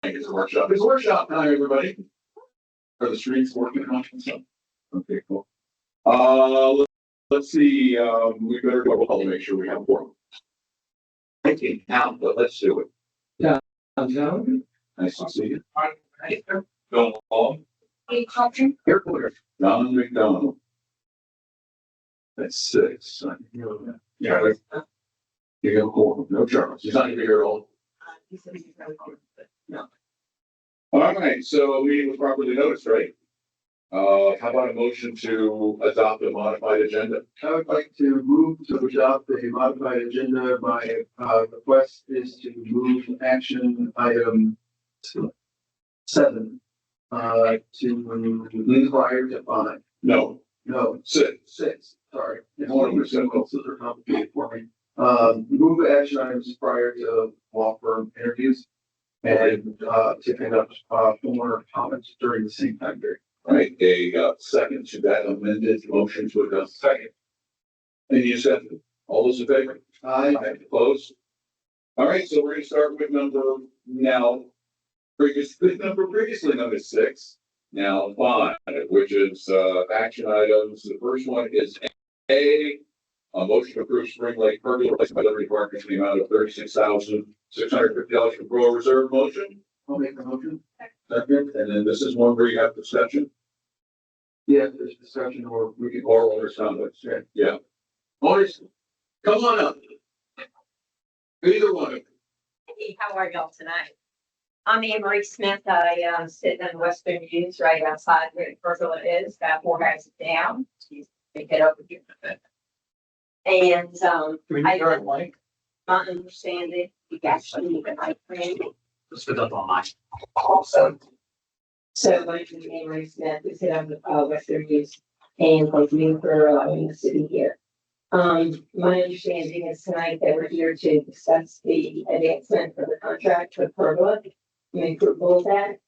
It's a workshop. It's a workshop time, everybody. Are the streets working on stuff? Okay, cool. Let's see, we better go roll call to make sure we have four. I can count, but let's do it. Yeah. John? Nice to see you. Bill Hall. Here. John McDonald. That's six. Yeah. You got four. No Charles. He's not gonna be here all. No. All right, so meeting was properly noticed, right? How about a motion to adopt a modified agenda? I would like to move to adopt a modified agenda. My request is to move action item 7 to prior to 5. No, No, six. 6. Sorry. It's More one than of those are complicated for me. Move action items prior to law firm interviews and to conduct former comments during the same time period. Right, a second to that amended motion to adopt. Second. Any discussion? All those in favor? Aye. Opposed? All right, so we're gonna start with number now. Previously known as 6, now 5, which is action items. The first one is a motion to approve Spring Lake pergola replacement by Liberty Park in the amount of $36,650 for CROA reserve motion. I'll make the motion. Second, and then this is one where you have discussion. Yeah, there's discussion or we can. Oral or something. Yeah. Owners, come on up. Either one. Hey, how are y'all tonight? I'm Anne Marie Smith. I sit in the Western News right outside where the pergola is, about 4 houses down. You pick it up with you. And my understanding, you actually need a mic for me. Let's put that on mine. Also. So my name is Anne Marie Smith. We sit on the Western News and thank you for allowing us to be here. My understanding is tonight that we're here to discuss the advancement for the contract with Pergola and the approval of that.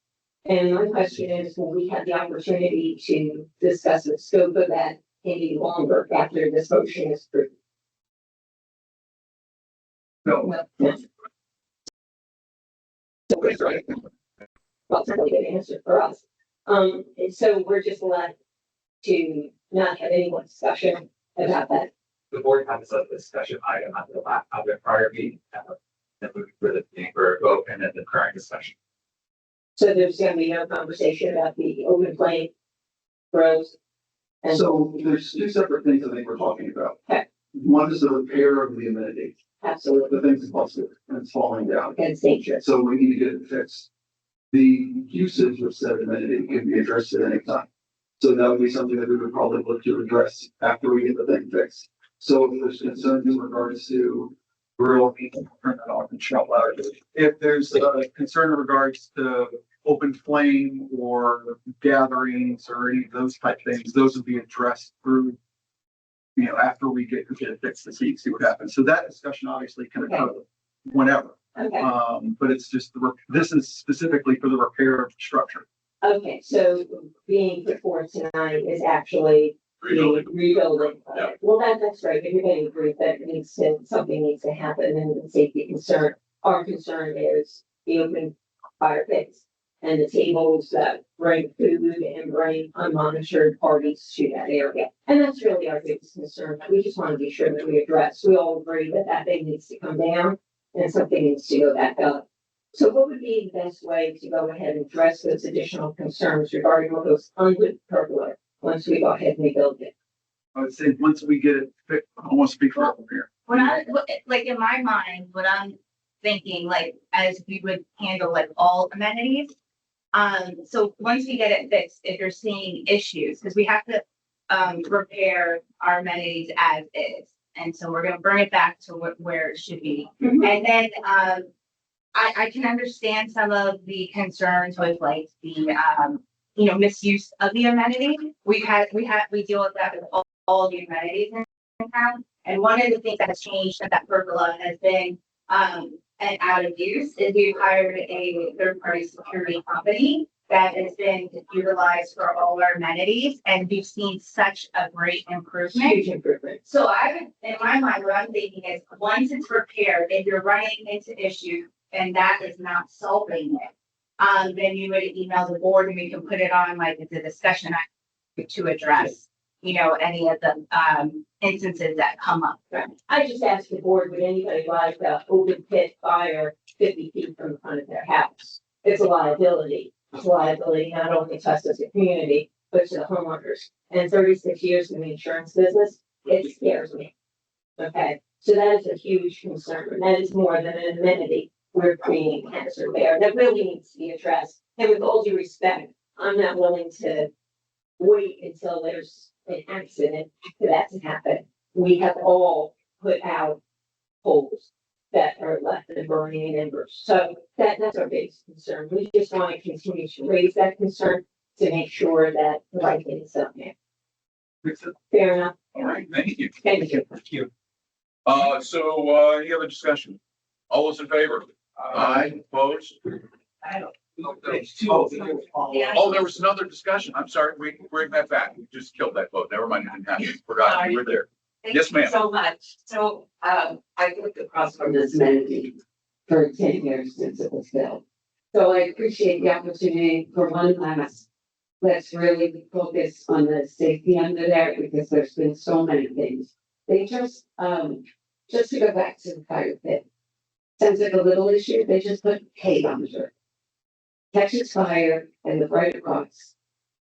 And my question is, will we have the opportunity to discuss the scope of that any longer after this motion is approved? No. No. So That's right. well, it's a really good answer for us. And so we're just left to not have any more discussion about that. The board had this discussion item at the prior meeting, then moving for the meeting for a vote and then the current discussion. So there's gonna be no conversation about the open flame grows. And So there's 2 separate things I think we're talking about. Okay. One is the repair of the amenity. absolutely, The thing's busted and it's falling down. and it's dangerous. So we need to get it fixed. The usage of said amenity can be addressed at any time. So that would be something that we would probably look to address after we get the thing fixed. So if there's concerns in regards to rural people, turn that off and shout louder. If there's a concern in regards to open flame or gatherings or any of those type things, those would be addressed through, after we get it fixed to see what happens. So that discussion obviously can occur whenever. Okay, But it's just, this is specifically for the repair of the structure. okay, so being put forward tonight is actually the rebuilding. Yeah. Well, that's right, everybody agrees that something needs to happen and the safety concern. Our concern is the open fire pits and the tables that bring food and bring unmonitored parties to that area. And that's really our biggest concern. We just want to be sure that we address, we all agree that that thing needs to come down and something needs to go back up. So what would be the best way to go ahead and address those additional concerns regarding what goes under the pergola once we go ahead and rebuild it? I would say once we get it fixed, I want to speak for over here. Like in my mind, what I'm thinking, like, as we would handle like all amenities. So once we get it fixed, if you're seeing issues, because we have to repair our amenities as is. And so we're gonna bring it back to where it should be. Mhm. And then I can understand some of the concerns with like the misuse of the amenity. We deal with that with all the amenities in town. And one of the things that has changed at that pergola has been and out of use is we've hired a third-party security company that has been utilized for all our amenities, and we've seen such a great improvement. Huge improvement. So I would, in my mind, what I'm thinking is, once it's repaired, if you're running into issues and that is not solving it, then you would email the board and we can put it on like the discussion item to address, any of the, instances that come up. I just asked the board, would anybody like a open pit fire 50 feet from the front of their house? It's a liability. It's a liability not only to us as a community, but to the homeowners. And 36 years in the insurance business, it scares me. Okay, so that is a huge concern. That is more than an amenity. We're creating cancer there. That really needs to be addressed. And with all due respect, I'm not willing to wait until there's an accident for that to happen. We have all put out poles that are left and burning and embers. So that's our biggest concern. We just want to continue to raise that concern to make sure that the right thing is done there. Fair enough. All right, thank you. Thank you. Thank you. Any other discussion? All those in favor? Aye, opposed? Oh, there was another discussion. I'm sorry, we bring that back. We just killed that vote. Never mind, it didn't happen. Forgot, you were there. Thank Yes, you ma'am. so much. So, I've lived across from this amenity for 10 years since it was built. So I appreciate the opportunity for one last. Let's really focus on the safety under there because there's been so many things. They just to go back to the fire pit. Sounds like a little issue. They just put hay under it. Catches fire and the right across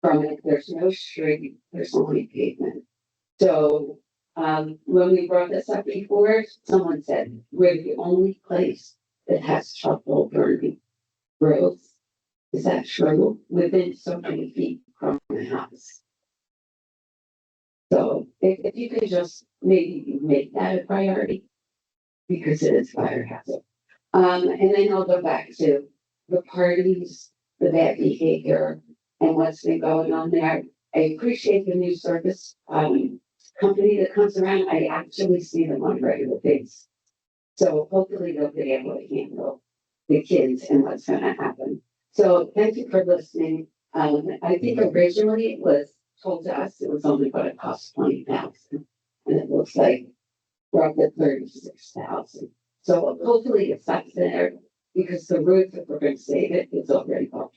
from it, there's no street, there's only pavement. So when we brought this up before, someone said, we're the only place that has charcoal burning roads. Is that true? Within so many feet from the house. So if you could just maybe make that a priority, because it is fire hazard. And then I'll go back to the parties, the bad behavior, and what's been going on there. I appreciate the new service company that comes around. I actually see them on a regular basis. So hopefully they'll be able to handle the kids and what's going to happen. So thank you for listening. I think originally it was told to us it was only going to cost 20,000, and it looks like we're up at 36,000. So hopefully it's up there because the roof, if we're going to save it, is already built,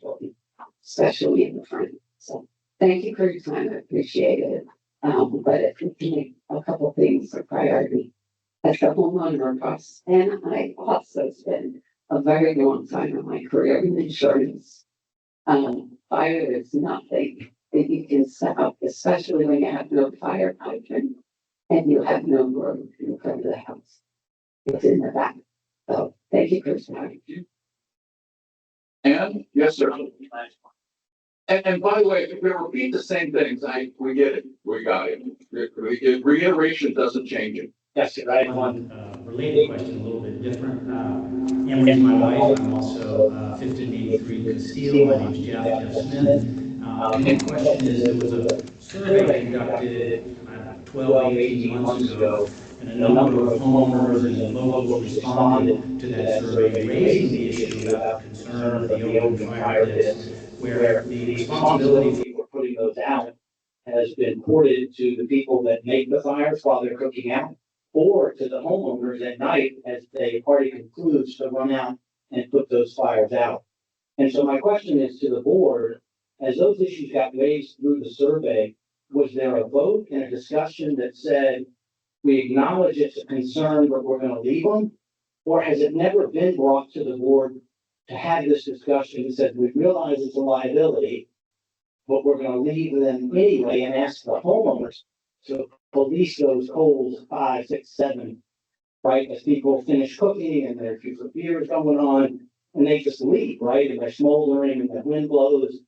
especially in the front. So thank you for your time. I appreciate it. But if we can make a couple things a priority as the homeowner across, and I also spent a very long time in my career in insurance. Fire is nothing that you can stop, especially when you have no fire hydrant and you have no road in front of the house. It's in the back. So thank you for your time. And, yes, sir. And by the way, if we repeat the same things, we get it. We got it. Reiteration doesn't change it. Yes, I have one related question, a little bit different. Emily's my wife. I'm also 1583 Castile. My name's Jeff Smith. And the question is, there was a survey conducted 12, 18 months ago, and a number of homeowners and locals responded to that survey, raising the issue about the concern of the open fire pits, where the responsibility for putting those out has been ported to the people that make the fires while they're cooking out, or to the homeowners at night as the party concludes to run out and put those fires out. And so my question is to the board, as those issues got raised through the survey, was there a vote and a discussion that said, we acknowledge it's a concern, but we're going to leave them? Or has it never been brought to the board to have this discussion and said, we realize it's a liability, but we're going to leave them anyway and ask the homeowners to police those holes 5, 6, 7, right? As people finish cooking and there's a beers going on and they just leave, right? And they're smoldering and the wind blows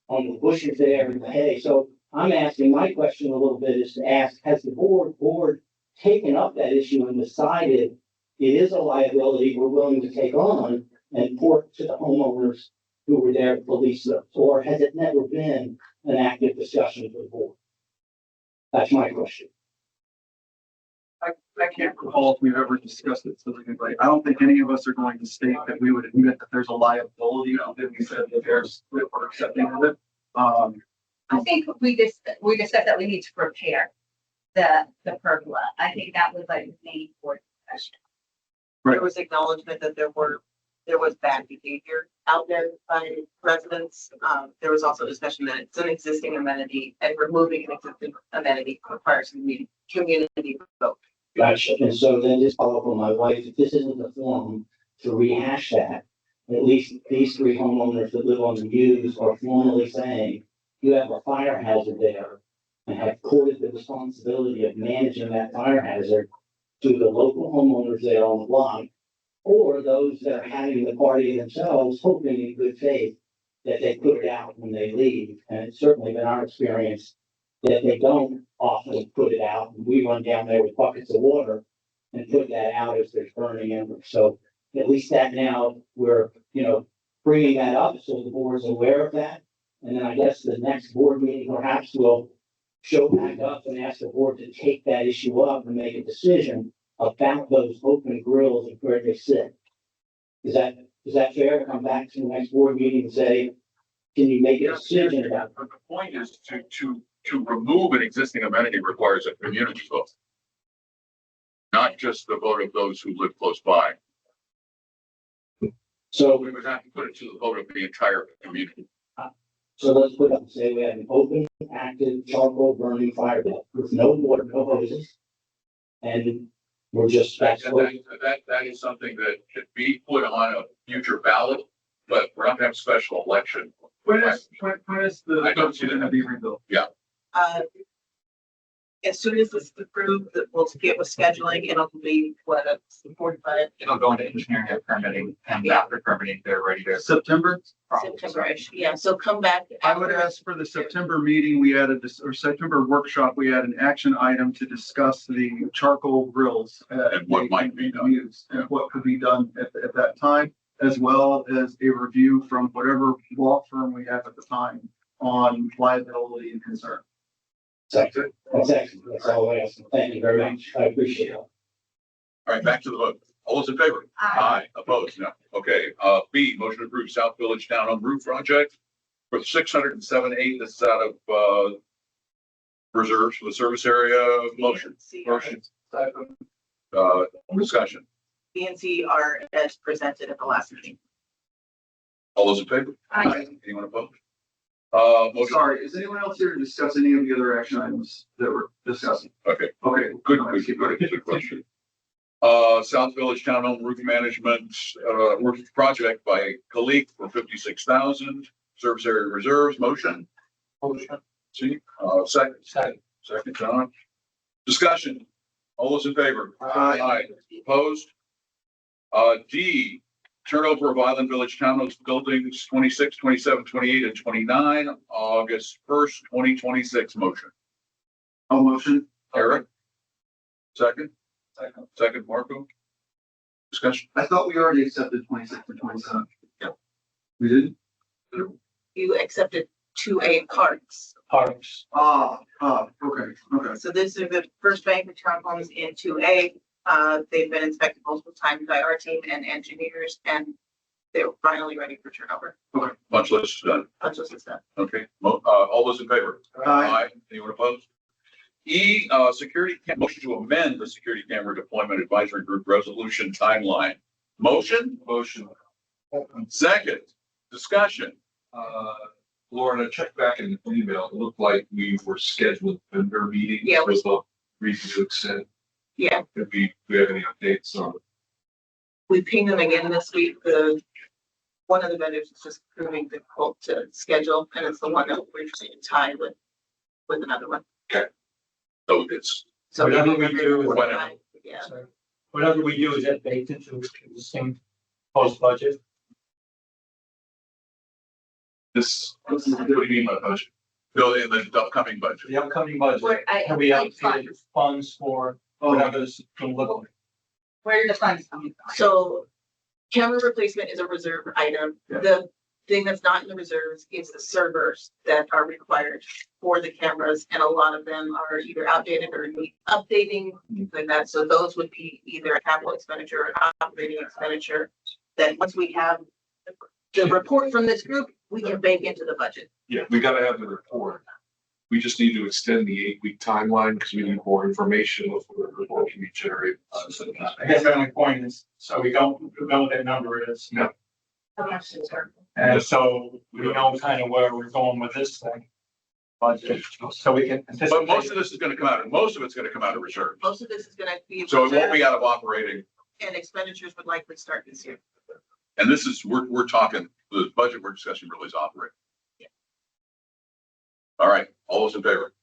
on the bushes there and the hay. So I'm asking, my question a little bit is to ask, has the board taken up that issue and decided it is a liability we're willing to take on and port to the homeowners who were there to police them? Or has it never been an active discussion for the board? That's my question. I can't recall if we've ever discussed it specifically. I don't think any of us are going to state that we would admit that there's a liability, that we said that there's, that we're accepting of it. I think we discussed that we need to prepare the pergola. I think that was like the main board discussion. Right. There was acknowledgement that there were there was bad behavior out there by residents. There was also discussion that it's an existing amenity and removing an existing amenity requires community vote. Gotcha. And so then just follow up on my wife, if this isn't the forum to rehash that, at least these three homeowners that live on the U's are formally saying, you have a fire hazard there and have quoted the responsibility of managing that fire hazard to the local homeowners there on the block, or those that are having the party themselves, hoping in good faith that they put it out when they leave. And it's certainly been our experience that they don't often put it out. And we run down there with buckets of water and put that out as there's burning embers. So at least that now we're, bringing that up so the board's aware of that. And then I guess the next board meeting perhaps will show back up and ask the board to take that issue up and make a decision about those open grills and where they sit. Is that fair to come back to the next board meeting and say, can you make a decision about? But the point is to remove an existing amenity requires a community vote. Not just the vote of those who live close by. So, We would have to put it to the vote of the entire community. so let's put up and say we have an open, active charcoal burning fire pit with no water, no hoses. And we're just, That is something that should be put on a future ballot, but we're not gonna have a special election. When is the? I don't see that. Gonna be rebuilt? As soon as this is approved, that we'll get with scheduling, it'll be what, 45 It'll go into engineering and permitting, and after permitting, they're ready to. September? September-ish. Yeah, so come back. I would ask for the September meeting, we added this, or September workshop, we had an action item to discuss the charcoal grills. And what might be done. Used, and what could be done at that time, as well as a review from whatever law firm we have at the time on liability and concern. that's excellent. That's all I ask. Thank you very much. I appreciate it. All right, back to the vote. All those in favor? Aye. Opposed? No. Okay, B, motion to approve South Village Town Home Roof Project for 607.8. This is out of, reserves for the service area. Motion. Discussion. B and C are as presented at the last meeting. All those in favor? Aye. Anyone opposed? Motion. Sorry, is anyone else here to discuss any of the other action items that we're discussing? Okay, Okay, good question. South Village Town Home Roof Management, roof project by Kalik for 56,000. Service area reserves. Motion. See, second, John. Discussion. All those in favor? Aye. Opposed? D, turnover of Island Village Townhouse buildings 26, 27, 28, and 29, August 1st, 2026. Motion. I'll motion. Eric? Second, Marco? Discussion? I thought we already accepted 26 and 27. Yeah. We didn't? You accepted 2A parts. Okay. So this is the first bank of townhomes in 2A. They've been inspected multiple times by our team and engineers, and they're finally ready for turnover. Punch list is done. Punch list is done. Okay, all those in favor? Aye. Anyone opposed? E, motion to amend the security camera deployment advisory group resolution timeline. Motion? Second, discussion. Lauren, I checked back in the email. It looked like we were scheduled vendor meetings. Yeah, we- with the reason to extend. Yeah, If we have any updates on. we pinged them again this week. One of the vendors is just proving difficult to schedule, and it's the one that we're trying to tie with another one. So it's, So Whatever we do, whatever. Yeah. whatever we do, is that baked into the same post budget? this, what do you mean by budget? No, in the upcoming budget. The upcoming budget, have we allocated funds for whatever this can look like? Where are the funds coming from? So camera replacement is a reserve item. Yeah. The thing that's not in the reserves is the servers that are required for the cameras. And a lot of them are either outdated or need updating, things like that. So those would be either a capital expenditure or an operating expenditure that once we have the report from this group, we can bake into the budget. Yeah, we gotta have the report. we just need to extend the 8-week timeline because we need more information before the report can be generated. I guess the only point is, so we don't know what that number is. No. And so we know kind of where we're going with this thing. Budget, so we can But anticipate. most of this is gonna come out, most of it's gonna come out of reserve. Most of this is gonna be. So it won't be out of operating. And expenditures would likely start this year. And this is, we're talking, the budget we're discussing really is operating. All right, all those in favor?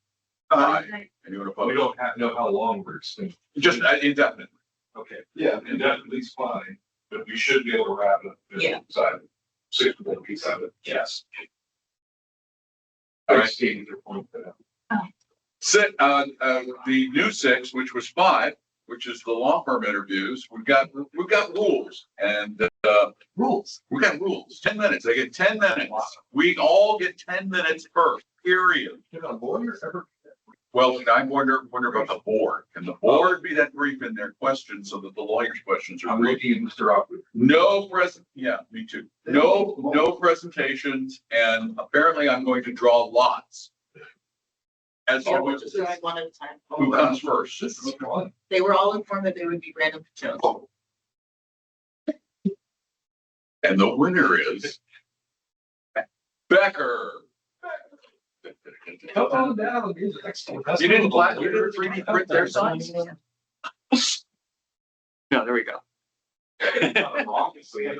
Aye. Anyone We opposed? don't know how long we're extending. Just indefinitely. Okay, Yeah. indefinitely is fine, but we should be able to wrap it. Yeah. Inside 6 weeks out of it. Yes. All I right. stated your point there. The new 6, which was 5, which is the law firm interviews, we've got rules and, Rules. we got rules, 10 minutes. They get 10 minutes. We all get 10 minutes per period. Can a lawyer ever? Well, I wonder about the board. Can the board be that brief in their questions so that the lawyer's questions are I'm brief? looking at Mr. Rockwood. No yeah, me too. No presentations, and apparently I'm going to draw lots. As to Or we'll which, just try one at a time. who comes first. This is fun. They were all informed that they would be random chosen. And the winner is Becker. Come on down. Here's an excellent- You didn't 3D print their signs? No, there we go. Obviously, Yeah.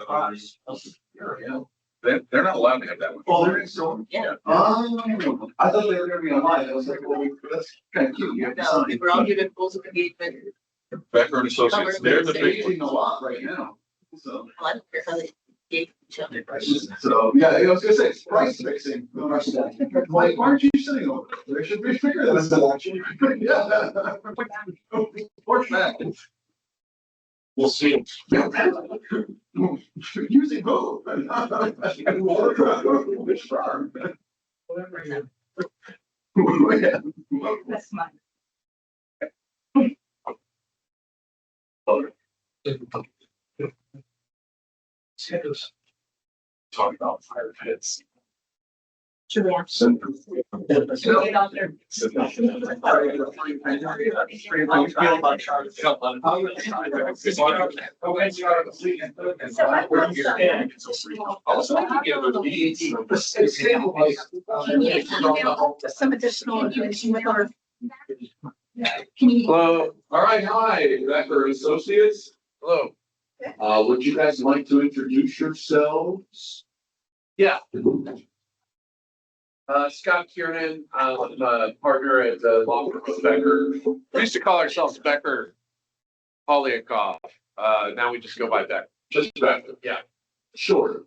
They're not allowed to have that one. Oh, they're in store. Yeah. I thought they were gonna be online. I was like, well, that's kind of cute. You have to No, sign. we're all given rules of engagement. Becker and Associates, they're the They're big using a ones. lot right now. So, I don't care how they gave each other. so, yeah, I was gonna say, it's price fixing. The rest of that. Like, why aren't you sitting over there? There should be bigger than that. Yeah. Push back. We'll see. Using who? Which farm? Yeah. That's mine. Talk about fire pits. Should we have? Get out there. Some additional information with our. Hello. All right, hi, Becker and Associates. Hello. Would you guys like to introduce yourselves? Yeah. Scott Kiernan, I'm a partner at the law firm of Becker. We used to call ourselves Becker Polyakov. Now we just go by Becker. Just Becker. Yeah. Sure.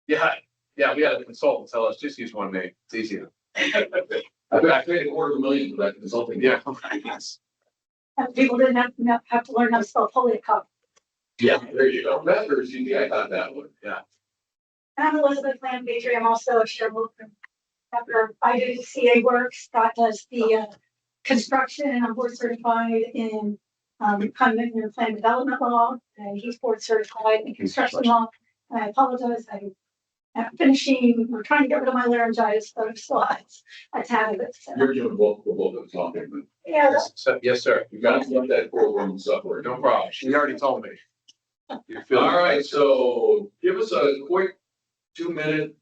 Yeah. Yeah. We had a consultant tell us just use one name. It's easier. I bet I paid $250,000 for that consulting. Yeah. People didn't have to learn how to spell Polyakov. Yeah, there you go. Becker's easy. I got that one. Yeah. I'm Elizabeth Lamb-Patry. I'm also a shareholder. After I do CA work, Scott does the construction, and I'm board certified in condominium and plan development law, and he's board certified in construction law. And I apologize, I'm finishing, we're trying to get rid of my laryngitis, but I'm still a tad of it. So. You're doing both of us talking, but Yeah, that's- Yes, sir. you guys love that 4-1 software. No problem. She already told me. You're feeling- All right, so give us a quick 2-minute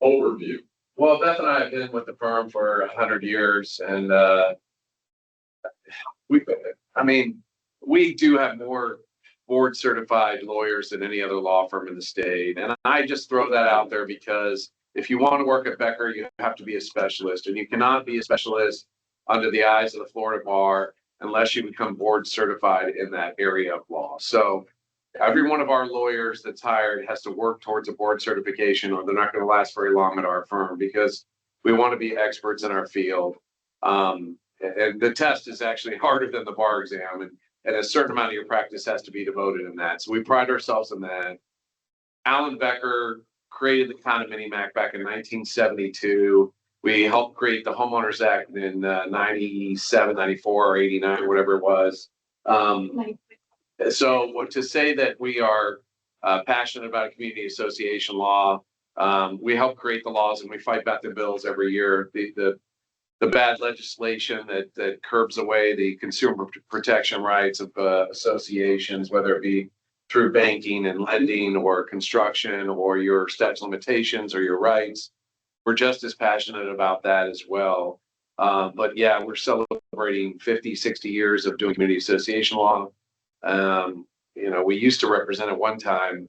overview. Well, Beth and I have been with the firm for 100 years, and we do have more board certified lawyers than any other law firm in the state. And I just throw that out there because if you want to work at Becker, you have to be a specialist, and you cannot be a specialist under the eyes of the Florida bar unless you become board certified in that area of law. So every one of our lawyers that's hired has to work towards a board certification, or they're not going to last very long at our firm because we want to be experts in our field. And the test is actually harder than the bar exam, and a certain amount of your practice has to be devoted in that. So we pride ourselves in that. Alan Becker created the Condominium Act back in 1972. We helped create the Homeowners Act in 97, 94, or 89, or whatever it was. So to say that we are passionate about community association law, we help create the laws and we fight back the bills every year. bad legislation that curbs away the consumer protection rights of associations, whether it be through banking and lending or construction or your statute of limitations or your rights. We're just as passionate about that as well. But yeah, we're celebrating 50, 60 years of doing community association law. We used to represent at one time,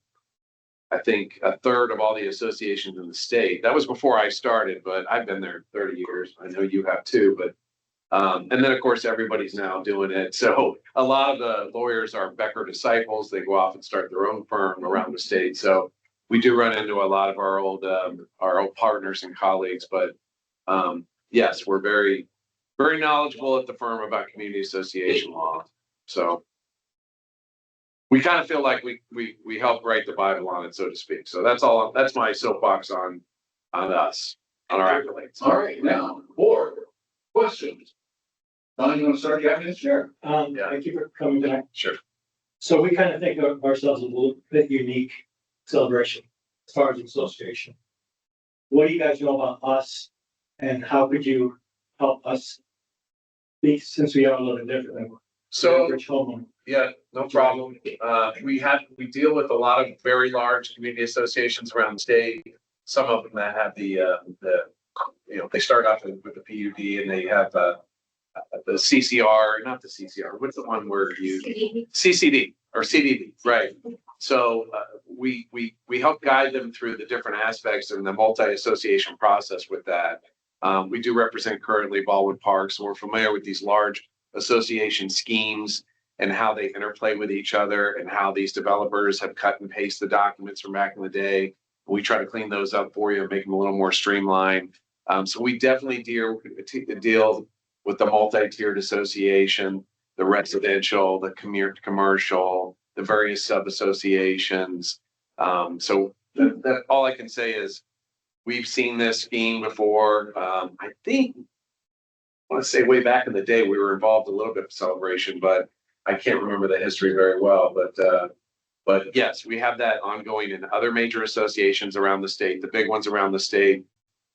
I think, a third of all the associations in the state. That was before I started, but I've been there 30 years. I know you have too, but and then of course everybody's now doing it. So a lot of the lawyers are Becker disciples. They go off and start their own firm around the state. So we do run into a lot of our old partners and colleagues, but yes, we're very, very knowledgeable at the firm about community association law. So we kind of feel like we help write the Bible on it, so to speak. So that's my soapbox on us, on our accolades. All right, now, board, questions? Don, you want to start? You have this chair. Thank you for coming back. Sure. So we kind of think of ourselves as a little bit unique celebration as far as association. What do you guys know about us, and how could you help us? Since we are a little different than So average homeowner. yeah, no problem. We deal with a lot of very large community associations around the state. Some of them that have they start off with the PUD and they have the CCR, not the CCR. What's the one word you CCD or CDD, right? So we help guide them through the different aspects in the multi-association process with that. We do represent currently Baldwin Park, so we're familiar with these large association schemes and how they interplay with each other and how these developers have cut and pasted the documents from back in the day. We try to clean those up for you and make them a little more streamlined. So we definitely deal with the multi-tiered association, the residential, the commercial, the various sub-associations. So that all I can say is we've seen this scheme before. I think, I want to say way back in the day, we were involved a little bit of celebration, but I can't remember the history very well. But yes, we have that ongoing in other major associations around the state, the big ones around the state.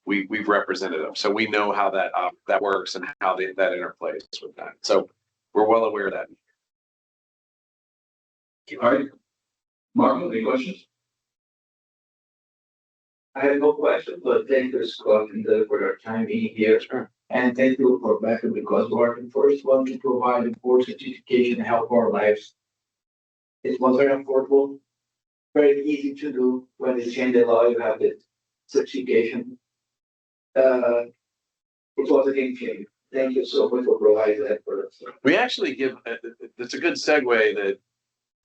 We've represented them, so we know how that works and how that interplays with that. So we're well aware of that. All right. Mark, any questions? I have no question, but thank you, Scott, for your time being here. Sure. And thank you for Becker, because we are the first one to provide the board certification and help our lives. It was very affordable, very easy to do. When you change the law, you have the certification. It was a game changer. Thank you so much for providing that for us. We actually give, it's a good segue that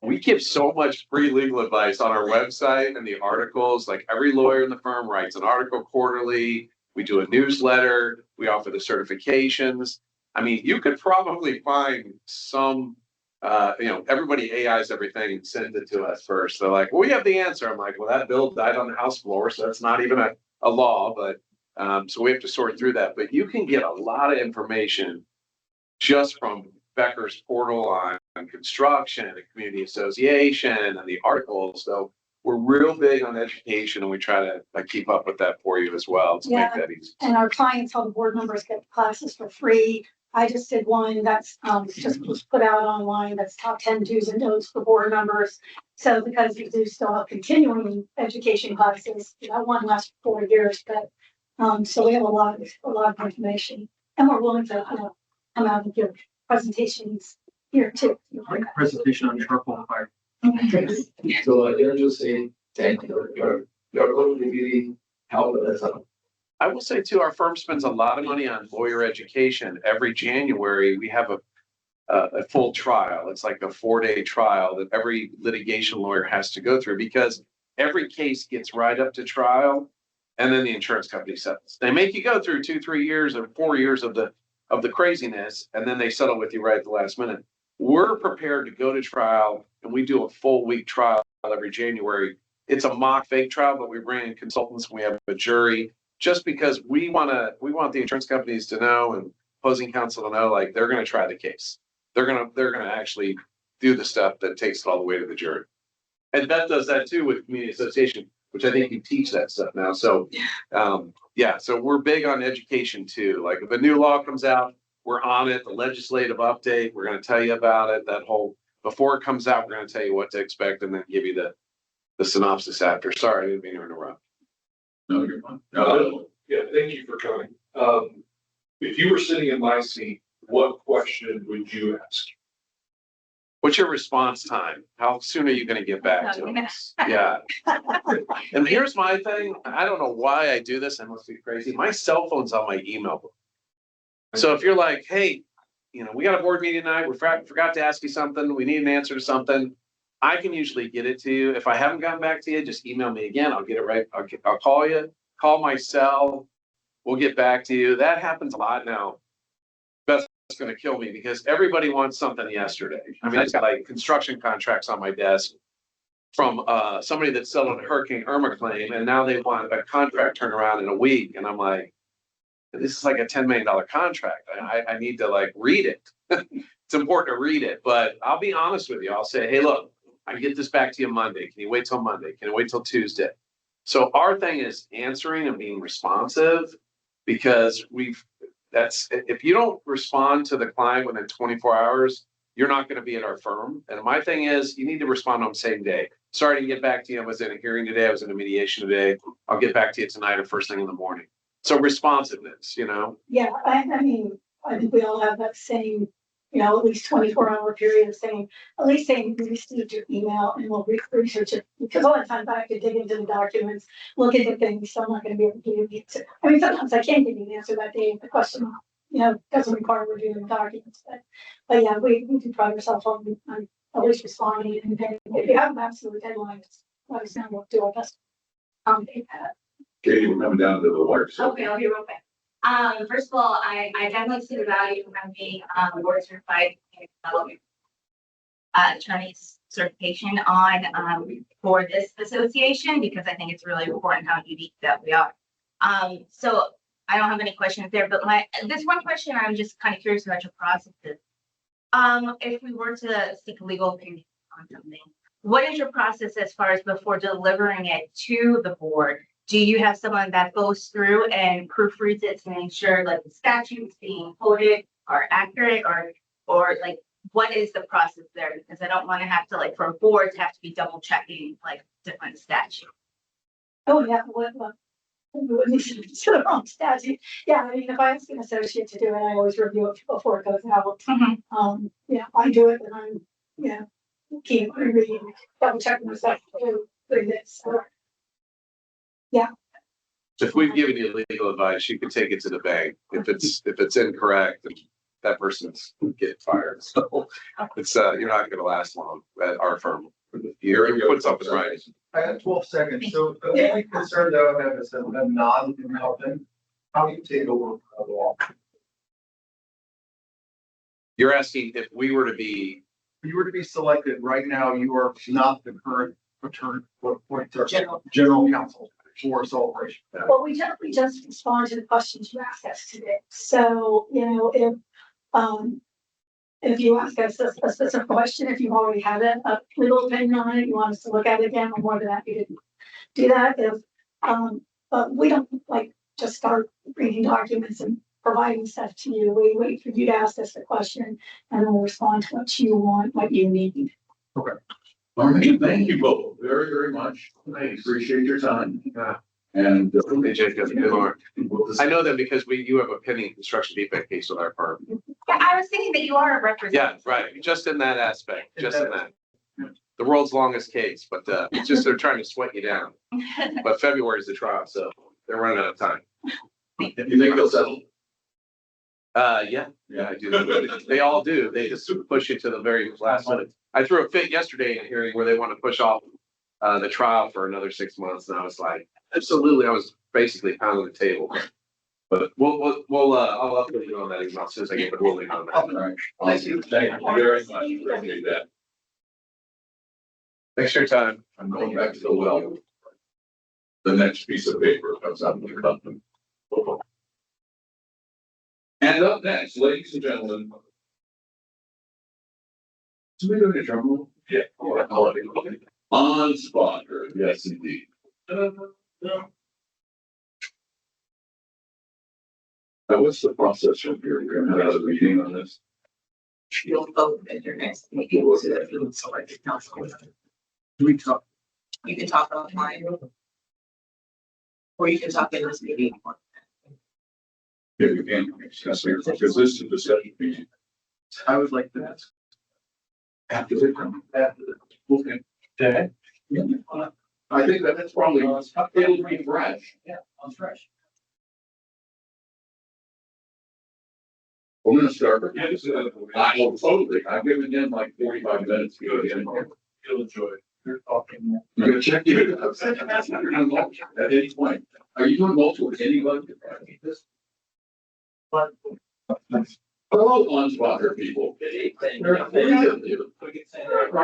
we give so much free legal advice on our website and the articles. Like every lawyer in the firm writes an article quarterly. We do a newsletter. We offer the certifications. I mean, you could probably find some, everybody AIs everything and sends it to us first. They're like, well, we have the answer. I'm like, well, that bill died on the House floor, so that's not even a law, but so we have to sort through that. But you can get a lot of information just from Becker's portal on construction and community association and the articles. So we're real big on education, and we try to keep up with that for you as well to make that easy. And our clients, all the board members get classes for free. I just did one that's just was put out online. That's top 10 do's and don'ts for board members. So because we do still have continuing education classes, that one lasts 4 years, but so we have a lot of information, and we're willing to come out and give presentations here too. Like presentation on charcoal fire. So I just say thank you. You're going to really help us out. I will say too, our firm spends a lot of money on lawyer education. Every January, we have a full trial. It's like a 4-day trial that every litigation lawyer has to go through, because every case gets right up to trial, and then the insurance company settles. They make you go through 2, 3 years or 4 years of the craziness, and then they settle with you right at the last minute. We're prepared to go to trial, and we do a full week trial every January. It's a mock fake trial, but we bring in consultants and we have a jury, just because we want the insurance companies to know and opposing counsel to know, like, they're going to try the case. They're going to actually do the stuff that takes it all the way to the jury. And Beth does that too with community association. which I think you teach that stuff now. So, yeah, so we're big on education too. Like if a new law comes out, we're on it. The legislative update, we're going to tell you about it. That whole, before it comes out, we're going to tell you what to expect and then give you the synopsis after. Sorry, I didn't mean to interrupt. No, you're fine. Yeah, thank you for coming. If you were sitting in my seat, what question would you ask? What's your response time? How soon are you going to get back to us? Yeah. And here's my thing. I don't know why I do this. I must be crazy. My cell phone's on my email book. So if you're like, hey, we got a board meeting tonight. We forgot to ask you something. We need an answer to something. I can usually get it to you. If I haven't gotten back to you, just email me again. I'll get it right. I'll call you. Call my cell. We'll get back to you. That happens a lot now. Beth's going to kill me because everybody wants something yesterday. I mean, I just got like construction contracts on my desk from somebody that settled a Hurricane Irma claim, and now they want a contract turnaround in a week. And I'm like, this is like a $10 million contract. I need to like read it. It's important to read it, but I'll be honest with you. I'll say, hey, look, I can get this back to you Monday. Can you wait till Monday? Can you wait till Tuesday? So our thing is answering and being responsive, because if you don't respond to the client within 24 hours, you're not going to be at our firm. And my thing is, you need to respond on the same day. Sorry to get back to you. I was in a hearing today. I was in a mediation today. I'll get back to you tonight or first thing in the morning. So responsiveness, Yeah, I mean, I think we all have that same, at least 24-hour period of saying, at least saying we received your email and we'll research it. Because a lot of times I have to dig into the documents, look into things, so I'm not going to be able to give you the answer. I mean, sometimes I can't give you the answer that day if the question, doesn't require reviewing the documents. But yeah, we do pride ourselves on at least responding. And then if you have an absolute deadline, let us know. We'll do our best. Katie, we're coming down to the wire. So. Okay, I'll be real quick. First of all, I definitely see the value of having board certified attorney's certification on for this association, because I think it's really important how unique that we are. So I don't have any questions there, but this one question I'm just kind of curious about your processes. If we were to seek a legal opinion on something, what is your process as far as before delivering it to the board? Do you have someone that goes through and proofreads it to make sure like the statutes being quoted are accurate, or like what is the process there? Because I don't want to have to like for boards have to be double checking like different statutes. Oh yeah, what to the wrong statute. Yeah, I mean, if I ask an associate to do it, I always review it before it goes out. I do it and I'm keep reading, double checking myself through this. Yeah. If we've given you legal advice, you can take it to the bank. If it's incorrect, that person's getting fired. So it's you're not going to last long at our firm. You're going to put something right. I have 12 seconds. So the only concern that I have is that a non-incumbent, how do you take over the law? You're asking if we were to be. If you were to be selected right now, you are not the current general counsel for celebration. Well, we just respond to the questions you asked us today. So, if you ask us a specific question, if you've already had a legal opinion on it, you want us to look at it again, I'm more than happy to do that. But we don't just start reading documents and providing stuff to you. We wait for you to ask us the question and then we'll respond to what you want, what you need. Okay. All right. Thank you both very, very much. I appreciate your time. And Hey, Jacob, good Lord. I know that because you have a pending construction defect case with our firm. Yeah, I was thinking that you are a representative. Yeah, right. Just in that aspect, just in that. The world's longest case, but it's just they're trying to sweat you down. But February is the trial, so they're running out of time. you think they'll settle? Yeah, I do. They all do. They just push you to the very last minute. I threw a fit yesterday in a hearing where they want to push off the trial for another 6 months, and I was like, absolutely. I was basically pounding the table. But I'll update you on that email as soon as I get the ruling on that. All right. Thank you very much. Appreciate that. Thanks for your time. I'm going back to the well. The next piece of paper comes out of the company. And up next, ladies and gentlemen. Somebody go to drum roll? Yeah. On spot. Yes, indeed. What's the process from here? We're gonna have a meeting on this. You'll vote at your next meeting, so that you would select the council. We talk. You can talk offline. Or you can talk in this meeting. Yeah, we can discuss it, because this is a discussion meeting. I would like to ask. After the, okay. Okay. I think that's probably, it'll be fresh. Yeah, I'm fresh. We're gonna start. I will totally, I've given him like 45 minutes to go in. You'll enjoy it. You're talking. I'm gonna check you. At any point. Are you doing multiple with anybody? Hello, on spotter people. Very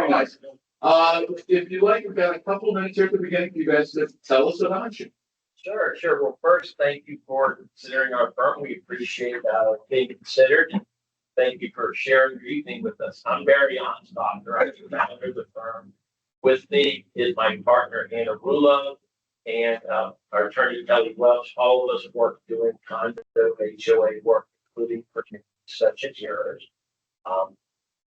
nice. If you like, we've got a couple minutes here at the beginning, you guys just tell us about you. Sure. Well, first, thank you for considering our firm. We appreciate being considered. Thank you for sharing your evening with us. I'm Barry Onstock, director and founder of the firm. With me is my partner, Anna Rulo, and our attorney, Kelly Welch. All of us work doing condo HOA work, including for such as yours.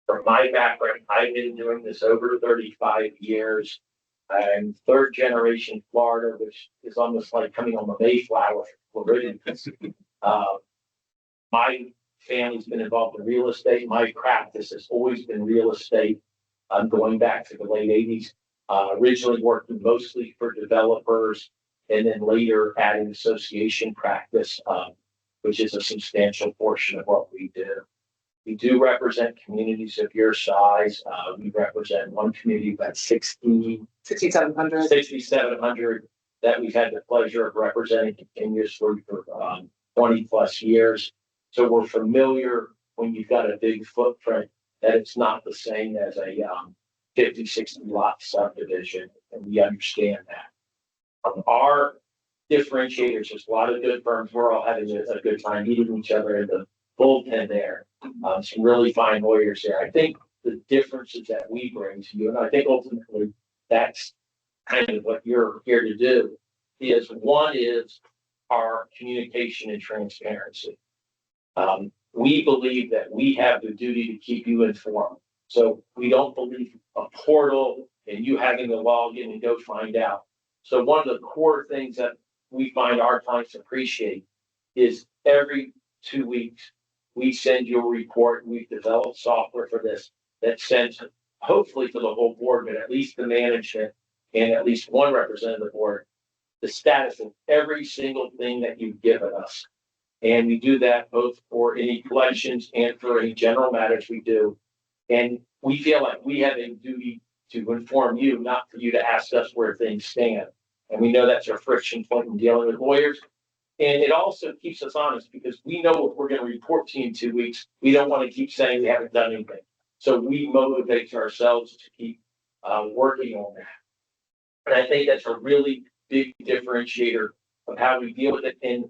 From my background, I've been doing this over 35 years. I'm third generation Florida, which is almost like coming on the Mayflower Floridian. My family's been involved in real estate. My practice has always been real estate. I'm going back to the late 80s. Originally working mostly for developers, and then later adding association practice, which is a substantial portion of what we do. We do represent communities of your size. We represent one community about 6,700 that we've had the pleasure of representing continuously for 20 plus years. So we're familiar when you've got a big footprint that it's not the same as a 50, 60 lot subdivision, and we understand that. Our differentiators, there's a lot of good firms. We're all having a good time meeting each other in the bullpen there. Some really fine lawyers there. I think the differences that we bring to you, and I think ultimately that's kind of what you're here to do, is one is our communication and transparency. We believe that we have the duty to keep you informed. So we don't believe a portal and you having to log in and go find out. So one of the core things that we find our clients appreciate is every 2 weeks, we send you a report. We've developed software for this that sends, hopefully to the whole board, but at least the management and at least one representative of the board, the status of every single thing that you've given us. And we do that both for any collections and for any general matters we do. And we feel like we have a duty to inform you, not for you to ask us where things stand. And we know that's our friction point in dealing with lawyers. And it also keeps us honest because we know if we're going to report to you in 2 weeks, we don't want to keep saying we haven't done anything. So we motivate ourselves to keep working on that. And I think that's a really big differentiator of how we deal with it. And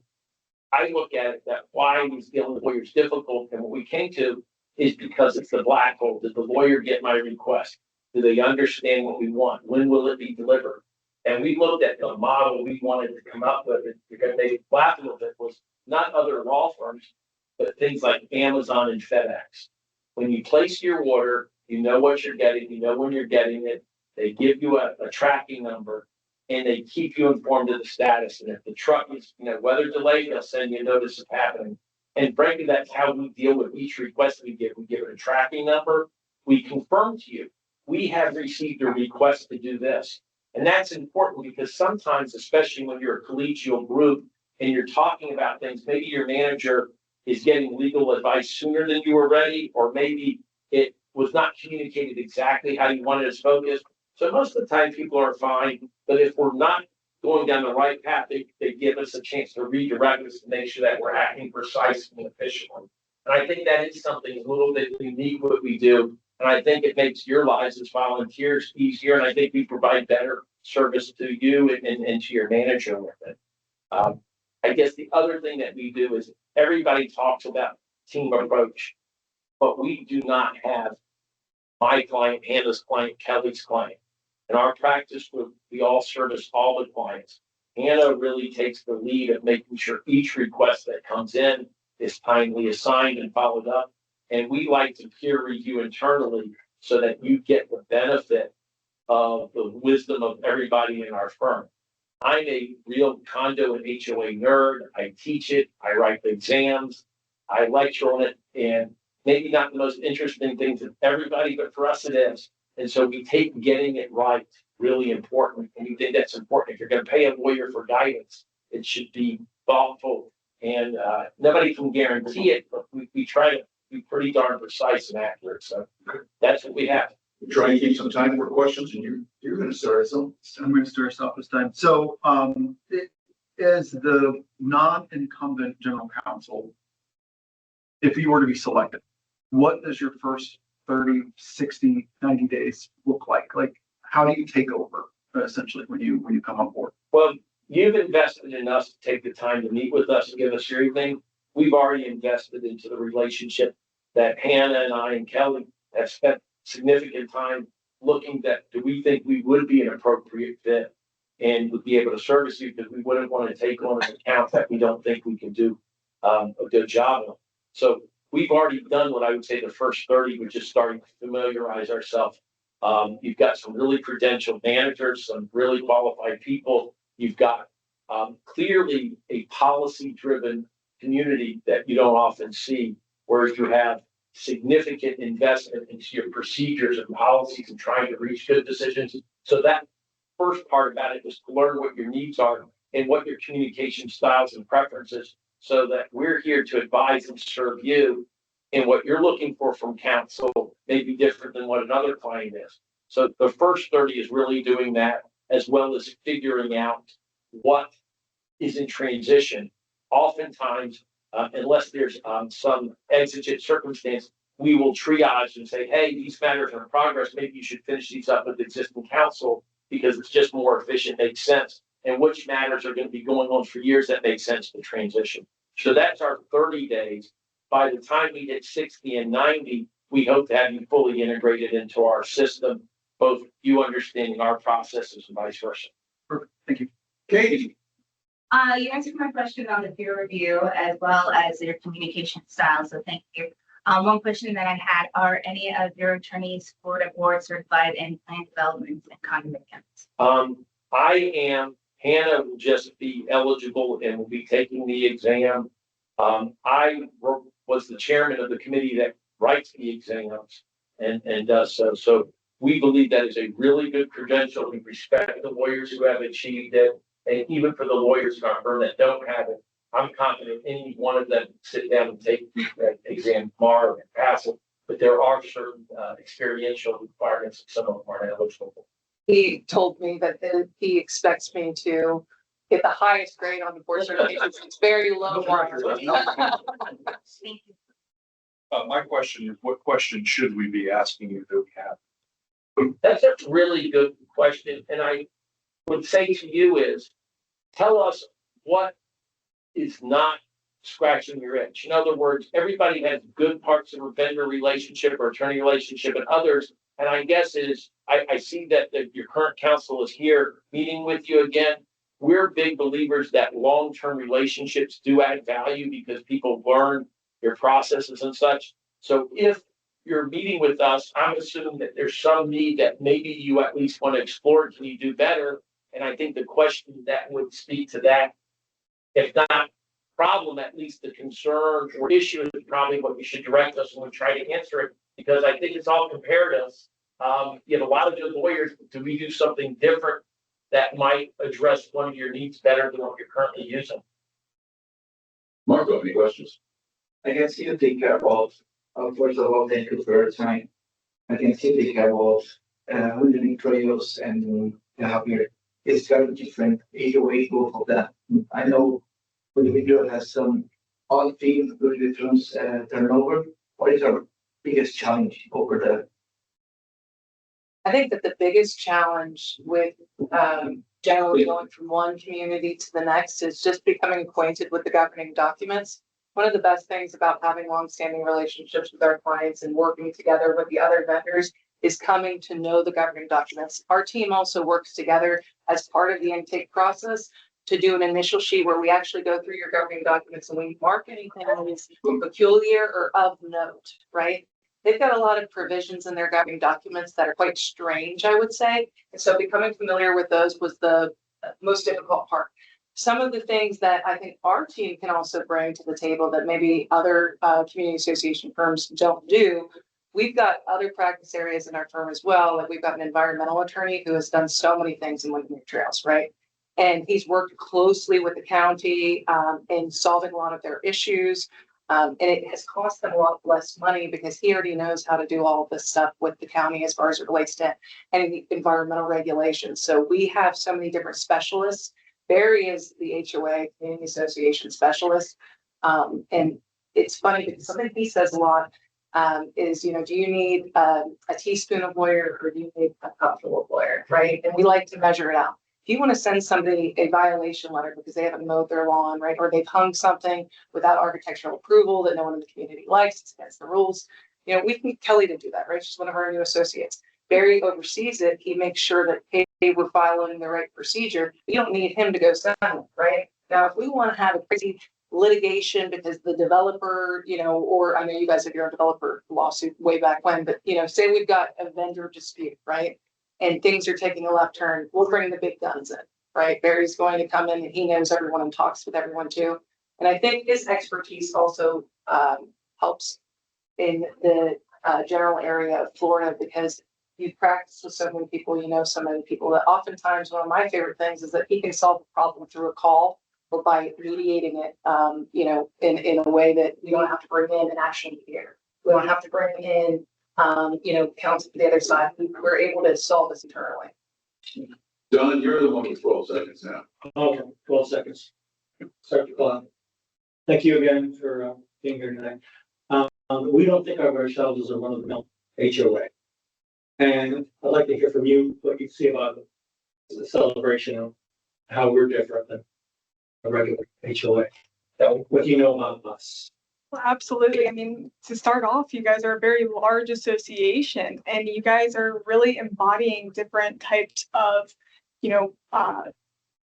I look at it that why we dealing with lawyers difficult, and what we came to is because it's the black hole. Did the lawyer get my request? Do they understand what we want? When will it be delivered? And we looked at the model we wanted to come up with, because they laughed a little bit, was not other law firms, but things like Amazon and FedEx. When you place your order, you know what you're getting, you know when you're getting it. They give you a tracking number, and they keep you informed of the status. And if the truck is, weather delayed, they'll send you a notice of happening. And frankly, that's how we deal with each request we give. We give it a tracking number. We confirm to you, we have received a request to do this. And that's important because sometimes, especially when you're a collegial group and you're talking about things, maybe your manager is getting legal advice sooner than you were ready, or maybe it was not communicated exactly how you wanted us focused. So most of the time people are fine, but if we're not going down the right path, they give us a chance to redirect us to make sure that we're acting precisely and efficiently. And I think that is something a little bit unique what we do. And I think it makes your lives as volunteers easier. And I think we provide better service to you and to your manager with it. I guess the other thing that we do is everybody talks about team approach, but we do not have my client, Hannah's client, Kelly's client. In our practice, we all service all the clients. Hannah really takes the lead of making sure each request that comes in is timely assigned and followed up. And we like to peer review internally so that you get the benefit of the wisdom of everybody in our firm. I'm a real condo and HOA nerd. I teach it, I write the exams, I lecture on it, and maybe not the most interesting thing to everybody, but for us it is. And so we take getting it right really important. And we think that's important. If you're going to pay a lawyer for guidance, it should be thoughtful. And nobody can guarantee it, but we try to be pretty darn precise and accurate. So that's what we have. Try and keep some time for questions, and you're gonna start us off. I'm going to start us off this time. So, it is the non-incumbent general counsel. If you were to be selected, what does your first 30, 60, 90 days look like? Like, how do you take over essentially when you come on board? Well, you've invested in us to take the time to meet with us and give us your evening. We've already invested into the relationship that Hannah and I and Kelly have spent significant time looking that do we think we would be an appropriate fit and would be able to service you, because we wouldn't want to take on an account that we don't think we can do a good job of. So we've already done what I would say the first 30, which is starting to familiarize ourselves. You've got some really credentialed managers, some really qualified people. You've got clearly a policy-driven community that you don't often see, whereas you have significant investment into your procedures and policies and trying to reach good decisions. So that first part about it is to learn what your needs are and what your communication styles and preferences, so that we're here to advise and serve you. And what you're looking for from counsel may be different than what another client is. So the first 30 is really doing that, as well as figuring out what is in transition. Oftentimes, unless there's some exigent circumstance, we will triage and say, hey, these matters are in progress. Maybe you should finish these up with existing counsel because it's just more efficient, makes sense. And which matters are going to be going on for years that make sense to transition. So that's our 30 days. By the time we hit 60 and 90, we hope to have you fully integrated into our system, both you understanding our processes and vice versa. Perfect. Thank you. Katie. You answered my question on the peer review as well as your communication style, so thank you. One question that I had, are any of your attorneys board certified in plan development and condominiums? I am. Hannah will just be eligible and will be taking the exam. I was the chairman of the committee that writes the exams and does so. So we believe that is a really good credential. We respect the lawyers who have achieved it. And even for the lawyers in our firm that don't have it, I'm confident any one of them sit down and take the exam tomorrow and pass it. But there are certain experiential requirements that some of them aren't eligible for. He told me that then he expects me to get the highest grade on the board certification. It's very low. My question is, what question should we be asking you that we have? That's a really good question. And I would say to you is, tell us what is not scratching your itch. In other words, everybody has good parts of a vendor relationship or attorney relationship and others. And I guess is, I see that your current counsel is here meeting with you again. We're big believers that long-term relationships do add value because people learn your processes and such. So if you're meeting with us, I'm assuming that there's some need that maybe you at least want to explore. Can you do better? And I think the question that would speak to that, if not problem, at least the concern or issue is probably what you should direct us when we try to answer it, because I think it's all comparative. You have a lot of good lawyers. Do we do something different that might address one of your needs better than what you're currently using? Marco, any questions? I can still take care of, first of all, thank you for your time. I can still take care of running trails and help here. It's very different, HOA, both of that. I know the individual has some odd fees with returns turnover. What is our biggest challenge over there? I think that the biggest challenge with generally going from one community to the next is just becoming acquainted with the governing documents. One of the best things about having longstanding relationships with our clients and working together with the other vendors is coming to know the governing documents. Our team also works together as part of the intake process to do an initial sheet where we actually go through your governing documents and we mark anything that is peculiar or of note, right? They've got a lot of provisions in their governing documents that are quite strange, I would say. And so becoming familiar with those was the most difficult part. Some of the things that I think our team can also bring to the table that maybe other community association firms don't do. We've got other practice areas in our firm as well. Like we've got an environmental attorney who has done so many things in Windermere Trails, right? And he's worked closely with the county in solving a lot of their issues. And it has cost them a lot less money because he already knows how to do all of this stuff with the county as far as it relates to any environmental regulations. So we have so many different specialists. Barry is the HOA Community Association specialist. And it's funny because something he says a lot is, you know, do you need a teaspoon of lawyer or do you need a cupful of lawyer, right? And we like to measure it out. If you want to send somebody a violation letter because they haven't mowed their lawn, right, or they've hung something without architectural approval that no one in the community likes, it's against the rules, you know, we can get Kelly to do that, right? She's one of our new associates. Barry oversees it. He makes sure that, hey, we're following the right procedure. You don't need him to go sign it, right? Now, if we want to have a crazy litigation because the developer, you know, or I know you guys have your own developer lawsuit way back when, but, you know, say we've got a vendor dispute, right? And things are taking a left turn, we'll bring the big guns in, right? Barry's going to come in and he knows everyone and talks with everyone too. And I think his expertise also helps in the general area of Florida because you practice with so many people, you know so many people that oftentimes one of my favorite things is that he can solve a problem through a call or by mediating it, you know, in a way that we don't have to bring in an action mediator. We don't have to bring in you know, counsel to the other side. We're able to solve this internally. Don, you're the one with 12 seconds now. Okay, 12 seconds. Start the clock. Thank you again for being here tonight. We don't think of ourselves as a run-of-the-mill HOA. And I'd like to hear from you what you see about the celebration of how we're different than a regular HOA. What do you know about us? Well, absolutely. I mean, to start off, you guys are a very large association and you guys are really embodying different types of, you know,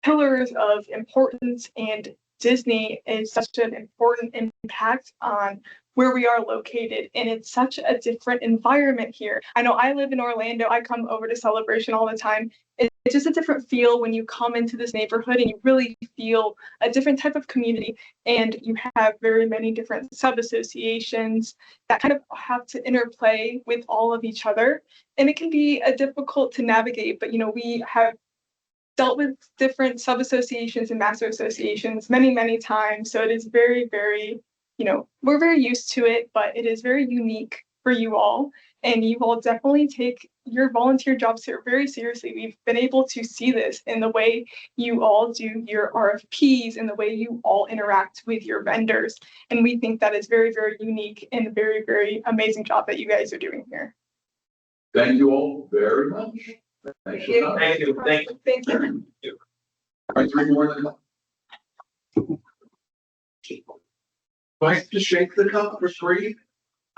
pillars of importance, and Disney is such an important impact on where we are located. And it's such a different environment here. I know I live in Orlando. I come over to Celebration all the time. It's just a different feel when you come into this neighborhood and you really feel a different type of community. And you have very many different sub-associations that kind of have to interplay with all of each other. And it can be difficult to navigate, but, you know, we have dealt with different sub-associations and master associations many, many times. So it is very, very, you know, we're very used to it, but it is very unique for you all. And you all definitely take your volunteer jobs here very seriously. We've been able to see this in the way you all do your RFPs and the way you all interact with your vendors. And we think that is very, very unique and a very, very amazing job that you guys are doing here. Thank you all very much. Thank you. Thank you. Thank you. Thank you. All right, 3 more than do I have to shake the cup for 3?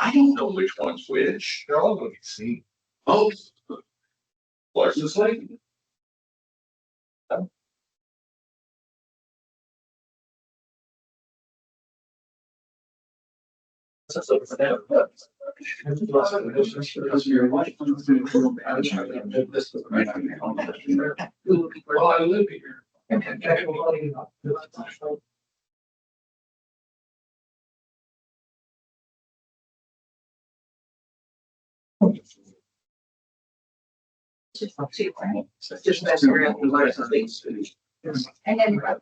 I don't know which one's which. They're all going to be seen. Oh, Larson's Lake. Well, I live here. Just mess around with license things. And then our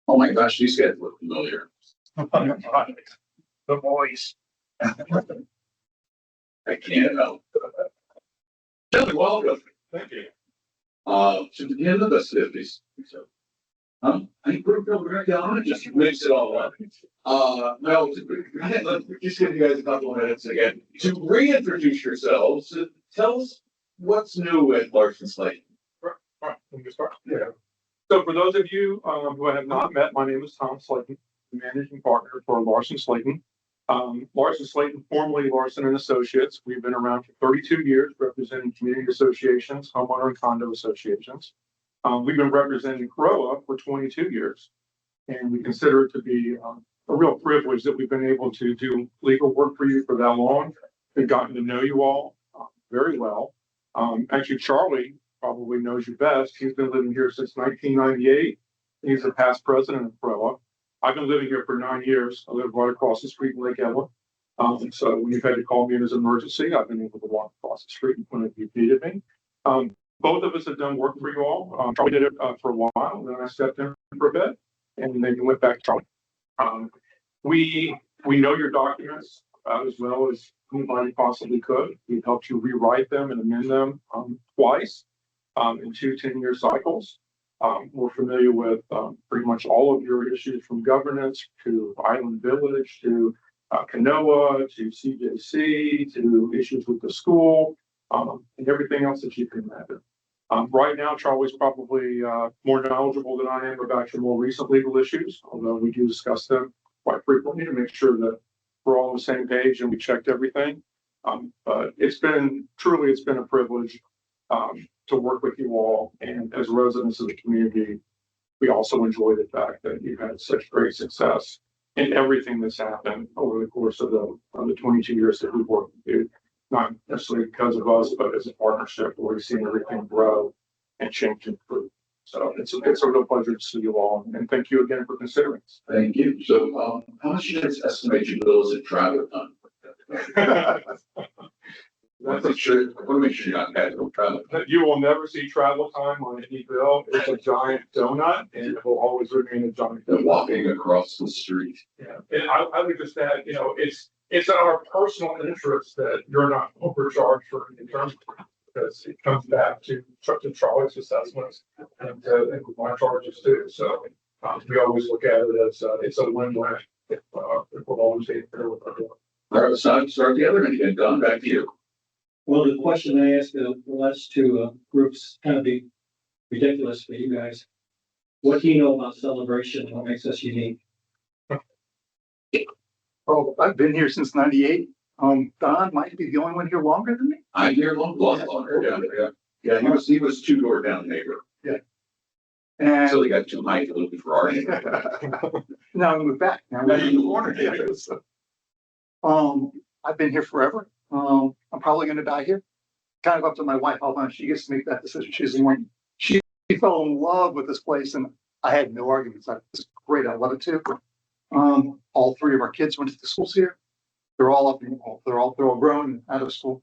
Oh my gosh, these guys look familiar. The boys. I can't help. Gentlemen, welcome. Thank you. To begin the festivities. I think we're gonna just mix it all up. No, just give you guys a couple of minutes again to reintroduce yourselves. Tell us what's new at Larson's Lake. All right, let me start. Yeah. So for those of you who I have not met, my name is Tom Slayton, managing partner for Larson Slayton. Larson Slayton, formerly Larson and Associates. We've been around for 32 years representing community associations, homeowner and condo associations. We've been representing CROA for 22 years. And we consider it to be a real privilege that we've been able to do legal work for you for that long. We've gotten to know you all very well. Actually, Charlie probably knows you best. He's been living here since 1998. He's a past president of CROA. I've been living here for 9 years. I live right across the street in Lake Evelyn. So when you've had to call me in as an emergency, I've been able to walk across the street when you needed me. Both of us have done work for you all. Charlie did it for a while, and then I stepped in for a bit, and then you went back to Charlie. We know your documents as well as anybody possibly could. We've helped you rewrite them and amend them twice in 2 10-year cycles. We're familiar with pretty much all of your issues, from governance to Island Village to CROA to CJC to issues with the school and everything else that you can imagine. Right now, Charlie's probably more knowledgeable than I am about your more recent legal issues, although we do discuss them quite frequently to make sure that we're all on the same page and we checked everything. But it's been a privilege to work with you all. And as residents of the community, we also enjoy the fact that you've had such great success in everything that's happened over the course of the 22 years that we've worked with you. Not necessarily because of us, but as a partnership where we've seen everything grow and change and improve. So it's a real pleasure to see you all, and thank you again for considering us. Thank you. So, how much do you guys estimate your bills at travel time? I want to make sure you're not bad at travel. You will never see travel time on any bill. It's a giant donut, and it will always remain a giant donut. Walking across the street. Yeah, and I would just add, it's in our personal interest that you're not overcharged for any terms, because it comes back to Charlie's assessments and my charges too. So we always look at it as it's a win-win if we're always taking care of our bill. All right, let's start the other end again. Don, back to you. Well, the question I asked the last two groups kind of be ridiculous for you guys. What do you know about Celebration? What makes us unique? Oh, I've been here since '98. Don might be the only one here longer than me. I'm here longer. Yeah. He was 2 door down neighbor. Yeah. And so they got too high to look for our now I moved back. Now I'm in the corner. Yeah. I've been here forever. I'm probably going to die here. Kind of up to my wife, although she gets to make that decision. She's the one. She fell in love with this place, and I had no arguments. It's great. I love it too. All 3 of our kids went to the schools here. They're all up. They're all grown and out of school.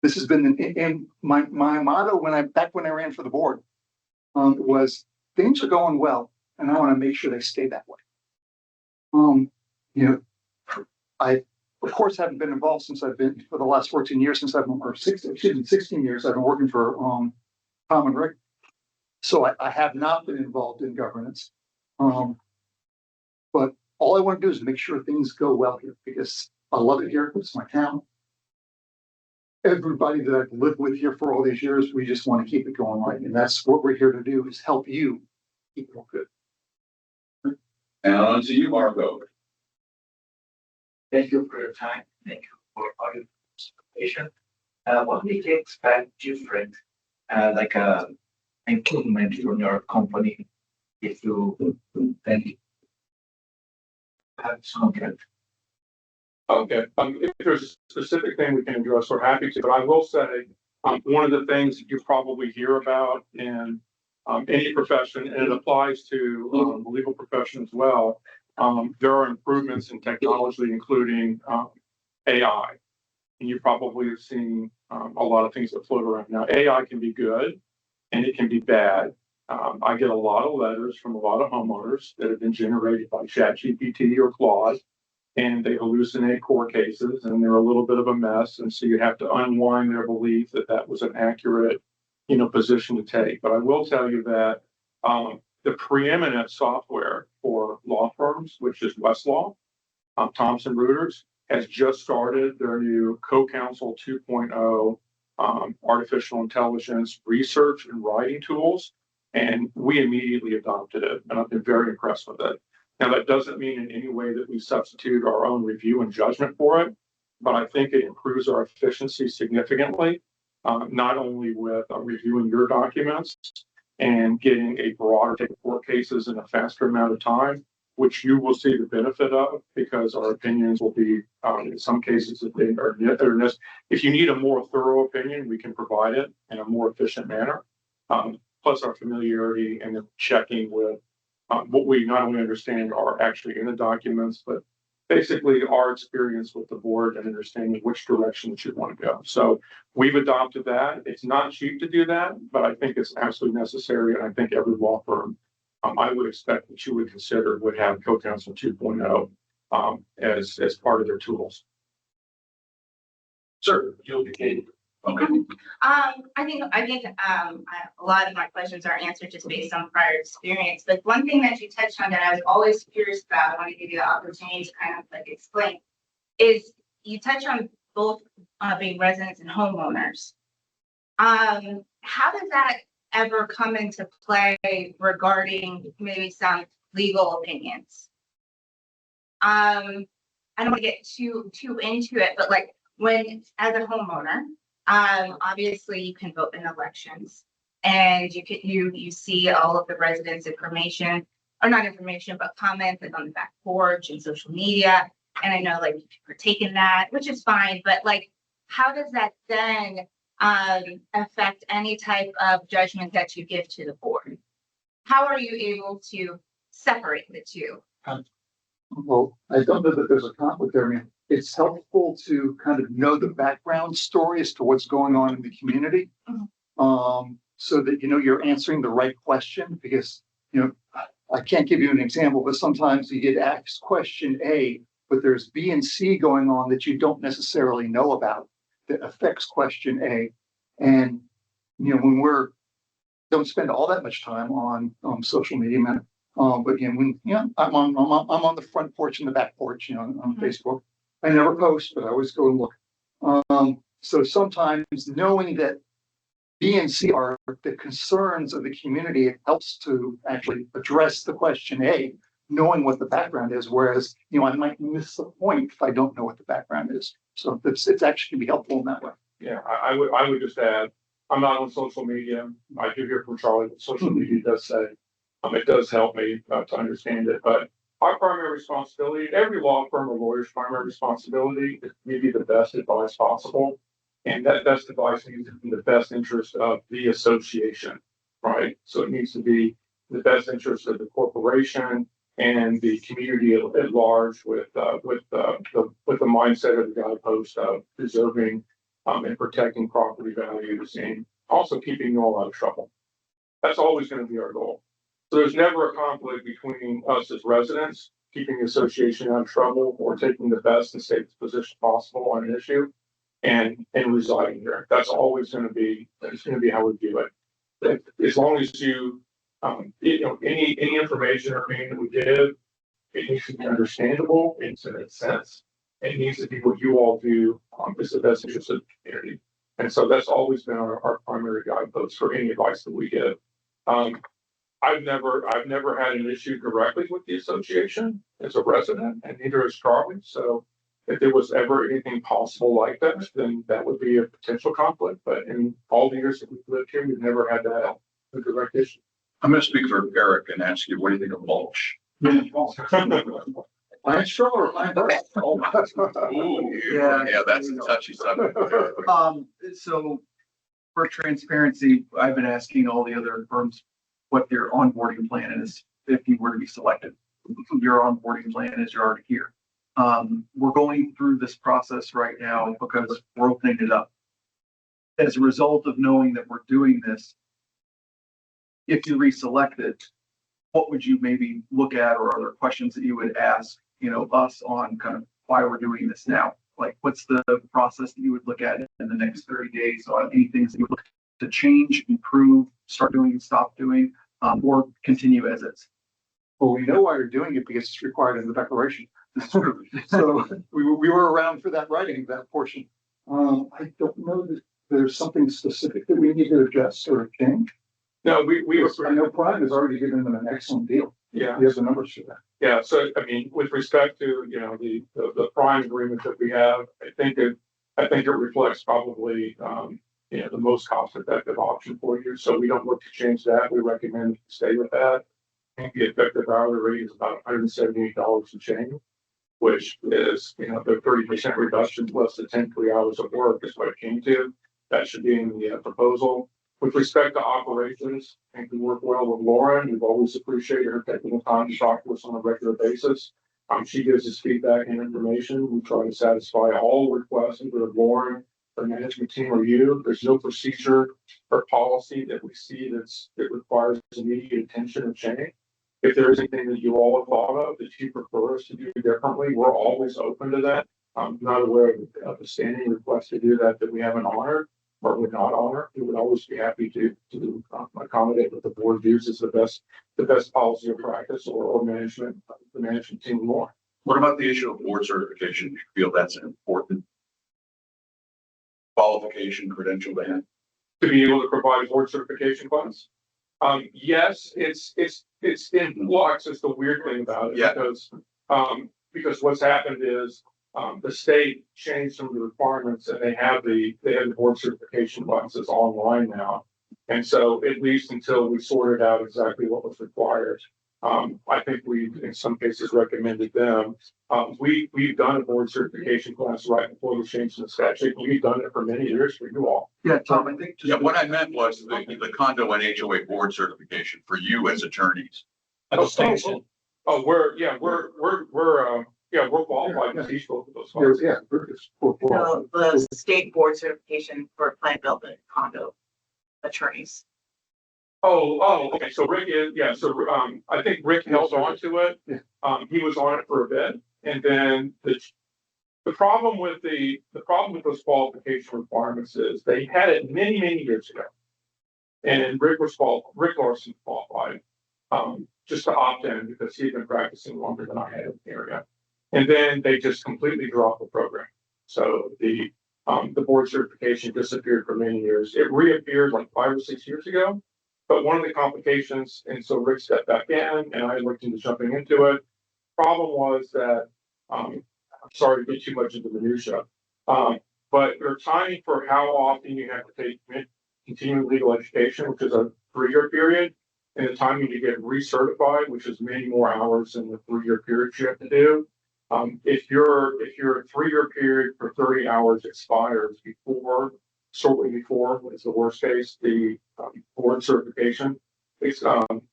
This has been and my motto when I ran for the board was things are going well, and I want to make sure they stay that way. I of course haven't been involved since I've been for the last 14 years since I've been, or 16 years I've been working for Tom and Rick. So I have not been involved in governance. But all I want to do is make sure things go well here, because I love it here. It's my town. Everybody that I've lived with here for all these years, we just want to keep it going right. And that's what we're here to do, is help you keep it good. And on to you, Marco. Thank you for your time. Thank you for all your participation. What do you expect different, like improvement from your company if you have this contract? Okay. If there's a specific thing we can address, we're happy to. But I will say, one of the things that you probably hear about in any profession, and it applies to the legal profession as well, there are improvements in technology, including AI. And you probably have seen a lot of things that float around. Now, AI can be good and it can be bad. I get a lot of letters from a lot of homeowners that have been generated by ChatGPT or Claude, and they hallucinate court cases, and they're a little bit of a mess. And so you have to unwind their belief that that was an accurate, position to take. But I will tell you that the preeminent software for law firms, which is Westlaw, Thomson Reuters, has just started their new Co-Counsel 2.0 artificial intelligence research and writing tools. And we immediately adopted it, and I've been very impressed with it. Now, that doesn't mean in any way that we substitute our own review and judgment for it, but I think it improves our efficiency significantly, not only with reviewing your documents and getting a broader take of court cases in a faster amount of time, which you will see the benefit of because our opinions will be, in some cases, if they are if you need a more thorough opinion, we can provide it in a more efficient manner. Plus our familiarity and the checking with what we not only understand are actually in the documents, but basically our experience with the board and understanding which direction we should want to go. So we've adopted that. It's not cheap to do that, but I think it's absolutely necessary. And I think every law firm I would expect that you would consider would have Co-Counsel 2.0 as part of their tools. Sir, you'll be Katie. Okay. I think a lot of my questions are answered just based on prior experience. But one thing that you touched on that I was always curious about, I want to give you the opportunity to kind of like explain, is you touch on both being residents and homeowners. How does that ever come into play regarding maybe some legal opinions? I don't want to get too into it, but like when as a homeowner, obviously you can vote in elections and you see all of the residents' information, or not information, but comments like on the back porch and social media. And I know like people are taking that, which is fine, but like, how does that then affect any type of judgment that you give to the board? How are you able to separate the two? Well, I don't know that there's a conflict there. I mean, it's helpful to kind of know the background story as to what's going on in the community. So that, you know, you're answering the right question because, you know, I can't give you an example, but sometimes you get asked question A, but there's B and C going on that you don't necessarily know about that affects question A. And, you know, when don't spend all that much time on social media, man. But again, when I'm on the front porch and the back porch, you know, on Facebook. I never post, but I always go and look. So sometimes knowing that B and C are the concerns of the community, it helps to actually address the question A, knowing what the background is. Whereas, you know, I might miss the point if I don't know what the background is. So it's actually be helpful in that way. Yeah, I would just add, I'm not on social media. I do hear from Charlie what social media does say. It does help me to understand it, but our primary responsibility, every law firm or lawyer's primary responsibility is to give you the best advice possible. And that best advice needs to be in the best interest of the association, right? So it needs to be the best interest of the corporation and the community at large with the mindset of the guidepost of preserving and protecting property values and also keeping you all out of trouble. That's always going to be our goal. So there's never a conflict between us as residents, keeping the association out of trouble or taking the best and safest position possible on an issue and residing there. That's always going to be, how we do it. As long as you know, any information or opinion that we give, it needs to be understandable, it needs to make sense. It needs to be what you all do is the best interest of the community. And so that's always been our primary guidepost for any advice that we give. I've never had an issue directly with the association as a resident, and neither has Charlie. So if there was ever anything possible like that, then that would be a potential conflict. But in all the years that we've lived here, we've never had that a direct issue. I'm going to speak for Eric and ask you, what do you think of mulch? I'm sure. Yeah, that's a touchy subject. So for transparency, I've been asking all the other firms what their onboarding plan is if you were to be selected. Your onboarding plan is you're already here. We're going through this process right now because we're opening it up. As a result of knowing that we're doing this, if you reselected, what would you maybe look at, or other questions that you would ask, you know, us on kind of why we're doing this now? Like, what's the process that you would look at in the next 30 days on any things that you would look to change, improve, start doing, stop doing, or continue as is? Well, we know why you're doing it because it's required in the declaration. So we were around for that writing, that portion. I don't know there's something specific that we need to adjust or change? No, we Yes, I know Prime has already given them an excellent deal. yeah. He has the numbers for that. Yeah, so I mean, with respect to, you know, the prime agreement that we have, I think it reflects probably, you know, the most cost effective option for you. So we don't look to change that. We recommend you stay with that. I think the effective hourly rate is about $178 a change, which is, you know, the 30% reduction plus the 10 free hours of work is what it came to. That should be in the proposal. With respect to operations, I think we work well with Lauren. We've always appreciated her taking the time to talk to us on a regular basis. She gives us feedback and information. We try to satisfy all requests, either of Lauren, the management team, or you. There's no procedure or policy that we see that requires immediate attention or change. If there is anything that you all have thought of that you prefer us to do differently, we're always open to that. I'm not aware of a standing request to do that we haven't honored or would not honor. We would always be happy to accommodate what the board views as the best policy or practice or management, the management team more. What about the issue of board certification? Do you feel that's an important qualification, credential to have? To be able to provide board certification funds? Yes, it's in flux. It's the weird thing about it. Yeah. Because what's happened is the state changed some of the requirements, and they have the board certification classes online now. And so at least until we sorted out exactly what was required, I think we in some cases recommended them. We've done a board certification class right before the change in the statute. We've done it for many years for you all. Yeah, Tom, I think. Yeah, what I meant was the condo and HOA board certification for you as attorneys. We're qualified to teach both of those classes. Yeah. No, the state board certification for plant development condo attorneys. Okay. So Rick is, yeah, so, I think Rick held on to it. Yeah. He was on it for a bit. And then the problem with those qualification requirements is they had it many, many years ago. And Rick Larson qualified, just to opt in because he'd been practicing longer than I had in the area. And then they just completely dropped the program. So the board certification disappeared for many years. It reappeared like 5 or 6 years ago. But one of the complications, and so Rick stepped back in and I looked into jumping into it. Problem was that, I'm sorry to get too much into the minutia, but your timing for how often you have to take continuing legal education, which is a 3-year period, and the timing to get recertified, which is many more hours than the 3-year period you have to do. If your 3-year period for 30 hours expires shortly before, it's the worst case, the board certification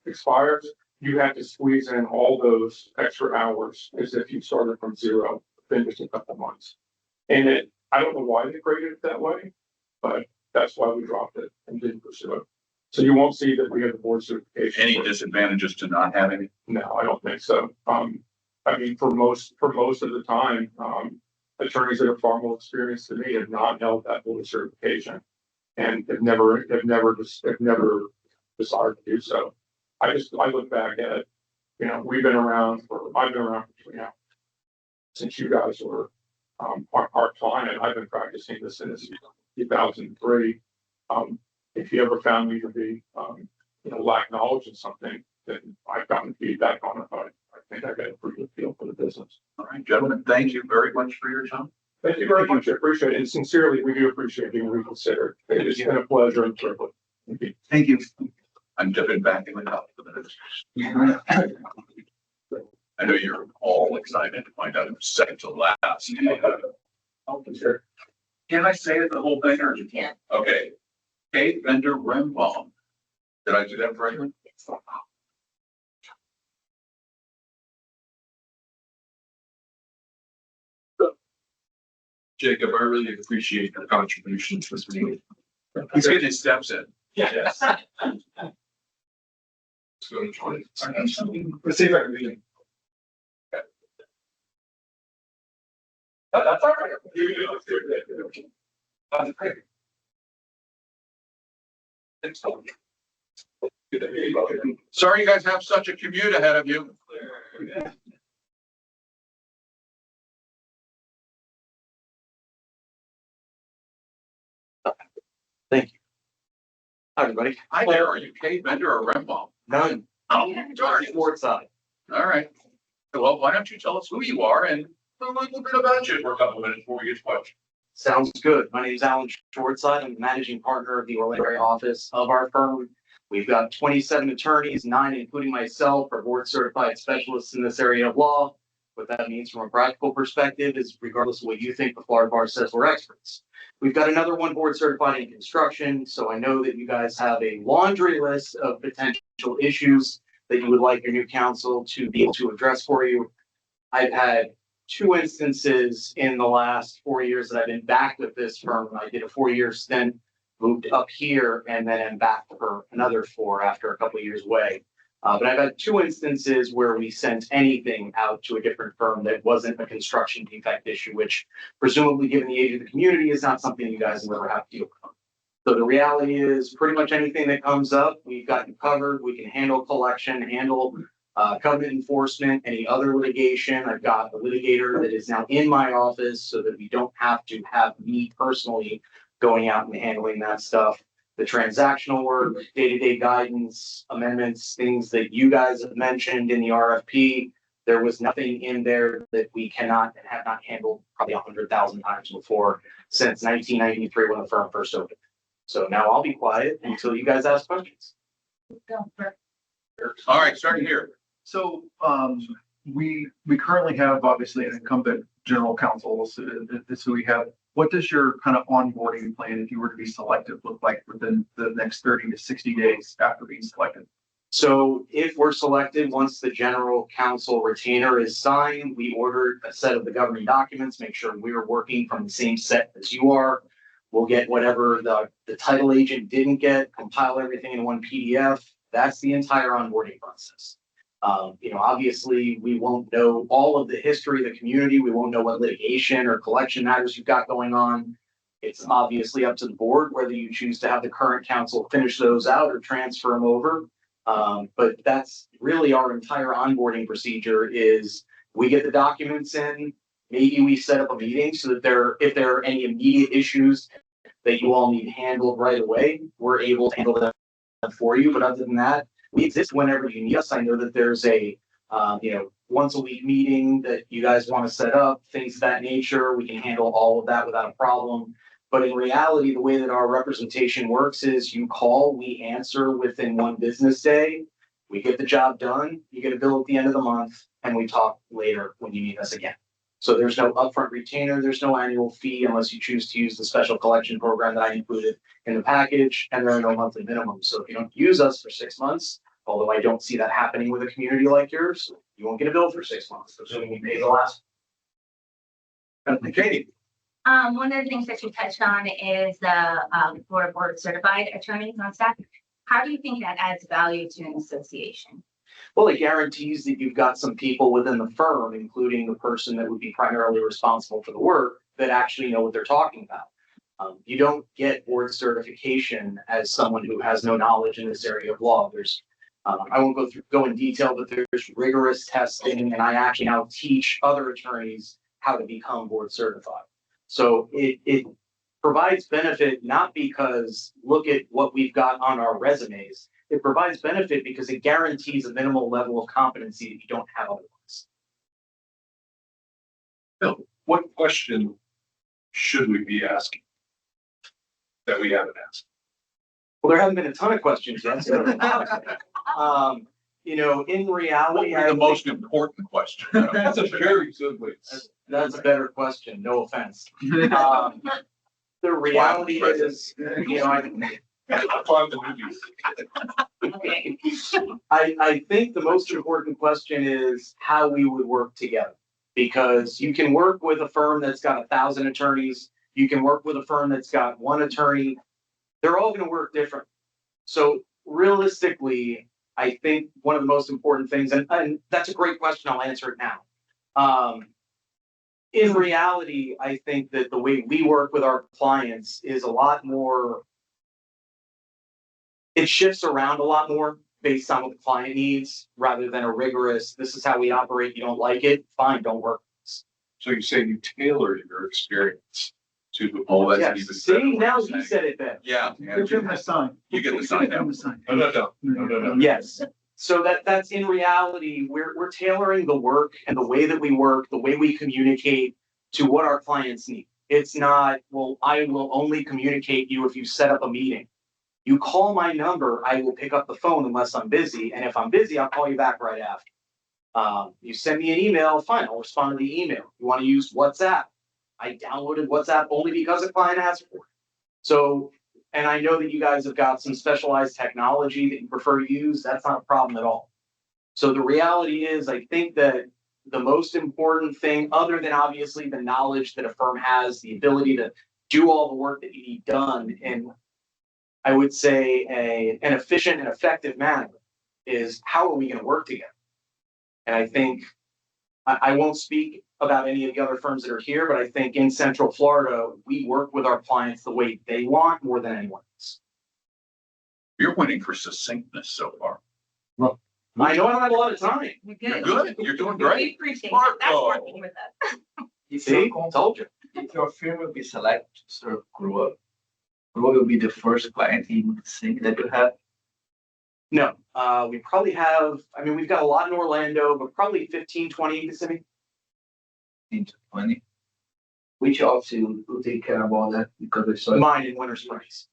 expires, you have to squeeze in all those extra hours as if you started from zero, then just a couple months. And I don't know why they created it that way, but that's why we dropped it and didn't pursue it. So you won't see that we have the board certification. Any disadvantages to not having it? No, I don't think so. I mean, for most of the time, attorneys that are far more experienced than me have not held that board certification and have never desired to do so. I look back at it, you know, I've been around for, you know, since you guys were our client. I've been practicing this since 2003. If you ever found me to be, you know, lack knowledge in something, then I've gotten feedback on it. But I think I got a pretty good feel for the business. All right, gentlemen, thank you very much for your time. Thank you very much. I appreciate it. And sincerely, we do appreciate being reconsidered. It's been a pleasure and privilege. Thank you. Thank you. I'm dipping back in the cup for the minute. I know you're all excited to find out who's second to last. Can I say it the whole thing or? You can. Okay. Kate Bender Rembaum. Did I do that correctly? Jacob, I really appreciate your contributions this meeting. He's getting his steps in. Yes. Let's go to 20. Let's see if I can read it. That's all right. That's great. Sorry you guys have such a commute ahead of you. Thank you. Hi, everybody. Hi there, are you Kate Bender or Rembald? None. Oh, darn it. Sports side. All right. Well, why don't you tell us who you are and a little bit about you for a couple of minutes before we get to questions. Sounds good. My name is Alan Schwartzide. I'm the managing partner of the Orlando area office of our firm. We've got 27 attorneys, 9 including myself, are board certified specialists in this area of law. What that means from a practical perspective is regardless of what you think, the Florida Bar says we're experts. We've got another one board certified in construction, so I know that you guys have a laundry list of potential issues that you would like your new counsel to be able to address for you. I've had 2 instances in the last 4 years that I've been back with this firm. I did a 4-year stint, moved up here, and then I'm back for another 4 after a couple of years away. But I've had 2 instances where we sent anything out to a different firm that wasn't a construction defect issue, which presumably given the age of the community is not something you guys will ever have to deal with. So the reality is pretty much anything that comes up, we've got you covered. We can handle collection, handle covenant enforcement, any other litigation. I've got a litigator that is now in my office so that we don't have to have me personally going out and handling that stuff. The transactional work, day-to-day guidance, amendments, things that you guys have mentioned in the RFP. There was nothing in there that we cannot and have not handled probably 100,000 times before since 1993 when the firm first opened. So now I'll be quiet until you guys ask questions. All right, starting here. So, we currently have obviously an incumbent general counsel, so this who we have. What does your kind of onboarding plan, if you were to be selected, look like within the next 30 to 60 days after being selected? So if we're selected, once the general counsel retainer is signed, we order a set of the governing documents, make sure we're working from the same set as you are. We'll get whatever the title agent didn't get, compile everything in one PDF. That's the entire onboarding process. Obviously we won't know all of the history of the community. We won't know what litigation or collection matters you've got going on. It's obviously up to the board whether you choose to have the current counsel finish those out or transfer them over. But that's really our entire onboarding procedure is we get the documents in, maybe we set up a meeting so that if there are any immediate issues that you all need handled right away, we're able to handle them for you. But other than that, we exist whenever you need us. I know that there's a, once a week meeting that you guys want to set up, things of that nature. We can handle all of that without a problem. But in reality, the way that our representation works is you call, we answer within 1 business day. We get the job done. You get a bill at the end of the month, and we talk later when you need us again. So there's no upfront retainer. There's no annual fee unless you choose to use the special collection program that I included in the package, and there are no monthly minimums. So if you don't use us for 6 months, although I don't see that happening with a community like yours, you won't get a bill for 6 months, assuming you pay the last. Katie. One of the things that you touched on is the board certified attorneys on staff. How do you think that adds value to an association? Well, it guarantees that you've got some people within the firm, including the person that would be primarily responsible for the work, that actually know what they're talking about. You don't get board certification as someone who has no knowledge in this area of law. I won't go in detail, but there's rigorous testing, and I actually now teach other attorneys how to become board certified. So it provides benefit not because look at what we've got on our resumes. It provides benefit because it guarantees a minimal level of competency that you don't have otherwise. Bill, what question should we be asking that we haven't asked? Well, there haven't been a ton of questions yet. So in reality, the most important question. That's a very good way. That's a better question. No offense. The reality is, I think the most important question is how we would work together, because you can work with a firm that's got 1,000 attorneys. You can work with a firm that's got 1 attorney. They're all going to work different. So realistically, I think one of the most important things, and that's a great question. I'll answer it now. In reality, I think that the way we work with our clients is a lot more, it shifts around a lot more based on what the client needs rather than a rigorous, this is how we operate. You don't like it? Fine, don't work with us. So you say you tailor your experience Oh, that's Yes, even see, better. now you said it then. Yeah. Give them the sign. You get the sign now. No. Yes, so that's in reality, we're tailoring the work and the way that we work, the way we communicate to what our clients need. It's not, well, I will only communicate you if you set up a meeting. You call my number, I will pick up the phone unless I'm busy, and if I'm busy, I'll call you back right after. You send me an email, fine, I'll respond to the email. You want to use WhatsApp? I downloaded WhatsApp only because a client asked for it. So, and I know that you guys have got some specialized technology that you prefer to use. That's not a problem at all. So the reality is, I think that the most important thing, other than obviously the knowledge that a firm has, the ability to do all the work that you need done in, I would say, an efficient and effective manner, is how are we going to work together? And I think I won't speak about any of the other firms that are here, but I think in Central Florida, we work with our clients the way they want more than anyone else. You're winning for succinctness so far. Well, I know I don't have a lot of time. You're good. You're doing We great. appreciate it. That's working with us. See, told you. If your firm will be selected to serve CROA, CROA will be the first client you would think that you have. No, we probably have, I mean, we've got a lot in Orlando, but probably 15, 20 in Kissimmee. 15 to 20. Which office will take care about that? Because I saw Mine in Winter Springs.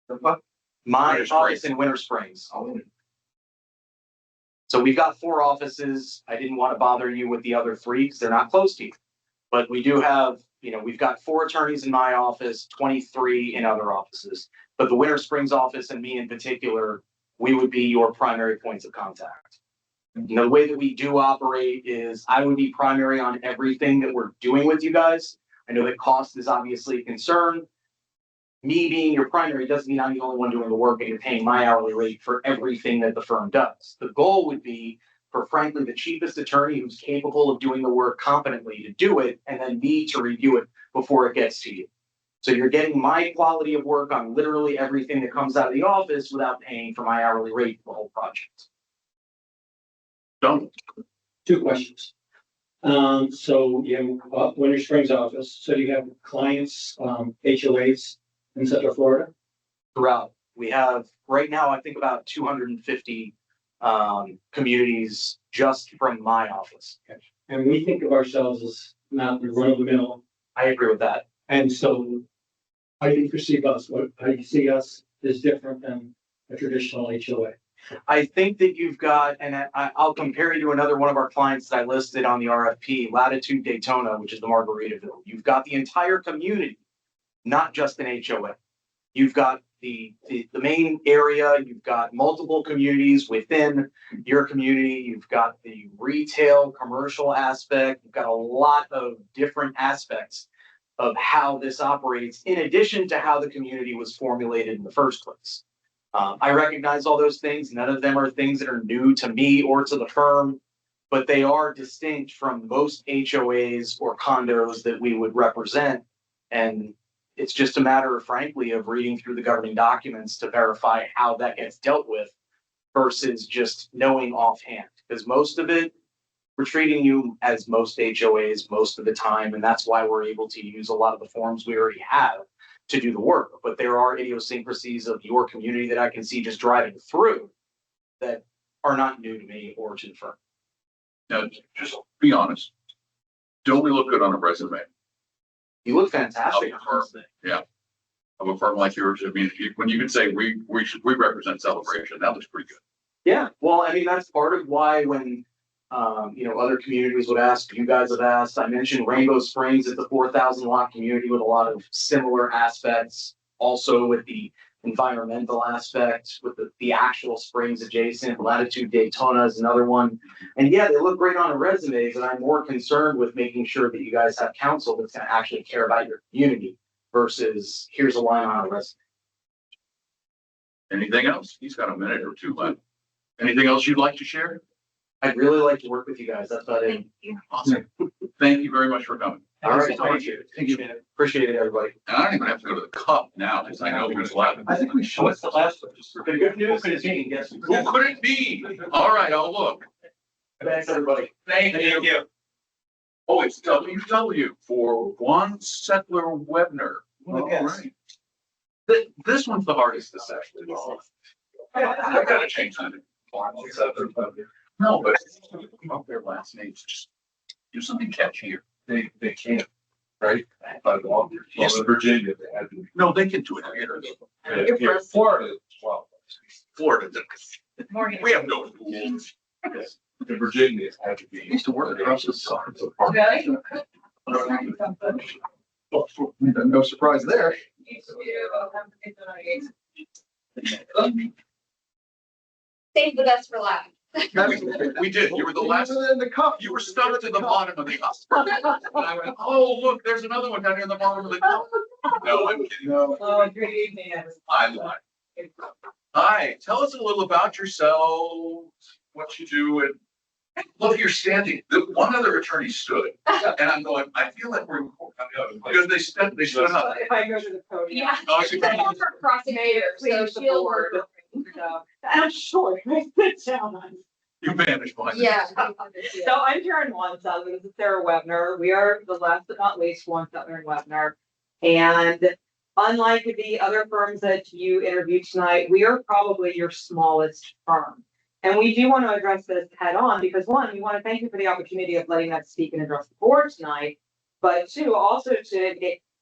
What? My Winter office Springs. in Winter Springs. Oh, So we've got 4 offices. I didn't want to bother you with the other 3 because they're not close to you. But we do have, we've got 4 attorneys in my office, 23 in other offices. But the Winter Springs office and me in particular, we would be your primary points of contact. The way that we do operate is I would be primary on everything that we're doing with you guys. I know that cost is obviously a concern. Me being your primary doesn't mean I'm the only one doing the work and you're paying my hourly rate for everything that the firm does. The goal would be for, frankly, the cheapest attorney who's capable of doing the work competently to do it, and then me to review it before it gets to you. So you're getting my quality of work on literally everything that comes out of the office without paying for my hourly rate for the whole project. Done. 2 questions. So you have Winter Springs office, so you have clients, HOAs in Central Florida? Throughout, we have right now, I think about 250 communities just from my office. And we think of ourselves as not the run of the mill. I agree with that. And so how do you perceive us? How do you see us is different than a traditional HOA? I think that you've got, and I'll compare you to another one of our clients that I listed on the RFP, Latitude Daytona, which is the Margaritaville. You've got the entire community, not just an HOA. You've got the main area, you've got multiple communities within your community, you've got the retail, commercial aspect, you've got a lot of different aspects of how this operates, in addition to how the community was formulated in the first place. I recognize all those things. None of them are things that are new to me or to the firm, but they are distinct from most HOAs or condos that we would represent. And it's just a matter, frankly, of reading through the governing documents to verify how that gets dealt with versus just knowing offhand. Because most of it, we're treating you as most HOAs most of the time, and that's why we're able to use a lot of the forms we already have to do the work. But there are idiosyncrasies of your community that I can see just driving through that are not new to me or to the firm. Now, just be honest. Don't we look good on a resume? You look fantastic. Yeah. Of a firm like yours. I mean, when you can say we represent Celebration, that looks pretty good. Yeah, well, I mean, that's part of why when other communities would ask, you guys have asked, I mentioned Rainbow Springs. It's a 4,000 lot community with a lot of similar aspects, also with the environmental aspect, with the actual springs adjacent. Latitude Daytona is another one. And yeah, they look great on a resume, but I'm more concerned with making sure that you guys have counsel that's going to actually care about your community versus here's a line on a resume. Anything else? He's got a minute or 2 left. Anything else you'd like to share? I'd really like to work with you guys. That's about it. Awesome. Thank you very much for coming. All right. Thank you. Appreciate it, everybody. And I don't even have to go to the cup now because I know who's left. I think we should. What's the last one? The good news is you can guess. Who could it be? All right, I'll look. Thanks, everybody. Thank you. Oh, it's WW for One Settler Webner. All right. This one's the hardest to say. I gotta change that. No, but about their last names, just do something catchier. They can't, right? Yes, Virginia, they had to. No, they can do it here. Here, Florida, well, Florida, we have no rules. Yes, in Virginia, it had to be. Used to work across the side. No surprise there. Save the best for last. We did. You were the last. In the cup. You were stuck to the bottom of the cup. And I went, oh, look, there's another one down here in the bottom of the cup. No, I'm kidding. No. Oh, good evening. I lied. Hi, tell us a little about yourselves, what you do, and look, you're standing. One other attorney stood, and I'm going, I feel like we're because they stood up. If I go to the podium. Yeah. Oh, She's a former prosecutor, so she'll work. I'm short, I sit down on. You vanished behind. Yeah. So I'm Karen Wansa, this is Sarah Webner. We are the last but not least One Settler in Webner. And unlike the other firms that you interviewed tonight, we are probably your smallest firm. And we do want to address this head on because one, we want to thank you for the opportunity of letting us speak and address the board tonight. But two, also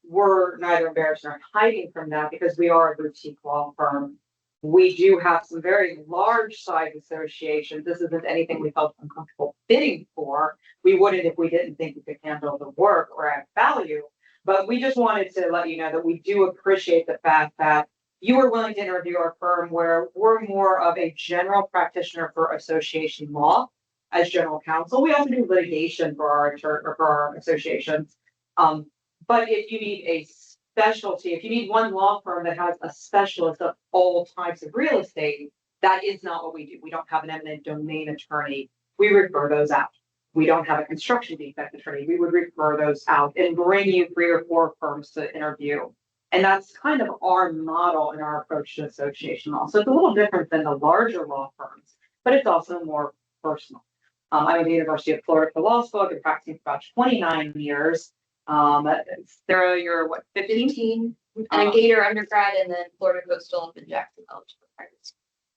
we're neither embarrassed nor hiding from that because we are a boutique law firm. We do have some very large size associations. This isn't anything we felt uncomfortable bidding for. We wouldn't if we didn't think we could handle the work or add value. But we just wanted to let you know that we do appreciate the fact that you were willing to interview our firm where we're more of a general practitioner for association law as general counsel. We also do litigation for our associations. But if you need a specialty, if you need one law firm that has a specialist of all types of real estate, that is not what we do. We don't have an eminent domain attorney. We refer those out. We don't have a construction defect attorney. We would refer those out and bring you 3 or 4 firms to interview. And that's kind of our model in our approach to association law. So it's a little different than the larger law firms, but it's also more personal. I went to the University of Florida for law school. I've been practicing for about 29 years. Sarah, you're what, 15? And Gator undergrad and then Florida Coastal up in Jacksonville.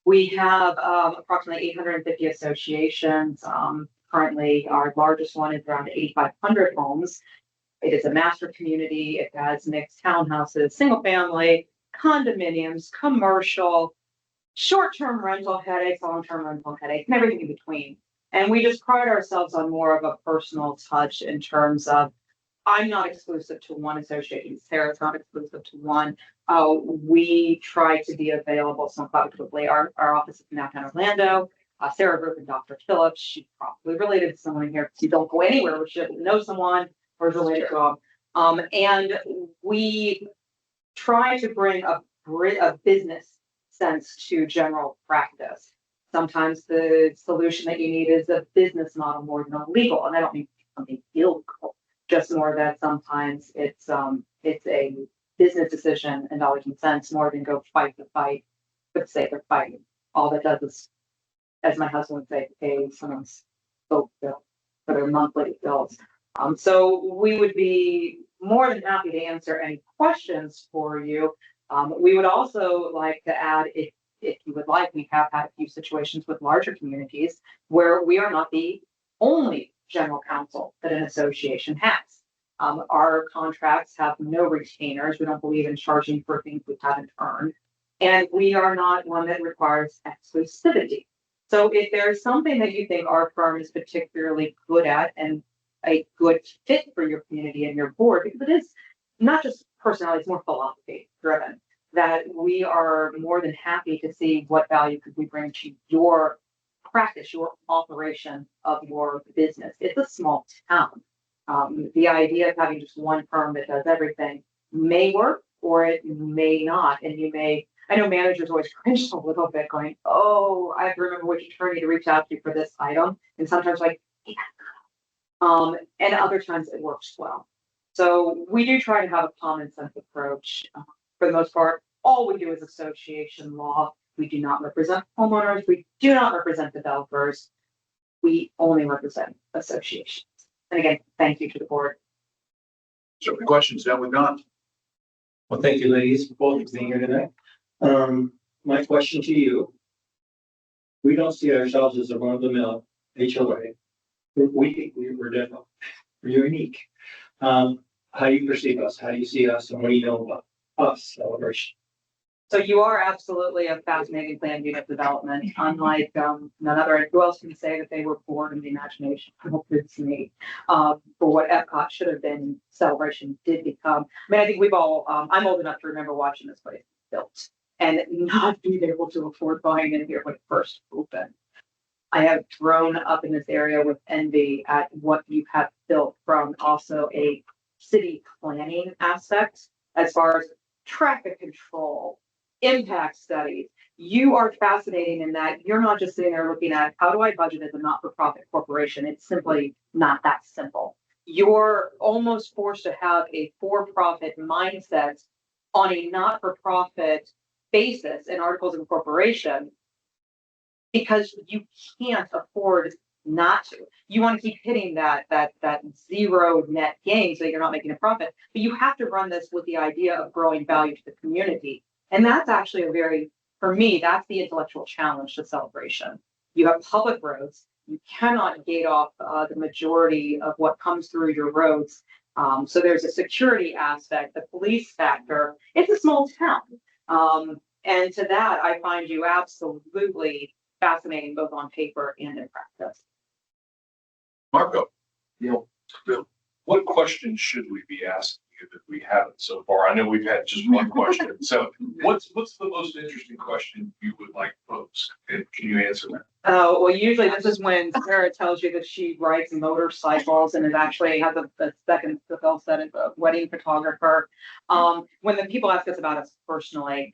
We have approximately 850 associations. Currently, our largest one is around 8,500 homes. It is a master community. It has mixed townhouses, single family, condominiums, commercial, short-term rental headaches, long-term rental headaches, and everything in between. And we just pride ourselves on more of a personal touch in terms of I'm not exclusive to one association. Sarah's not exclusive to one. We try to be available so collaboratively. Our office is in downtown Orlando. Sarah Group and Dr. Phillips, she's probably related to someone here because you don't go anywhere where she doesn't know someone or is related to them. And we try to bring a business sense to general practice. Sometimes the solution that you need is a business model more than a legal, and I don't mean something illegal, just more that sometimes it's a business decision in dollars and cents more than go fight the fight for the sake of fighting. All that does is, as my husband would say, pay someone's boat bill for their monthly bills. So we would be more than happy to answer any questions for you. We would also like to add, if you would like, we have had a few situations with larger communities where we are not the only general counsel that an association has. Our contracts have no retainers. We don't believe in charging for things we haven't earned. And we are not one that requires exclusivity. So if there's something that you think our firm is particularly good at and a good fit for your community and your board, because it is not just personality, it's more philosophy driven, that we are more than happy to see what value could we bring to your practice, your operation of your business. It's a small town. The idea of having just one firm that does everything may work or it may not. And you may, I know managers always cringe a little bit going, oh, I have to remember which attorney to reach out to for this item. And sometimes like, yeah. And other times it works well. So we do try to have a common sense approach. For the most part, all we do is association law. We do not represent homeowners. We do not represent developers. We only represent associations. And again, thank you to the board. So the questions that we've got. Well, thank you, ladies, for both being here tonight. My question to you. We don't see ourselves as a run-of-the-mill HOA. We're different. We're unique. How do you perceive us? How do you see us? And what do you know about us, Celebration? So you are absolutely a fascinating planned unit development, unlike none other. Who else can say that they were born in the imagination? Hopefully it's me. For what Epcot should have been, Celebration did become. I mean, I think we've all. I'm old enough to remember watching this place built and not being able to afford buying in here when it first opened. I have grown up in this area with envy at what you have built from also a city planning aspect as far as traffic control, impact studies. You are fascinating in that you're not just sitting there looking at how do I budget as a not-for-profit corporation. It's simply not that simple. You're almost forced to have a for-profit mindset on a not-for-profit basis in articles of incorporation because you can't afford not to. You want to keep hitting that zero net gain so that you're not making a profit, but you have to run this with the idea of growing value to the community. And that's actually for me, that's the intellectual challenge to Celebration. You have public roads. You cannot gate off the majority of what comes through your roads. So there's a security aspect, the police factor. It's a small town. And to that, I find you absolutely fascinating, both on paper and in practice. Marco. Bill, what questions should we be asking you that we haven't so far? I know we've had just one question. So what's the most interesting question you would like posed? And can you answer that? Well, usually this is when Sarah tells you that she rides motorcycles and it actually has the second skill set of a wedding photographer. When the people ask us about us personally,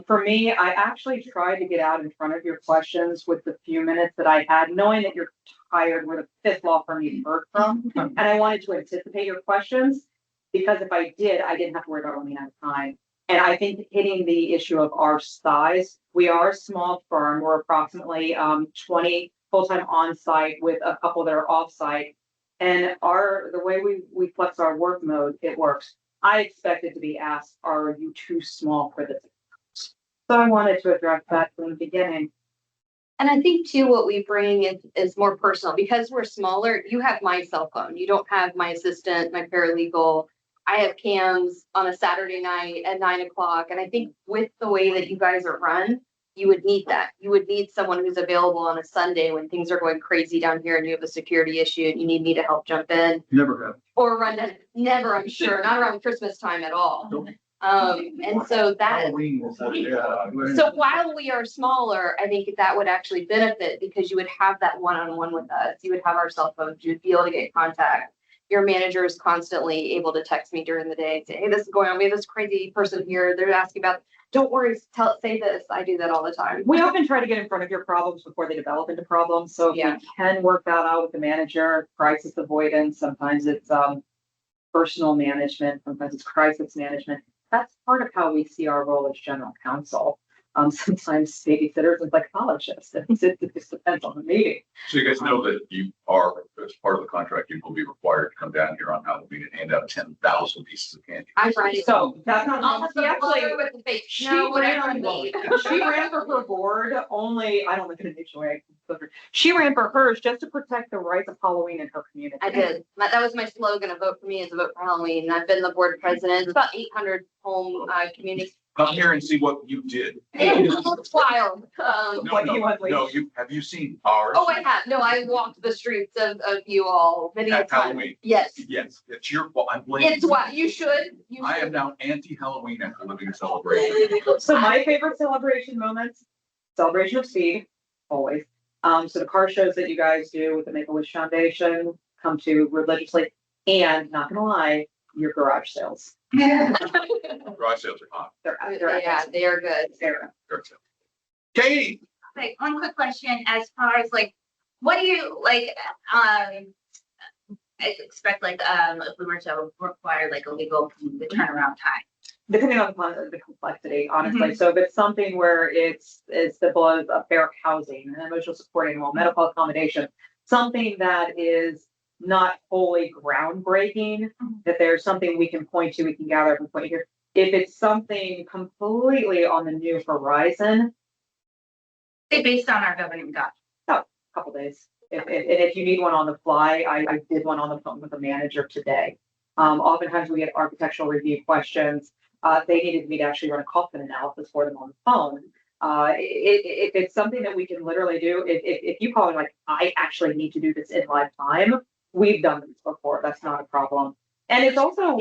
for me, I actually tried to get out in front of your questions with the few minutes that I had, knowing that you're tired. We're the fifth law firm you've heard from, and I wanted to anticipate your questions because if I did, I didn't have to worry about running out of time. And I think hitting the issue of our size, we are a small firm. We're approximately 20 full-time on-site with a couple that are off-site. And the way we flex our work mode, it works. I expected to be asked, are you too small for this? So I wanted to address that from the beginning. And I think too, what we bring is more personal because we're smaller. You have my cell phone. You don't have my assistant, my paralegal. I have cams on a Saturday night at 9 o'clock. And I think with the way that you guys are run, you would need that. You would need someone who's available on a Sunday when things are going crazy down here and you have a security issue and you need me to help jump in. Never have. Or run it. Never, I'm sure. Not around Christmas time at all. And so that. Halloween will say, yeah. So while we are smaller, I think that would actually benefit because you would have that one-on-one with us. You would have our cell phones. You'd be able to get contact. Your manager is constantly able to text me during the day and say, hey, this is going on. We have this crazy person here. They're asking about, don't worry, say this. I do that all the time. We often try to get in front of your problems before they develop into problems. So if we can work that out with the manager, crisis avoidance, sometimes it's personal management, sometimes it's crisis management. That's part of how we see our role as general counsel. Sometimes babysitters and psychologists. It just depends on the meeting. So you guys know that you are, as part of the contract, you will be required to come down here on Halloween and hand out 10,000 pieces of candy. I'm ready. So that's not she actually with the fake. she whatever ran, you need. she ran for her board only. I don't look at it this way. She ran for hers just to protect the rights of Halloween in her community. I did. That was my slogan. A vote for me is a vote for Halloween. And I've been the board president. It's about 800 home communities. Come here and see what you did. It's wild. No, have you seen ours? Oh, I have. No, I walked the streets of you all many At times. Halloween. Yes. Yes, it's your fault. I'm blaming It's what you should. I am now anti-Halloween after living a celebration. So my favorite celebration moments, celebration of speed, always. So the car shows that you guys do with the Make-A-Wish Foundation come to religiously, and not gonna lie, your garage sales. Garage sales are hot. Yeah, they are good. Katie. Like one quick question as far as like, what do you like, I expect like, if we were to require like a legal, the turnaround time? Depending on the complexity, honestly. So if it's something where it's simple as a fair housing, an emotional support animal, medical accommodation, something that is not wholly groundbreaking, that there's something we can point to, we can gather and point here. If it's something completely on the new horizon, They based on our governing document. a couple days. If you need one on the fly, I did one on the phone with the manager today. Oftentimes we get architectural review questions. They needed me to actually run a Kaufman analysis for them on the phone. If it's something that we can literally do, if you call it like, I actually need to do this in live time, we've done this before. That's not a problem. And it's also,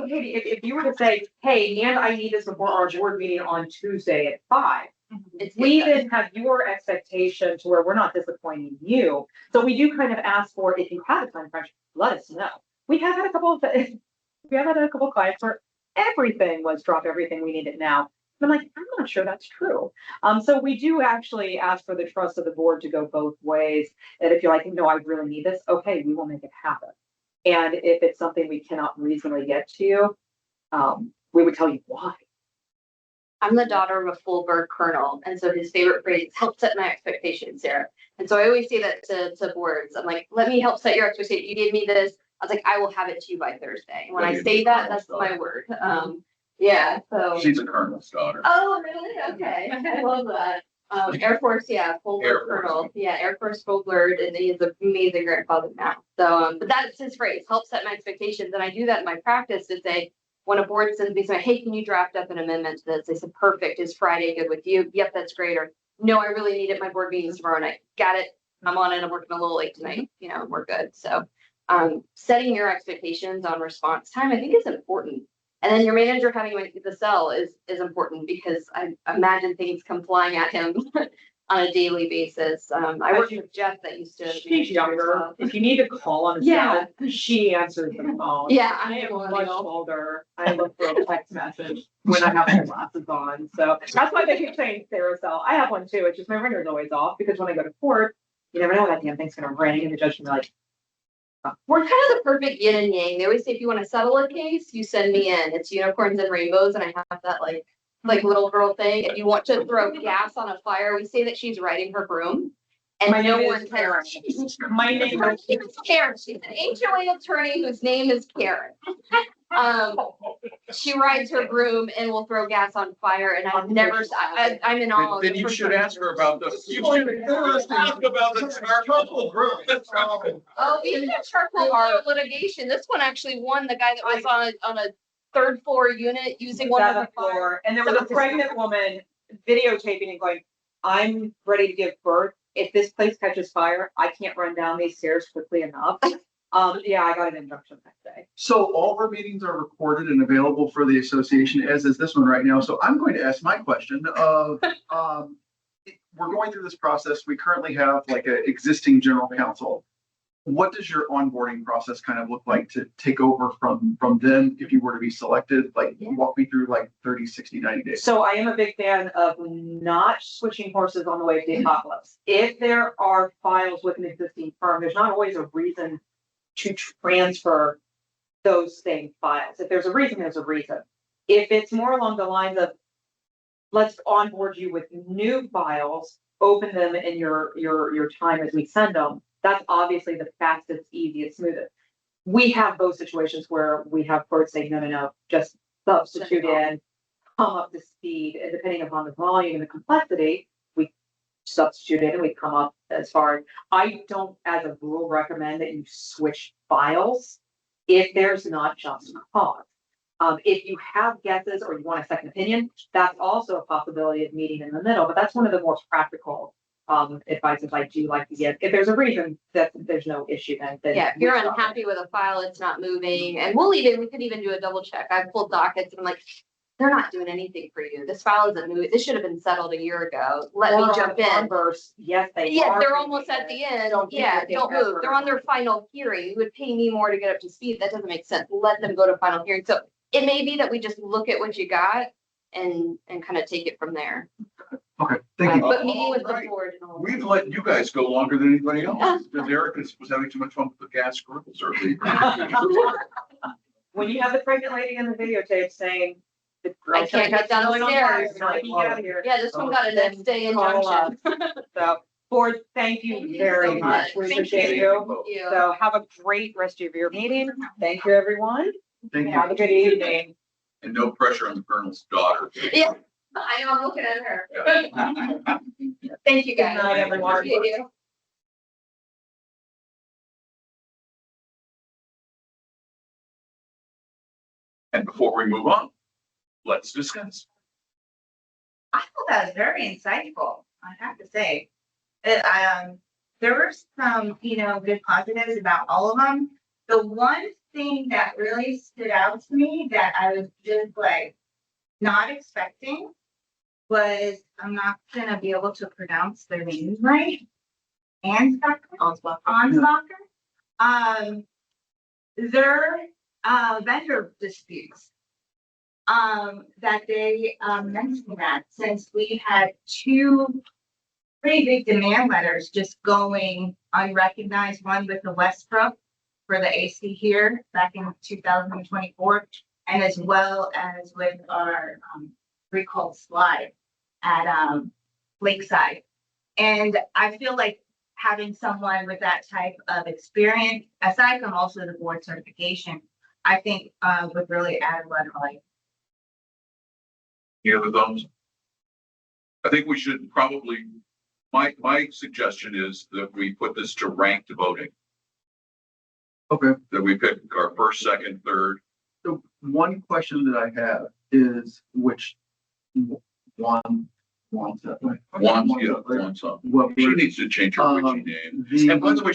Katie, if you were to say, hey, and I need this before our board meeting on Tuesday at 5. We then have your expectation to where we're not disappointing you. So we do kind of ask for, if you have a time crunch, let us know. We have had a couple of clients where everything was drop everything, we need it now. I'm like, I'm not sure that's true. So we do actually ask for the trust of the board to go both ways. That if you're like, no, I really need this, okay, we will make it happen. And if it's something we cannot reasonably get to you, we would tell you why. I'm the daughter of a full bird colonel, and so his favorite phrase, help set my expectations, Sarah. And so I always say that to boards. I'm like, let me help set your expectations. You gave me this. I was like, I will have it to you by Thursday. And when I say that, that's my word. Yeah. So She's a colonel's daughter. Oh, really? Okay. I love that. Air Force, yeah, full bird colonel. Yeah, Air Force full bird, and he is an amazing grandfather now. So, but that's his phrase, help set my expectations. And I do that in my practice to say, when a board sends me, hey, can you draft up an amendment to this? They said, perfect. Is Friday good with you? Yep, that's great. Or no, I really need it. My board meeting is tomorrow night. Got it. I'm on it. I'm working a little late tonight. You know, we're good. So setting your expectations on response time, I think is important. And then your manager having the cell is important because I imagine things come flying at him on a daily basis. I worked with Jeff that used to. She's younger. If you need to call on a cell, she answers the phone. Yeah, I am much older. I look for a text message when I have my glasses on. So that's why they keep saying Sarah cell. I have one too. It's just my ringer's always off because when I go to court, you never know when that damn thing's gonna ring and the judge can be like, we're kind of the perfect yin and yang. They always say if you want to settle a case, you send me in. It's unicorns and rainbows, and I have that like little girl thing. If you want to throw gas on a fire, we say that she's riding her broom. And my no name one is Karen. My name is Karen. She's an HOA attorney whose name is Karen. She rides her broom and will throw gas on fire, and I've never. I'm in awe. Then you should ask her about the. You should ask about the charcoal group. Oh, even a charcoal bar litigation. This one actually won. The guy that was on a third floor unit using one of the floor, and there was a pregnant woman videotaping and going, "I'm ready to give birth. If this place catches fire, I can't run down these stairs quickly enough." Yeah, I got an injunction that day. So all of our meetings are recorded and available for the association, as is this one right now. So I'm going to ask my question of, we're going through this process. We currently have like an existing general counsel. What does your onboarding process kind of look like to take over from them if you were to be selected? Like walk me through like 30, 60, 90 days. So I am a big fan of not switching horses on the way to the apocalypse. If there are files with an existing firm, there's not always a reason to transfer those same files. If there's a reason, there's a reason. If it's more along the lines of, let's onboard you with new files, open them in your time as we send them, that's obviously the fastest, easiest, smoothest. We have those situations where we have courts say, no, just substitute in, come up to speed, and depending upon the volume and the complexity, we substitute in and we come up as far as, I don't as a rule recommend that you switch files if there's not just cause. If you have guesses or you want a second opinion, that's also a possibility of meeting in the middle, but that's one of the more practical advices I do like to give. If there's a reason that there's no issue, then yeah, if you're unhappy with a file, it's not moving, and we could even do a double check. I've pulled dockets and I'm like, they're not doing anything for you. This file isn't moving. This should have been settled a year ago. Let me jump in. Yes, they're almost at the end. Don't move. They're on their final hearing. You would pay me more to get up to speed. That doesn't make sense. Let them go to final hearing. So it may be that we just look at what you got and kind of take it from there. Okay, thank you. But meeting with the board and all. We've let you guys go longer than anybody else because Eric was having too much fun with the gas grills earlier. When you have the pregnant lady in the videotape saying, I can't get down the stairs. Get out of here. Yeah, this one got a next day injunction. So Board, thank you very much. We appreciate you. You. So have a great rest of your meeting. Thank you, everyone. Thank you. Have a good evening. And no pressure on the colonel's daughter. Yeah, I know, I'm looking at her. Thank you, guys. Good night, everyone. Appreciate you. And before we move on, let's discuss. I thought that was very insightful, I have to say. There were some, good positives about all of them. The one thing that really stood out to me that I was just like not expecting was, I'm not gonna be able to pronounce their names right. Ansbacher. Their vendor disputes. That they mentioned that since we've had two pretty big demand letters just going unrecognized, one with the Westbrook for the AC here back in 2024, and as well as with our recall slide at Lakeside. And I feel like having someone with that type of experience, aside from also the board certification, I think would really add a lot of value. Any other thumbs? I think we should probably, my suggestion is that we put this to ranked voting. Okay. That we pick our first, second, third. So one question that I have is which one wants that way? One song. She needs to change her witchy name. And by the way,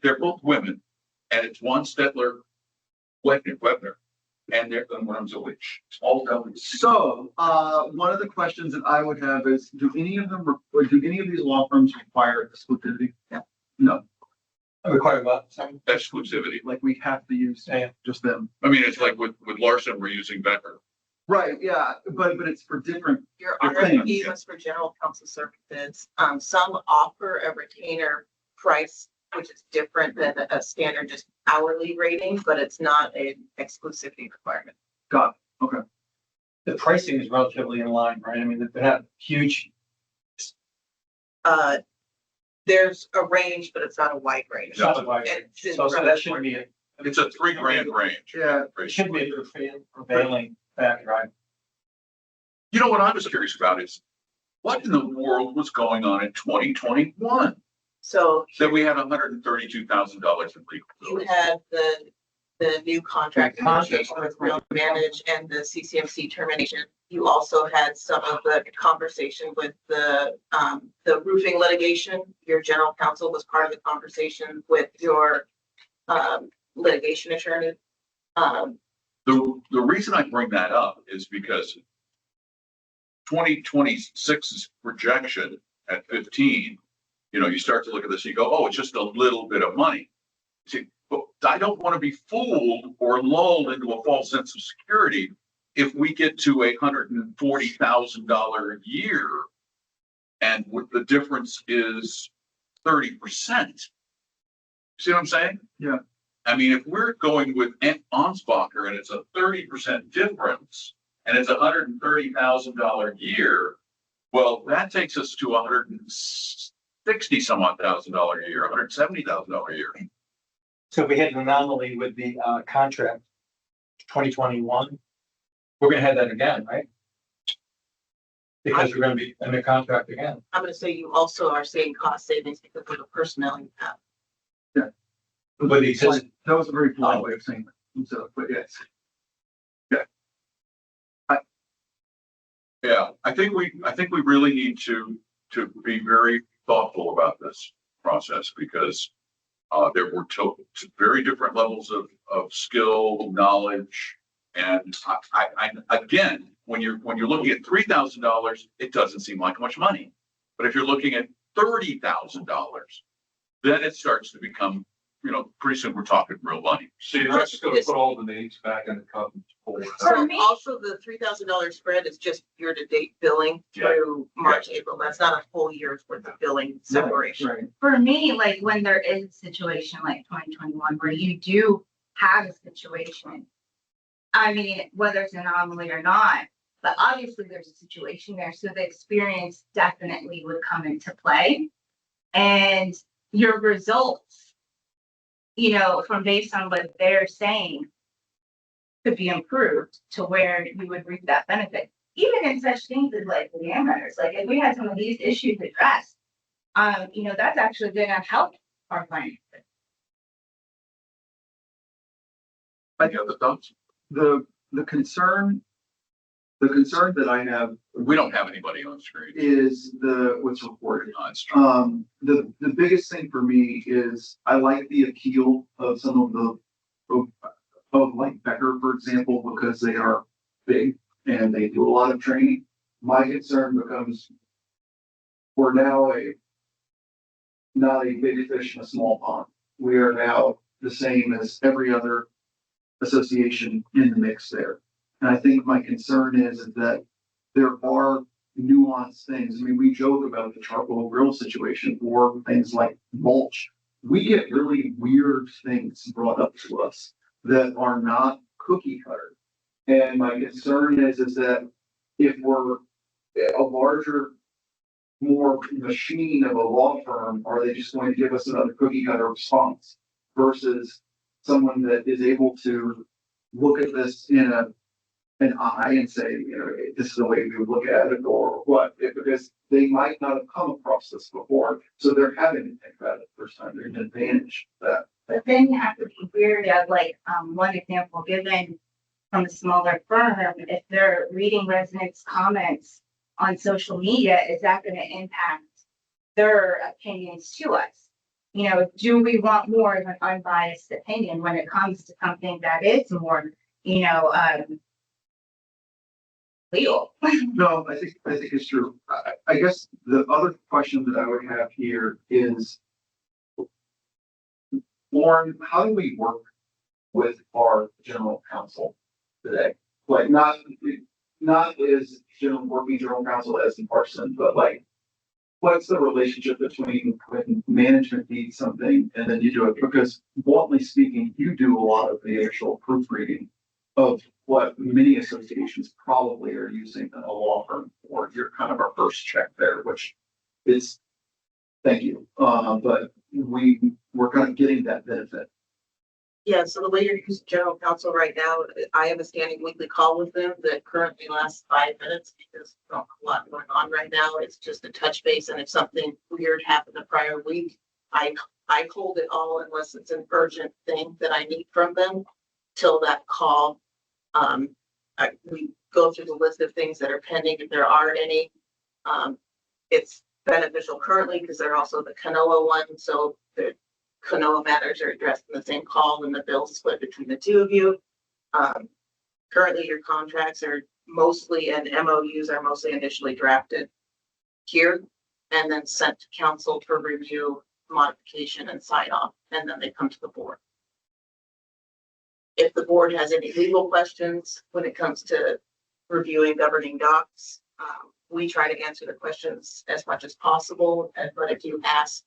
they're both women, and it's one Stetler Webner. And they're the ones a witch. All done. So, one of the questions that I would have is, do any of these law firms require exclusivity? Yeah. No, Require what? Exclusivity. like we have to use just them. I mean, it's like with Larson, we're using Becker. Right, yeah, but it's for different. Your Different RFP things. was for general counsel services. Some offer a retainer price, which is different than a standard just hourly rating, but it's not an exclusivity requirement. Got it, okay. The pricing is relatively in line, right? I mean, they have huge. There's a range, but it's not a wide range. It's not a wide range. So that shouldn't be it. It's a $3,000 range. Yeah. It should be a prevailing fact, right? You know what I was curious about is what in the world was going on in 2021? So That we had $132,000 in legal you bills. had the new contract negotiation with Real Advantage and the CCMC termination. You also had some of the conversation with the roofing litigation. Your general counsel was part of the conversation with your litigation attorney. The reason I bring that up is because 2026's projection at 15, you start to look at this and you go, oh, it's just a little bit of money. See, but I don't want to be fooled or lulled into a false sense of security if we get to $140,000 a year and what the difference is 30%. See what I'm saying? Yeah. I mean, if we're going with Ansbacher and it's a 30% difference and it's $130,000 a year, well, that takes us to $160 some odd thousand a year, $170,000 a year. So we had an anomaly with the contract, 2021. We're gonna have that again, right? Because we're gonna be under contract again. I'm gonna say you also are seeing cost savings because of the personnel you have. But he says, That was a very polite way of saying that. So, but yes. Yeah, I think we really need to be very thoughtful about this process because there were very different levels of skill, knowledge, and I again, when you're looking at $3,000, it doesn't seem like much money, but if you're looking at $30,000, then it starts to become, pretty soon we're talking real money. So you're just gonna put all the names back in the company. So also the $3,000 spread is just year-to-date billing through March, April. That's not a full year's worth of billing separation. Right. For me, like when there is a situation like 2021 where you do have a situation, I mean, whether it's an anomaly or not, but obviously there's a situation there, so the experience definitely would come into play. And your results, you know, from based on what they're saying, could be improved to where you would reap that benefit. Even in such things as like the dam runners, like if we had some of these issues addressed, you know, that's actually gonna help our finances. Any other thoughts? The concern that I have We don't have anybody on screen. is what's reported. On screen. The biggest thing for me is I like the appeal of some of of like Becker, for example, because they are big and they do a lot of training. My concern becomes we're now not a big fish in a small pond. We are now the same as every other association in the mix there. And I think my concern is that there are nuanced things. I mean, we joke about the charcoal grill situation or things like mulch. We get really weird things brought up to us that are not cookie cutter. And my concern is that if we're a larger, more machine of a law firm, are they just going to give us another cookie cutter response versus someone that is able to look at this in an eye and say, you know, this is the way we would look at it or what, because they might not have come across this before. So they're having to think about it the first time. There's an advantage to that. But then you have to be weird of like, one example given from a smaller firm, if they're reading residents' comments on social media, is that gonna impact their opinions to us? You know, do we want more of an unbiased opinion when it comes to something that is more, you know, legal? No, I think it's true. I guess the other question that I would have here is, Lauren, how do we work with our general counsel today? Like not as working general counsel as in person, but like, what's the relationship between when management needs something and then you do it? Because bluntly speaking, you do a lot of the initial proofreading of what many associations probably are using in a law firm, or you're kind of our first check there, which is, thank you. But we're kind of getting that benefit. Yeah, so the way you're using general counsel right now, I have a standing weekly call with them that currently lasts 5 minutes because there's not a lot going on right now. It's just a touch base, and if something weird happened the prior week, I hold it all unless it's an urgent thing that I need from them till that call. We go through the list of things that are pending, if there are any. It's beneficial currently because they're also the CROA one, so the CROA matters are addressed in the same call and the bills split between the two of you. Currently your contracts are mostly, and MOUs are mostly initially drafted here and then sent to council for review, modification and sign off, and then they come to the board. If the board has any legal questions when it comes to reviewing governing docs, we try to answer the questions as much as possible. But if you ask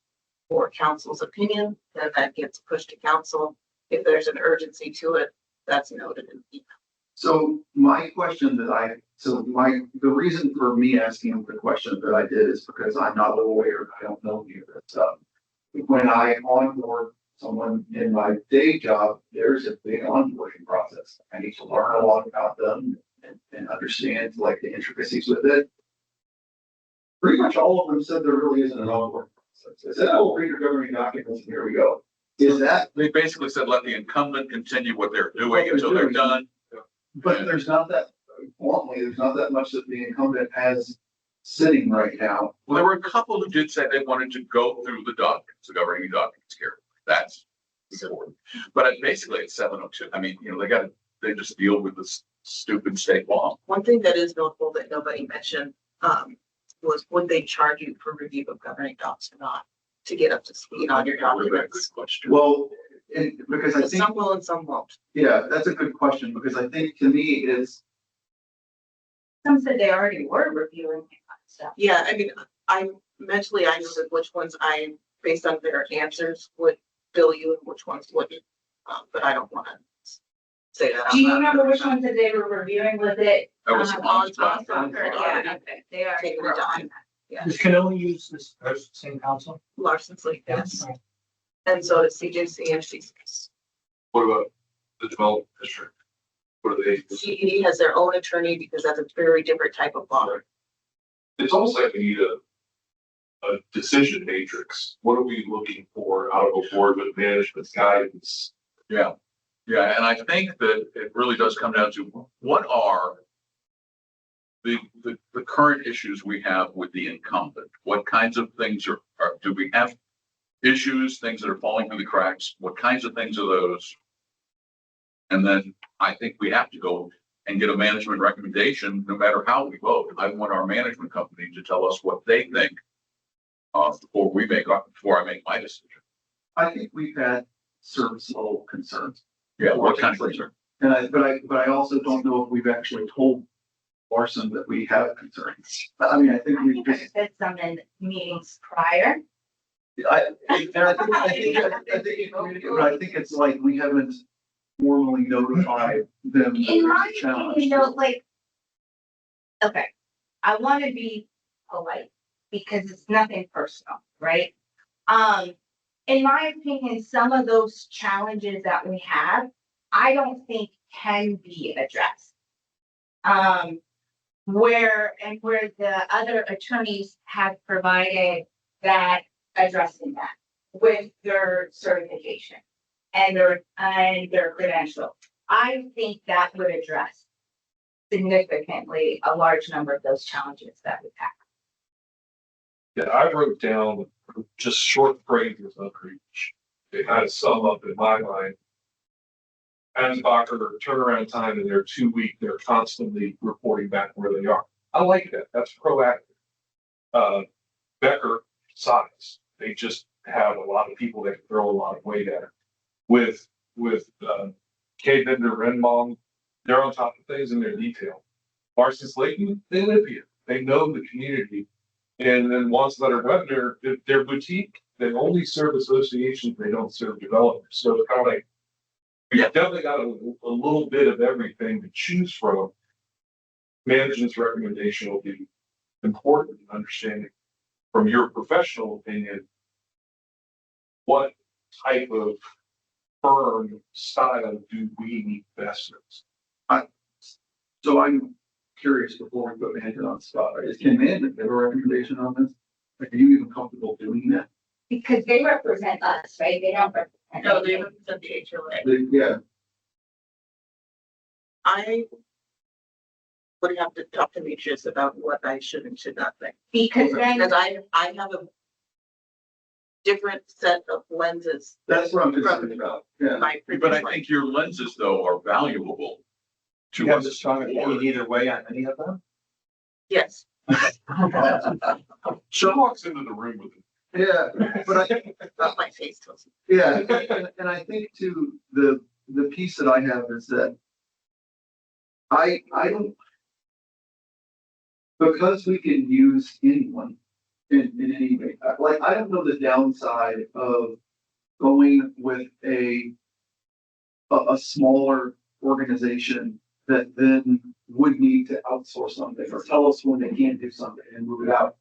for council's opinion, then that gets pushed to council. If there's an urgency to it, that's noted in the email. So my question the reason for me asking the question that I did is because I'm not a lawyer. I don't know any of this stuff. When I onboard someone in my day job, there's a big onboarding process. I need to learn a lot about them and understand like the intricacies with it. Pretty much all of them said there really isn't an onboarding process. They said, "Oh, read your governing documents and here we go." Is that? They basically said, let the incumbent continue what they're doing until they're done. But there's not that much that the incumbent has sitting right now. Well, there were a couple who did say they wanted to go through the documents, the governing documents here. That's important. But basically it's 702. I mean, you know, they just deal with this stupid state law. One thing that is notable that nobody mentioned, was would they charge you for review of governing docs or not to get up to speed on your documents? Well, because I think some will and some won't. Yeah, that's a good question because I think to me is. Some said they already were reviewing stuff. Yeah, I mean, I know that which ones I, based on their answers, would bill you and which ones wouldn't. But I don't want to say that. Do you remember which ones that they were reviewing? Was it? That was Yeah, they are. Yeah. Does Canoli use this same council? Larson's like, yes. And so does CJC and CCS. What about the development district? What are they? CED has their own attorney because that's a very different type of law. It's almost like we need a decision matrix. What are we looking for out of a board with management's guidance? Yeah, yeah, and I think that it really does come down to what are the current issues we have with the incumbent? What kinds of things are do we have issues, things that are falling through the cracks? What kinds of things are those? And then I think we have to go and get a management recommendation, no matter how we vote. I want our management company to tell us what they think before I make my decision. I think we've had service level concerns. Yeah, what kind of concern? But I also don't know if we've actually told Larson that we have concerns. I mean, I think we just. Said some in meetings prior. I think it's like we haven't formally notified them. In my opinion, though, like, okay, I want to be polite because it's nothing personal, right? In my opinion, some of those challenges that we have, I don't think can be addressed. Where the other attorneys have provided that addressing that with their certification and their credential. I think that would address significantly a large number of those challenges that we've had. Yeah, I wrote down just short phrases of each. They kind of sum up in my mind. Ansbacher, turnaround time in their 2 week, they're constantly reporting back where they are. I like that. That's proactive. Becker, size. They just have a lot of people that can throw a lot of weight at it. With K. Bender Renmong, they're on top of things in their detail. Larson Slayton, they live here. They know the community. And then ones that are Webner, they're boutique. They only serve associations. They don't serve developers. So it's kind of like, we've definitely got a little bit of everything to choose from. Management's recommendation will be important in understanding from your professional opinion, what type of firm style do we need best? So I'm curious before we put management on the spot. Can management give a recommendation on this? Like, are you even comfortable doing that? Because they represent us, right? They don't represent. No, they represent the HOA. Yeah. I would have to talk to Demetrius about what I should and should not think. Because I have a different set of lenses. That's what I'm concerned about. Yeah. But I think your lenses, though, are valuable to You have us. a strong opinion either way on any of them? Yes. She walks into the room with it. Yeah, but Not my face tells me. yeah, and I think too, the piece that I have is that I don't, because we can use anyone in any way, like, I don't know the downside of going with a smaller organization that then would need to outsource something or tell us when they can't do something and move it out.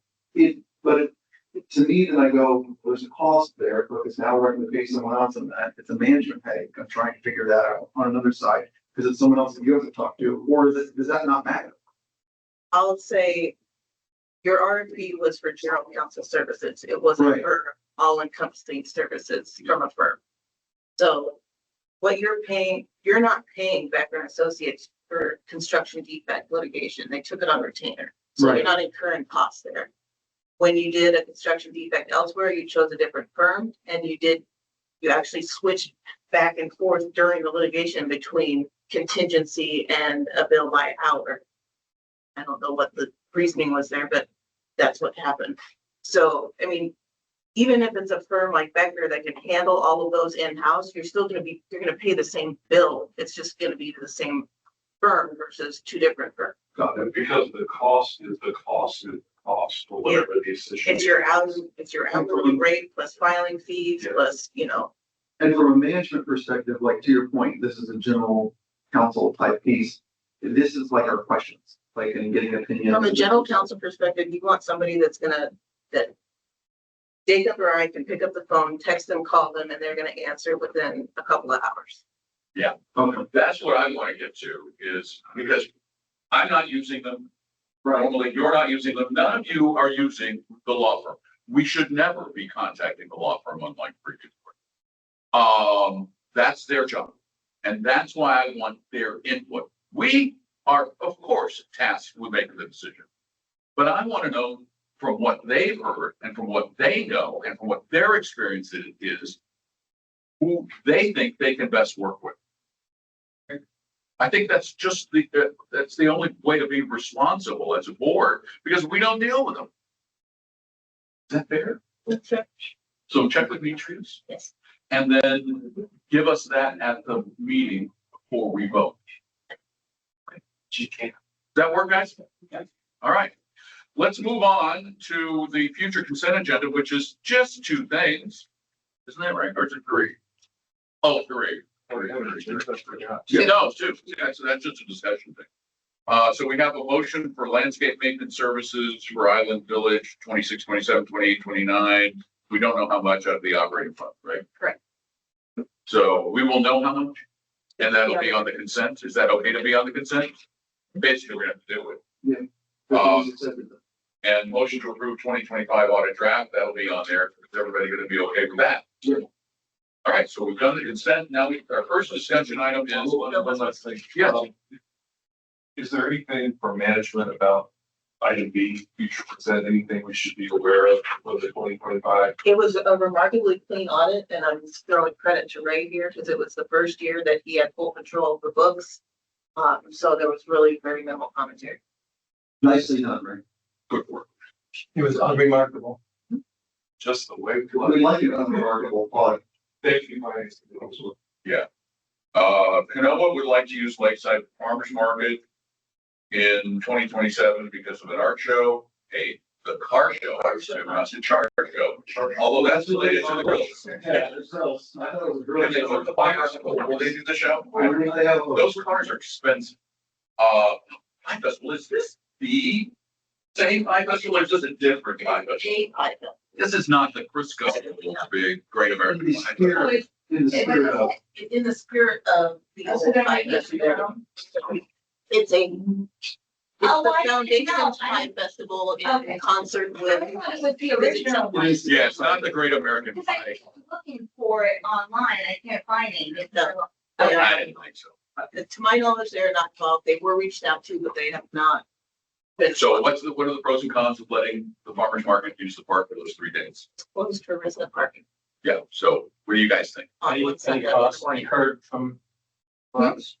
To me, then I go, there's a cost there because now we're going to pay someone else on that. It's a management pay. I'm trying to figure that out on another side because it's someone else that you have to talk to, or does that not matter? I'll say your RFP was for general counsel services. It wasn't for all encompassing services from a firm. So what you're paying, you're not paying Becker and Associates for construction defect litigation. They took it on retainer. So you're not incurring costs there. When you did a construction defect elsewhere, you chose a different firm and you actually switched back and forth during the litigation between contingency and a bill by hour. I don't know what the reasoning was there, but that's what happened. So, I mean, even if it's a firm like Becker that can handle all of those in-house, you're going to pay the same bill. It's just going to be the same firm versus two different firms. Because the cost is the cost is the cost or whatever the decision. It's your hourly rate plus filing fees plus, And from a management perspective, like to your point, this is a general counsel type piece. This is like our questions. like, and getting opinions. From a general counsel perspective, you want somebody that Jacob or I can pick up the phone, text them, call them, and they're gonna answer within a couple of hours. Yeah, that's what I want to get to is because I'm not using them. Normally, you're not using them. None of you are using the law firm. We should never be contacting the law firm unlike previous. That's their job. And that's why I want their input. We are, of course, tasked with making the decision. But I want to know from what they've heard and from what they know and from what their experience is, who they think they can best work with. I think that's just that's the only way to be responsible as a board because we don't deal with them. Is that fair? Sure. So check with Demetrius. Yes. And then give us that at the meeting before we vote. Does that work, guys? Yeah. All right. Let's move on to the future consent agenda, which is just two things. Isn't that right? Or is it three? Oh, three. Yeah, no, it's two. Yeah, so that's just a discussion thing. So we have a motion for landscape maintenance services for Island Village, 26, 27, 28, 29. We don't know how much out of the operating fund, right? Correct. So we will know how much, and that'll be on the consent. Is that okay to be on the consent? Basically, we're gonna have to do it. Yeah. And motion to approve 2025 audit draft, that'll be on there. Is everybody gonna be okay with that? Yeah. All right, so we've done the consent. Now our first discussion item is. One last thing. Yes. Is there anything for management about item B, future consent, anything we should be aware of for the 2025? It was a remarkably clean audit, and I'm throwing credit to Ray here because it was the first year that he had full control of the books. So there was really very minimal commentary. Nicely done, Ray. Good work. It was unremarkable. Just the way. We like it unremarkable audit. Thank you, my. Yeah. Canova would like to use Lakeside Farmers Market in 2027 because of an art show, the car show, I was saying, not the chart show. Although that's related to the grills. Yeah, themselves. I thought it was When really. they go to the bicycle, will they do the show? I don't think they have Those cars are expensive. Pine Festival, is this the same Pine Festival or is this a different Pine Festival? This is not the Crisco big Great American Pie Festival. In the spirit of. In the spirit of the old Pine Festival. It's the Foundation Pine Festival in concert with. With the original one. Yeah, it's not the Great American Because I Pie. keep looking for it online, I can't find it. No. I didn't think so. To my knowledge, they're not involved. They were reached out to, but they have not. So what are the pros and cons of letting the farmers market use the park for those 3 days? Closed for resident parking. Yeah, so what do you guys think? On one side. We heard from us.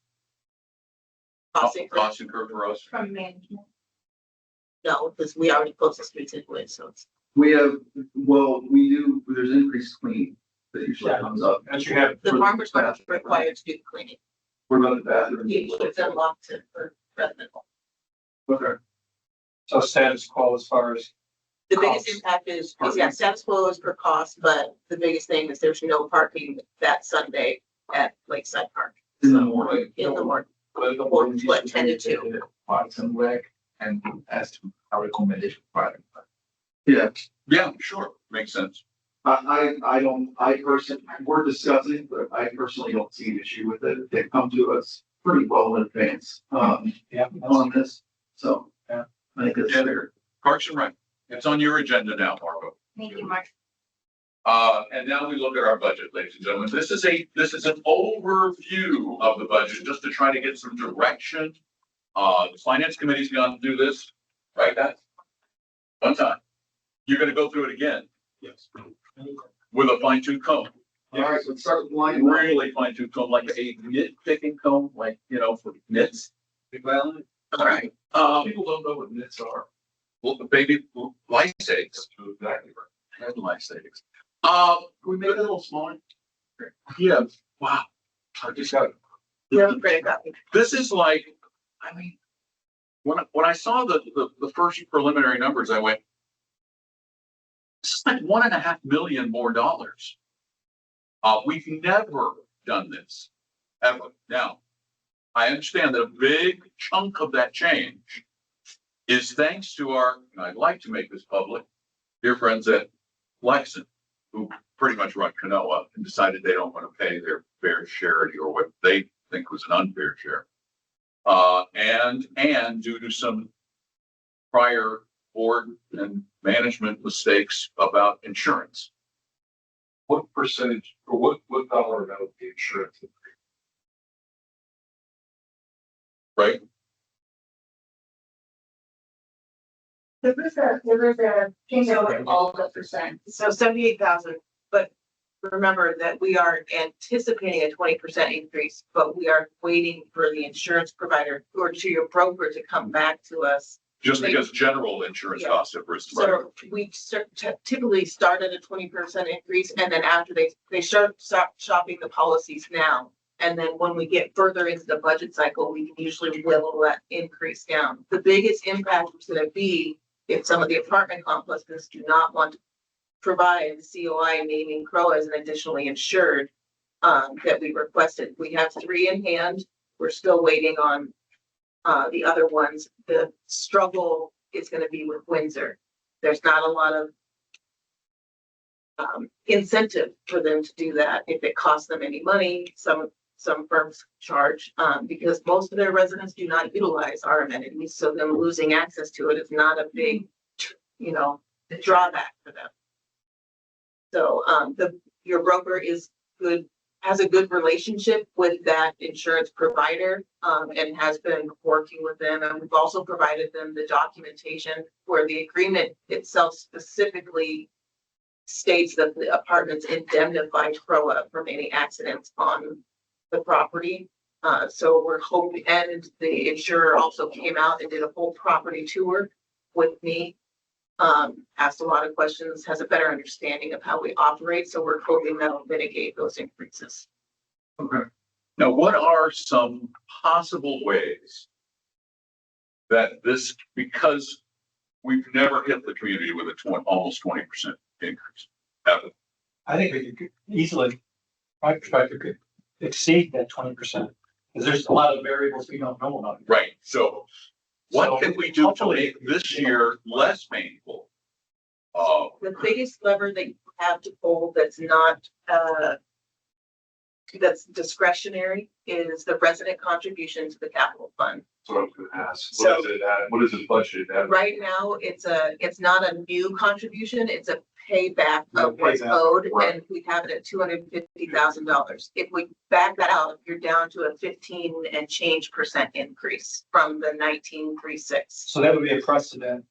Cost incurred for us? From management. No, because we already closed the streets anyway, so it's. We have, well, we do, there's increased cleaning that usually comes up. As you have. The farmers market required to do the cleaning. What about the bathroom? It's unlocked for resident. Okay. So status quo as far as. The biggest Cost. impact is status quo is per cost, but the biggest thing is there's no parking that Sunday at Lakeside Park. In the morning. In the morning. What, 10 to 2. Parks and Rec and as to our recommendation. Yeah, Yeah, sure, makes sense. I personally, we're discussing, but I personally don't see an issue with it. They come to us pretty well in advance, Yeah. on this, so. Yeah. I think it's Yeah. fair. Parks and Rec, it's on your agenda now, Marco. Thank you, Mark. And now we look at our budget, ladies and gentlemen. This is an overview of the budget, just to try to get some direction. The finance committee's gonna do this, right, guys? One time. You're gonna go through it again. Yes. With a fine tooth comb. All right, let's start with line one. Really fine tooth comb, like a nit picking comb, like, for knits. All right, People don't know what nits are. well, the baby life savings. Exactly right. Life savings. Can we make it a little smaller? Yeah, wow. I just got, Yeah, great copy. this is like, I mean, when I saw the first preliminary numbers, I went, this is like $1.5 million more dollars. We've never done this, ever. Now, I understand that a big chunk of that change is thanks to our, and I'd like to make this public, dear friends at Lexington, who pretty much run CROA and decided they don't want to pay their fair share or what they think was an unfair share. And due to some prior board and management mistakes about insurance. What percentage or what dollar amount of the insurance? Right? There was a change over all the percent. So 78,000, but remember that we are anticipating a 20% increase, but we are waiting for the insurance provider or to your broker to come back to us. Just because general insurance costs have risen. So we typically start at a 20% increase, and then after they start shopping the policies now. And then when we get further into the budget cycle, we can usually whittle that increase down. The biggest impact is going to be if some of the apartment complexes do not want to provide the COI naming CROA as an additionally insured that we requested. We have 3 in hand. We're still waiting on the other ones. The struggle is going to be with Windsor. There's not a lot of incentive for them to do that. If it costs them any money, some firms charge because most of their residents do not utilize our amenities. So them losing access to it is not a big, drawback for them. So your broker is good, has a good relationship with that insurance provider and has been working with them. And we've also provided them the documentation where the agreement itself specifically states that the apartments indemnify CROA from any accidents on the property. So we're hoping, and the insurer also came out and did a full property tour with me. Asked a lot of questions, has a better understanding of how we operate. So we're hoping that'll mitigate those increases. Okay. Now, what are some possible ways that this, because we've never hit the community with almost 20% increase? Ever. I think we could easily, my perspective, could exceed that 20%. Because there's a lot of variables we don't know about. Right. So what can we do to make this year less painful? The biggest lever that you have to pull that's not that's discretionary is the resident contribution to the capital fund. So I was going to ask, what is it budgeted at? Right now, it's not a new contribution, it's a payback of what's owed, and we have it at $250,000. If we back that out, you're down to a 15 and change % increase from the 1936. So that would be a precedent.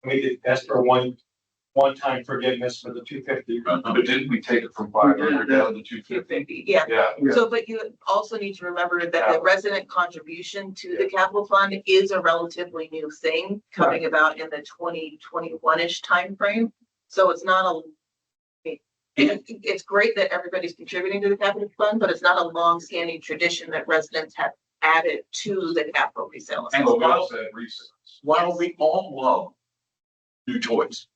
We could ask for one-time forgiveness for the 250. But didn't we take it from 500 down to 250? Yeah. Yeah. So, but you also need to remember that the resident contribution to the capital fund is a relatively new thing coming about in the 2021-ish timeframe. So it's not it's great that everybody's contributing to the capital fund, but it's not a long-standing tradition that residents have added to the capital resale. And while we all love new toys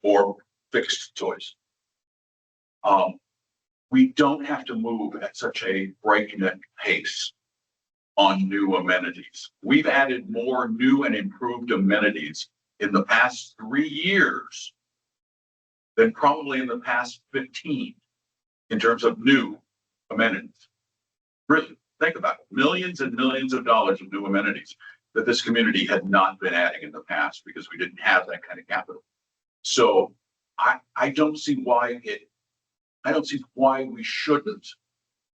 or fixed toys, we don't have to move at such a breakneck pace on new amenities. We've added more new and improved amenities in the past 3 years than probably in the past 15 in terms of new amenities. Really, think about it. Millions and millions of dollars of new amenities that this community had not been adding in the past because we didn't have that kind of capital. So I don't see why we shouldn't,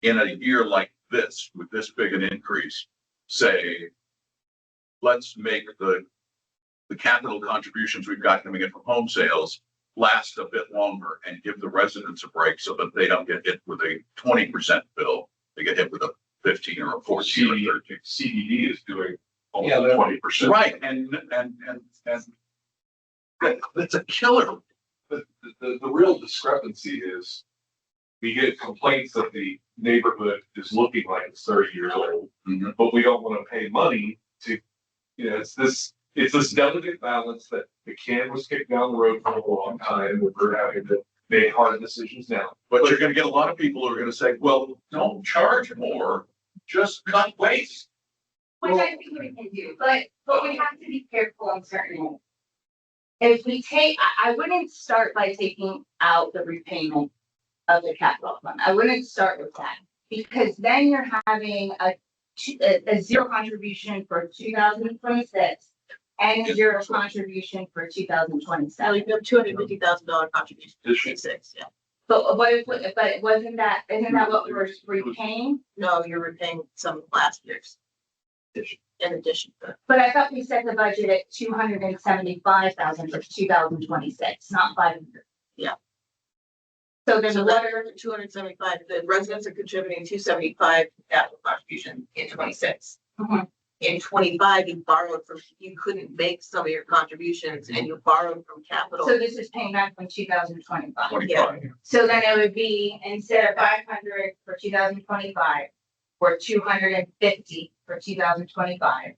in a year like this, with this big an increase, say, let's make the capital contributions we've got coming in from home sales last a bit longer and give the residents a break so that they don't get hit with a 20% bill. They get hit with a 15 or a 14 or 13. CDD is doing almost 20%. Right, and that's a killer. The real discrepancy is we get complaints that the neighborhood is looking like it's 30 years old, but we don't want to pay money to, it's this delicate balance that the can was kicked down the road for a long time. We're having to make hard decisions now. But you're going to get a lot of people who are going to say, well, don't charge more, just cut waste. which I think we can do, but we have to be careful on certain. If we take, I wouldn't start by taking out the repayment of the capital fund. I wouldn't start with that, because then you're having a zero contribution for 2026 and a zero contribution for 2027. So you have $250,000 contribution to 26, yeah. But isn't that what we're repaying? No, you're repaying some last year's. In addition to. But I thought we set the budget at 275,000 for 2026, not 500. Yeah. So there's So a that letter. 275, the residents are contributing 275 capital contribution in 26. Mhm. In 25, you borrowed from, you couldn't make some of your contributions and you borrowed from capital. So this is paying back from 2025. 25. So then it would be, instead of 500 for 2025, or 250 for 2025.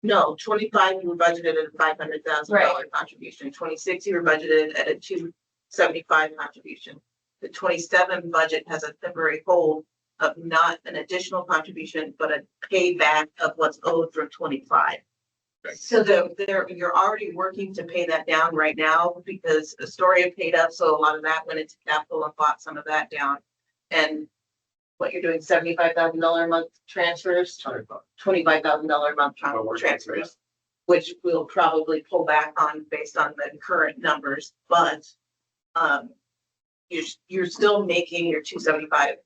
No, 25, you were budgeted at a $500,000 contribution. 26, you were budgeted at a 275 contribution. The 27 budget has a temporary hold of not an additional contribution, but a payback of what's owed from 25. So you're already working to pay that down right now, because Astoria paid up, so a lot of that went into capital and bought some of that down. And what you're doing, $75,000 a month transfers, $25,000 a month transfers, which we'll probably pull back on based on the current numbers, but you're still making your 275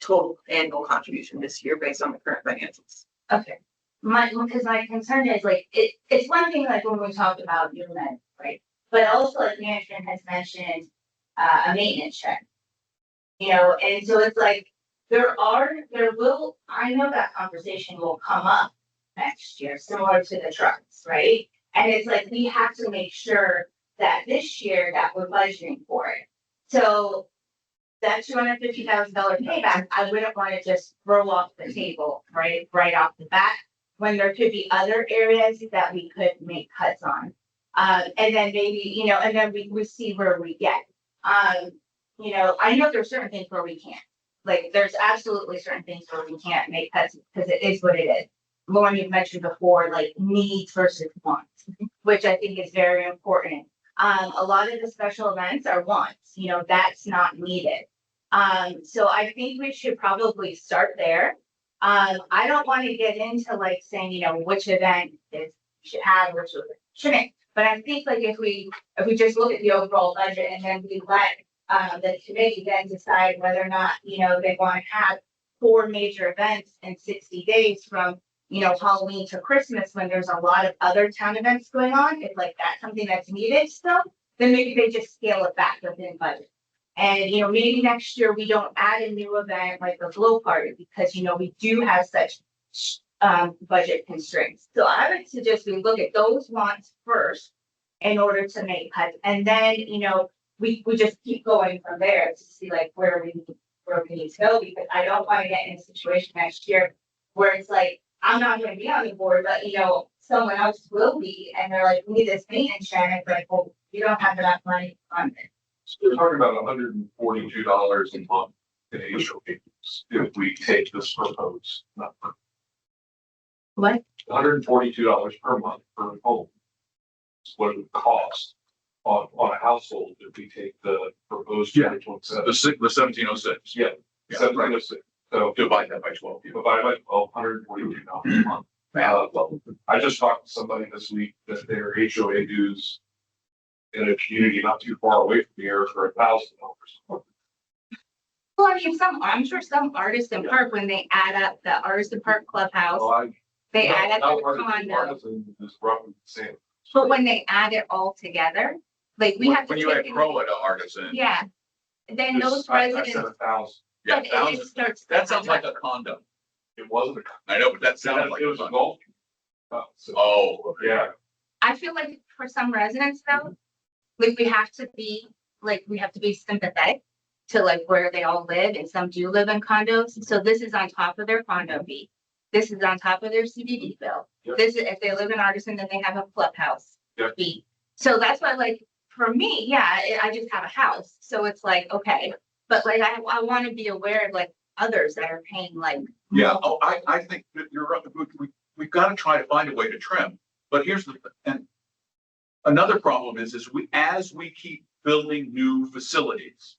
total annual contribution this year based on the current financials. Okay. Because my concern is like, it's one thing like when we talk about new med, right? But also like management has mentioned, a maintenance check. And so it's like, I know that conversation will come up next year, similar to the trucks, right? And it's like, we have to make sure that this year that we're budgeting for it. So that $250,000 payback, I wouldn't want to just throw off the table, right off the bat, when there could be other areas that we could make cuts on. And then maybe, and then we see where we get. I know there's certain things where we can't. Like, there's absolutely certain things where we can't make cuts because it is what it is. Lauren, you've mentioned before, like needs versus wants, which I think is very important. A lot of the special events are wants, that's not needed. So I think we should probably start there. I don't want to get into like saying, which event is should have, which shouldn't. But I think like if we just look at the overall budget and then we let the committee then decide whether or not, they want to have 4 major events in 60 days from, Halloween to Christmas, when there's a lot of other town events going on, if like that's something that's needed still, then maybe they just scale it back within budget. And, maybe next year we don't add a new event like the glow party because, we do have such budget constraints. So I would suggest we look at those wants first in order to make cuts. And then, we just keep going from there to see like where we need to go, because I don't want to get in a situation next year where it's like, I'm not going to be on the board, but someone else will be, and they're like, we need this maintenance check. It's like, well, you don't have enough money on it. So we're talking about $142 a month in HOAs if we take this proposed number. What? $142 per month per home. Is what it would cost on a household if we take the proposed. Yeah. 2027. The 1706. Yeah. 1706. So Divide that by 12. divided by 12, $142 a month. Well, I just talked to somebody this week that their HOA dues in a community not too far away from here for $1,000. Well, I mean, I'm sure some artists in park, when they add up the artist in park clubhouse, they add up the condo. Is roughly the same. But when they add it all together, like we have to. When you add take CROA to artisan. Yeah, then those I residents. said 1,000. Yeah, But it 1,000. starts. That sounds like a condo. It wasn't. I know, but that sounds like It a was a condo. golf. So, Oh, yeah. I feel like for some residents though, like we have to be sympathetic to like where they all live, and some do live in condos. So this is on top of their condo fee. This is on top of their CBD bill. Yep. This is, if they live in Artisan, then they have a clubhouse Yep. fee. So that's why, like, for me, yeah, I just have a house. So it's like, okay, but like, I want to be aware of like others that are paying like. yeah. Oh, I think that you're right. We we've got to try to find a way to trim. But here's the, and another problem is as we keep building new facilities,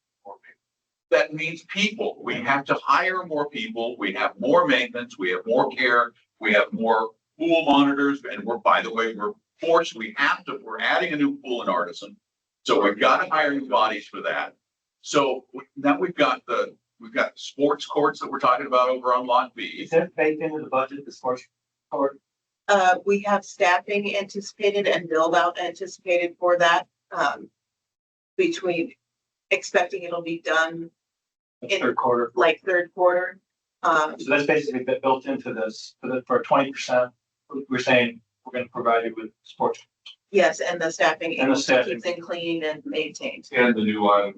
that means people. We have to hire more people. We have more maintenance. We have more care. We have more pool monitors. And by the way, we're forced. We're adding a new pool in Artisan. So we've got to hire new bodies for that. So now we've got the sports courts that we're talking about over on Lot B. Is that baked into the budget, the sports court? We have staffing anticipated and build out anticipated for that, between expecting it'll be done in Third quarter. like third quarter. So that's basically built into this for 20%. We're saying we're going to provide you with sports. Yes, and the staffing And the to staffing. keep them cleaned and maintained. And the new item.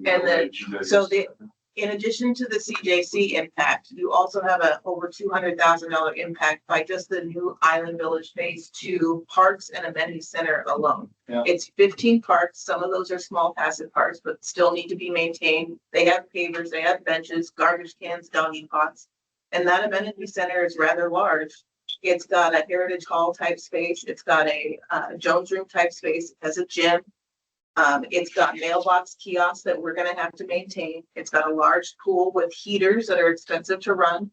In addition to the CJC impact, you also have a over $200,000 impact by just the new Island Village Phase 2 parks and amenity center alone. Yeah. It's 15 parks. Some of those are small passive parks, but still need to be maintained. They have pavers, they have benches, garbage cans, doggy pots. And that amenity center is rather large. It's got a Heritage Hall type space. It's got a Jones Room type space. It has a gym. It's got mailbox kiosks that we're gonna have to maintain. It's got a large pool with heaters that are expensive to run.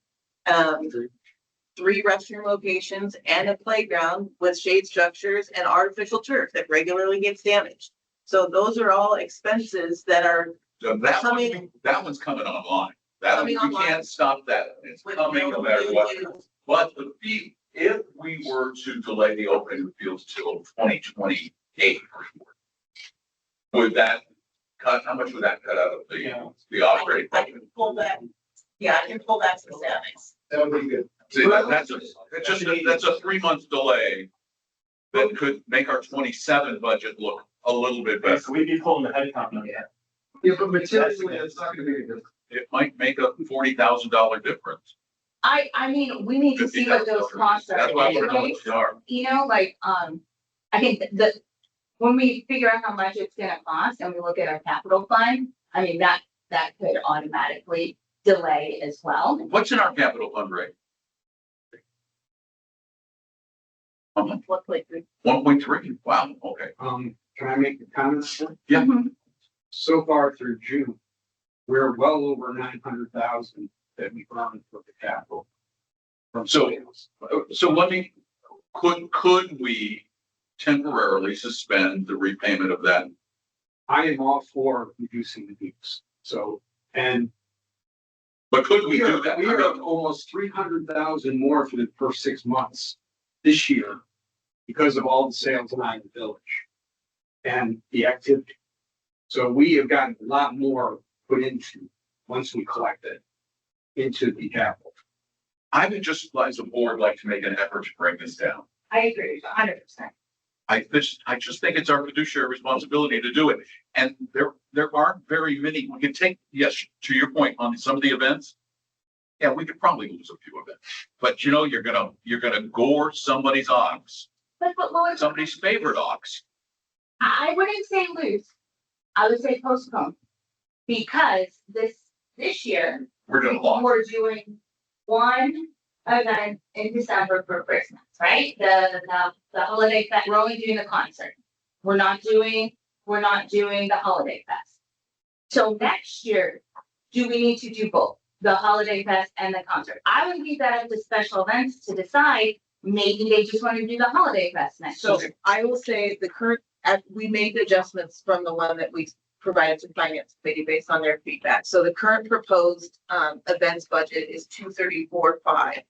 3 restroom locations and a playground with shade structures and artificial turf that regularly gets damaged. So those are all expenses that are That one's coming online. That one, we can't stop that. It's coming no matter what. But the fee, if we were to delay the opening of the fields till 2028, would that cut, how much would that cut out of the operating I budget? can pull that. Yeah, I can pull back some savings. That would be good. See, that's a 3-month delay that could make our 27 budget look a little bit better. So we'd be pulling the headcount number. Yeah, but materially, it's not gonna be a difference. It might make a $40,000 difference. I mean, we need to see what those costs are. That's why we're anyway. not. You know, like, I think that when we figure out how much it's gonna cost and we look at our capital fund, I mean, that could automatically delay as well. What's in our capital fund rate? 1.3. 1.3. Wow. Okay. Can I make a comment? Yeah. So far through June, we're well over 900,000 that we earned for the capital. So could we temporarily suspend the repayment of that? I am all for reducing the dues. But could we do that? We are almost 300,000 more for the first 6 months this year because of all the sales around the village and the activity. So we have gotten a lot more put into, once we collect it, into the capital. I would just, as a board, like to make an effort to bring this down. I agree, 100%. I just think it's our fiduciary responsibility to do it. And there aren't very many, we can take, yes, to your point on some of the events. Yeah, we could probably lose a few events, but you know, you're gonna gore somebody's ox, But Lord, somebody's favorite ox. I wouldn't say lose. I would say postpone. Because this year, We're doing a lot. we're doing one event in December for Christmas, right? The holiday fest, we're only doing the concert. We're not doing the holiday fest. So next year, do we need to do both, the holiday fest and the concert? I would leave that up to special events to decide. Maybe they just want to do the holiday fest next So year. I will say we made the adjustments from the one that we provided to finance committee based on their feedback. So the current proposed events budget is 234.5.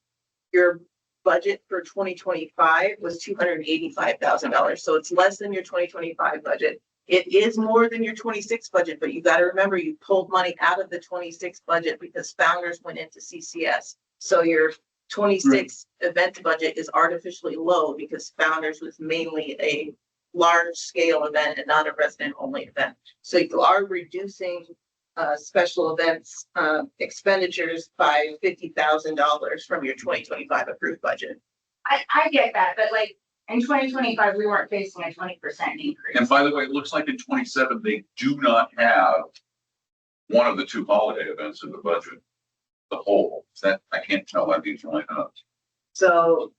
Your budget for 2025 was $285,000. So it's less than your 2025 budget. It is more than your 26 budget, but you got to remember you pulled money out of the 26 budget because founders went into CCS. So your 26 event budget is artificially low because founders was mainly a large scale event and not a resident only event. So you are reducing special events expenditures by $50,000 from your 2025 approved budget. I get that, but like in 2025, we weren't facing a 20% increase. And by the way, it looks like in 27, they do not have one of the 2 holiday events in the budget. The whole, that I can't tell why these line up. So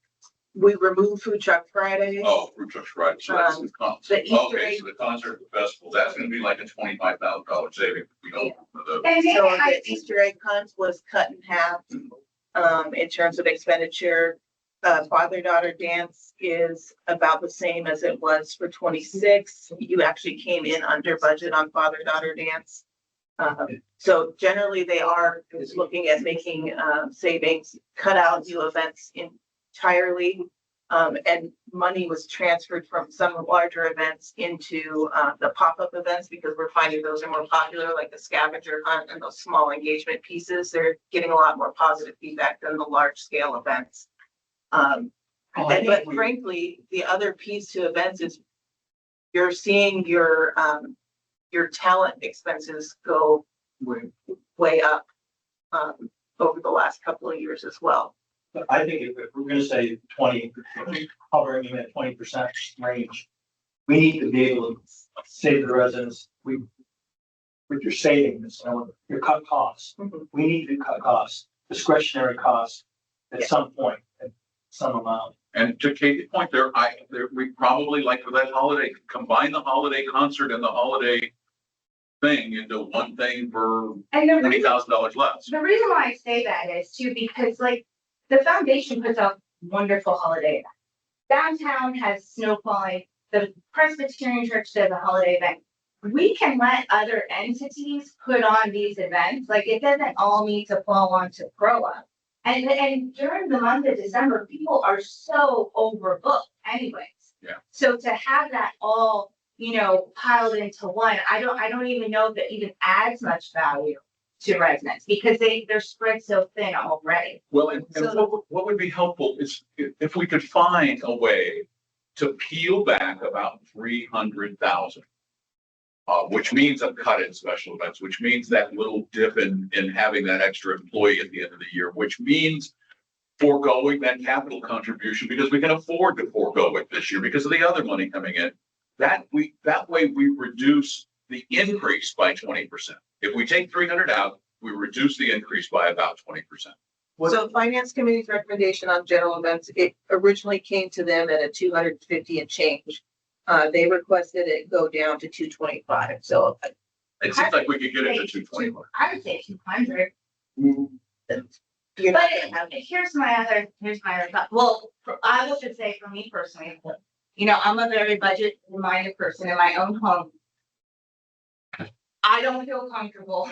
we removed Food Truck Fridays. Oh, Fruit Truck Friday, so that's the concert. The Easter Okay, egg- so the concert, the festival, that's gonna be like a $25,000 saving. We don't. So the Easter egg hunt was cut in half, in terms of expenditure. Father-daughter dance is about the same as it was for 26. You actually came in under budget on father-daughter dance. So generally they are looking at making, savings, cut out new events entirely. And money was transferred from some larger events into, the pop-up events because we're finding those are more popular, like the scavenger hunt and those small engagement pieces. They're getting a lot more positive feedback than the large scale events. But frankly, the other piece to events is you're seeing your talent expenses go way up, over the last couple of years as well. But I think if we're gonna say 20, hovering in that 20% range, we need to be able to say to the residents, with your savings, your cut costs, we need to cut costs, discretionary costs at some point, at some amount. And to Katie's point we probably like for that holiday, combine the holiday concert and the holiday thing into one thing for And the reason- $20,000 less. The reason why I say that is too, because like the foundation puts out wonderful holiday events. Downtown has snow falling, the Presbyterian Church does a holiday event. We can let other entities put on these events, like it doesn't all need to fall onto CROA. And during the month of December, people are so overbooked anyways. Yeah. So to have that all, piled into one, I don't even know if it even adds much value to residents because they're spread so thin already. Well, and what would be helpful is if we could find a way to peel back about 300,000. Which means a cut in special events, which means that little dip in having that extra employee at the end of the year, which means foregoing that capital contribution because we can afford to forego it this year because of the other money coming in. That way we reduce the increase by 20%. If we take 300 out, we reduce the increase by about 20%. So Finance Committee's recommendation on general events, it originally came to them at a 250 and change. They requested it go down to 225, so. It seems like we could get it to 225. I would say 200. You're But not gonna have here's my other thought. Well, I will just say for me personally, I'm a very budget minded person in my own home. I don't feel comfortable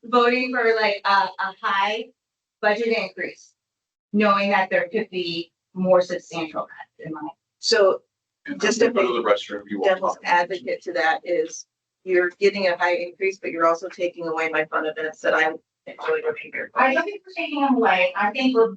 voting for like a high budget increase, knowing that there could be more substantial cuts in my. So just to go to the restroom. You want devil's advocate to that is you're getting a high increase, but you're also taking away my fun events that I enjoy doing here. I don't think we're taking them away. I think we're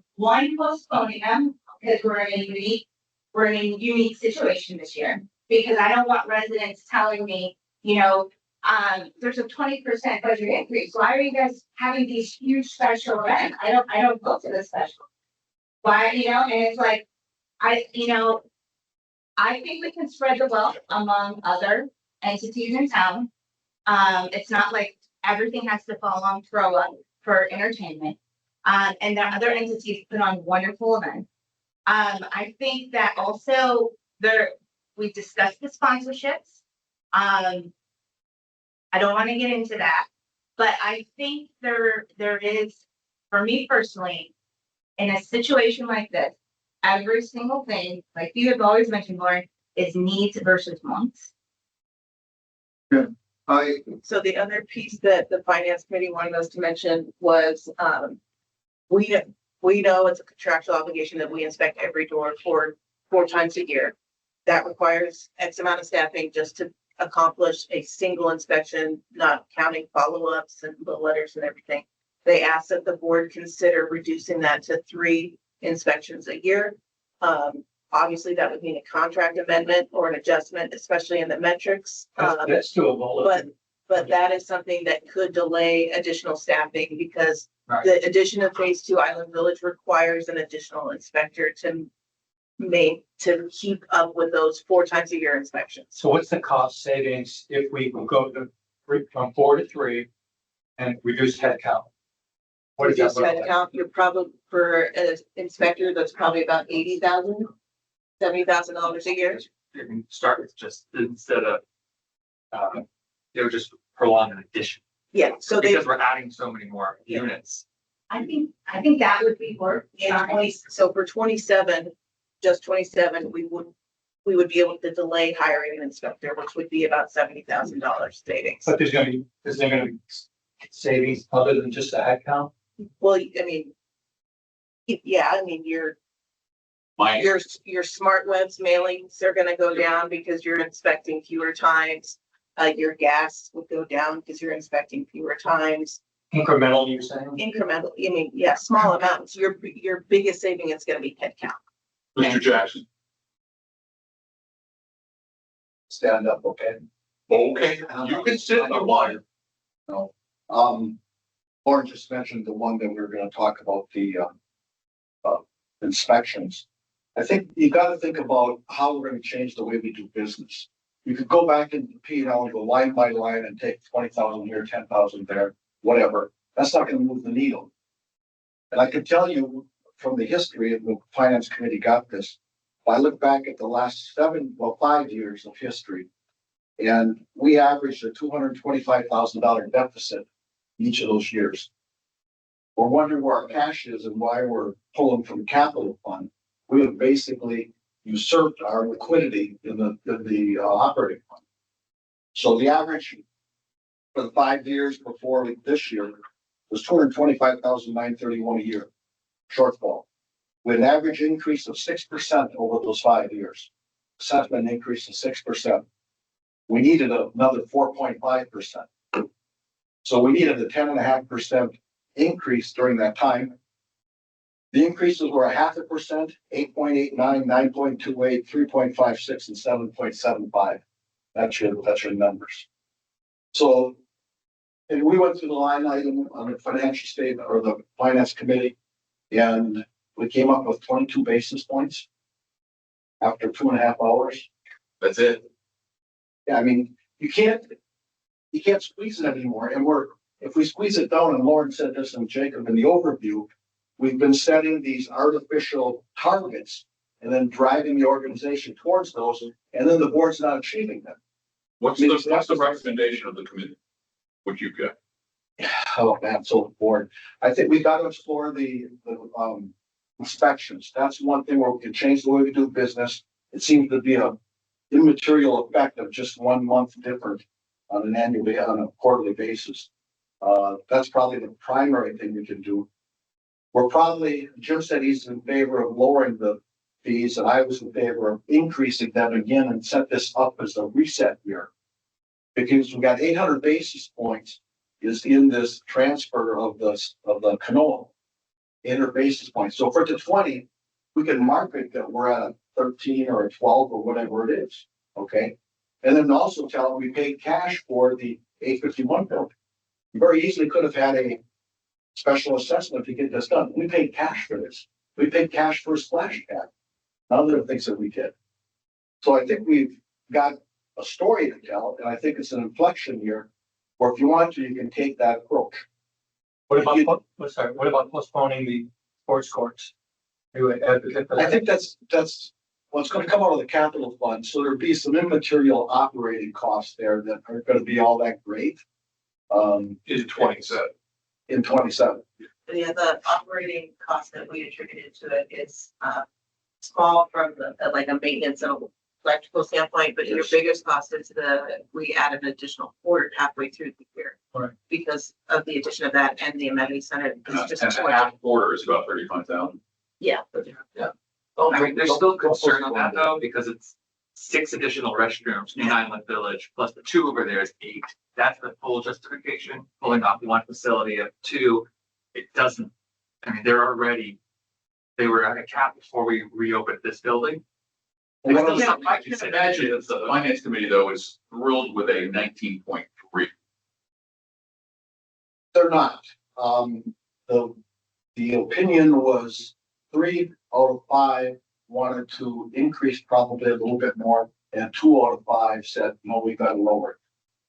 postponing them because we're in a unique situation this year. Because I don't want residents telling me, there's a 20% budget increase. Why are you guys having these huge special events? I don't go to the special. Why, and it's like, I think we can spread the wealth among other entities in town. It's not like everything has to fall on CROA for entertainment. And there are other entities put on wonderful events. I think that also we discussed the sponsorships. I don't want to get into that, but I think there is, for me personally, in a situation like this, every single thing, like you have always mentioned, Lauren, is needs versus wants. Yeah, So the other piece that the Finance Committee wanted us to mention was, we know it's a contractual obligation that we inspect every door four times a year. That requires X amount of staffing just to accomplish a single inspection, not counting follow-ups and the letters and everything. They asked that the board consider reducing that to 3 inspections a year. Obviously, that would mean a contract amendment or an adjustment, especially in the metrics. That's doable. But that is something that could delay additional staffing because Right. the addition of phase 2 Island Village requires an additional inspector to keep up with those 4 times a year inspections. So what's the cost savings if we go from 4 to 3 and reduce headcount? What is that count? You're probably for an inspector, that's probably about $80,000, $70,000 a year. You can start with just instead of, they would just prolong an addition. Yeah, so they, Because we're adding so many more units. I think that would be worth. yeah, so for 27, just 27, we would be able to delay hiring an inspector, which would be about $70,000 savings. But is there gonna be savings other than just the headcount? Well, I mean, yeah, I mean, your smart webs mailings are gonna go down because you're inspecting fewer times. Your gas would go down because you're inspecting fewer times. Incremental, you're saying? Incremental, I mean, yeah, small amounts. Your biggest saving is gonna be headcount. Mr. Jackson. Stand up, okay? Okay, you can sit in the line. No. Lauren just mentioned the one that we were gonna talk about, the inspections. I think you gotta think about how we're gonna change the way we do business. You could go back into P&L and go line by line and take 20,000 here, 10,000 there, whatever. That's not gonna move the needle. And I can tell you from the history, and the finance committee got this. If I look back at the last 5 years of history, and we averaged a $225,000 deficit each of those years. We're wondering where our cash is and why we're pulling from capital fund. We have basically usurped our liquidity in the operating fund. So the average for the 5 years before this year was $225,931 a year shortfall, with an average increase of 6% over those 5 years. Assessment increase of 6%. We needed another 4.5%. So we needed a 10.5% increase during that time. The increases were 0.5%, 8.89, 9.28, 3.56, and 7.75. That's your numbers. So, and we went through the line item on the financial statement or the finance committee, and we came up with 22 basis points after 2.5 hours. That's it. Yeah, I mean, you can't squeeze it anymore. And if we squeeze it down, and Lauren said this and Jacob in the overview, we've been setting these artificial targets and then driving the organization towards those, and then the board's not achieving them. What's the recommendation of the committee? What you've got? Oh man, so the board, I think we've got to explore the inspections. That's one thing where we can change the way we do business. It seems to be a immaterial effect of just 1 month different on a quarterly basis. That's probably the primary thing we can do. Jim said he's in favor of lowering the fees, and I was in favor of increasing them again and set this up as a reset year. Because we've got 800 basis points is in this transfer of the CROA, 800 basis points. So for the 20, we can mark it that we're at a 13 or a 12 or whatever it is, okay? And then also tell them we paid cash for the 851 building. You very easily could have had a special assessment to get this done. We paid cash for this. We paid cash for a splash pad. Other things that we did. So I think we've got a story to tell, and I think it's an inflection year, where if you want to, you can take that approach. What about postponing the sports courts? I think that's what's going to come out of the capital fund. So there'll be some immaterial operating costs there that aren't going to be all that great. In 27. In 27. Yeah, the operating cost that we attributed to it is small from like a maintenance and electrical standpoint, but your biggest cost is we added an additional court halfway through the year. Right. Because of the addition of that and the amenity center. It's just And a half quarter is about 35,000. Yeah. I mean, there's still concern on that though, because it's 6 additional restrooms in Island Village, plus the 2 over there is 8. That's the full justification, pulling off 1 facility of 2. It doesn't, I mean, they were at a cap before we reopened this building. I can imagine that the finance committee though is thrilled with a 19.3. They're not. The opinion was 3 out of 5 wanted to increase probably a little bit more, and 2 out of 5 said, no, we got to lower it.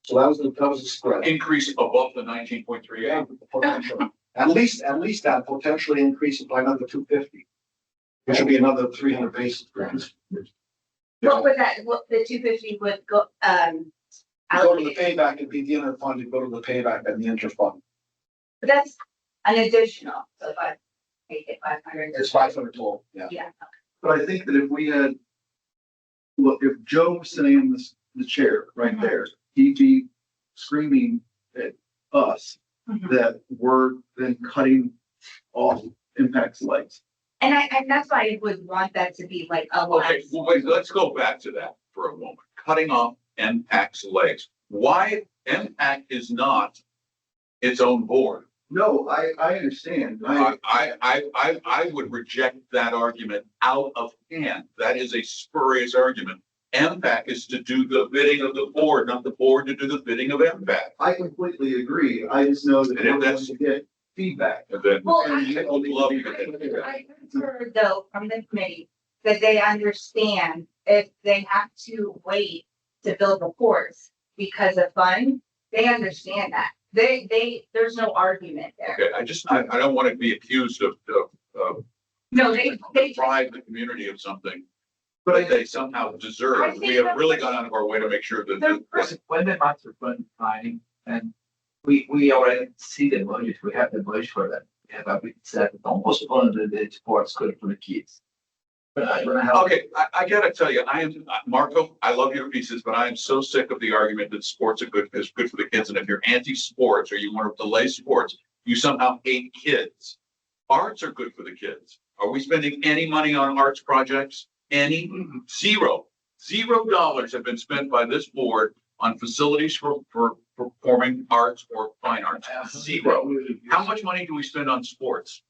So that was the spread. Increase above the 19.3. Yeah, potential. At least that potentially increase it by another 250. Which would be another 300 basis points. What would that, what the 250 would go, Go to the payback and be the interfund, and go to the payback and the interfund. but that's an additional, so if I make it 500. It's 500 total, yeah. Yeah. But I think that if we had, look, if Joe was sitting in the chair right there, he'd be screaming at us that we're then cutting off Impact's legs. And that's why I would want that to be like a lot. Okay, well, wait, let's go back to that for a moment. Cutting off MPAC's legs. Why MPAC is not its own board? No, I understand. I would reject that argument out of hand. That is a spurious argument. MPAC is to do the bidding of the board, not the board to do the bidding of MPAC. I completely agree. I just know that we're going to get feedback. Well, I would love to get that. I heard though from the committee that they understand if they have to wait to build reports because of fund, they understand that. There's no argument there. Okay, I don't want to be accused of No, they deprive the community of something, but they somehow deserve. We have really gone out of our way to make sure that. When the master fund planning, and we already see the budget, we have the budget for that. We have everything set, almost all of the sports good for the kids. But Okay, I gotta tell you, I am, Marco, I love your pieces, but I am so sick of the argument that sports is good for the kids. And if you're anti-sports or you want to delay sports, you somehow hate kids. Arts are good for the kids. Are we spending any money on arts projects? Any? Zero. $0 have been spent by this board on facilities for performing arts or fine arts. Zero. How much money do we spend on sports?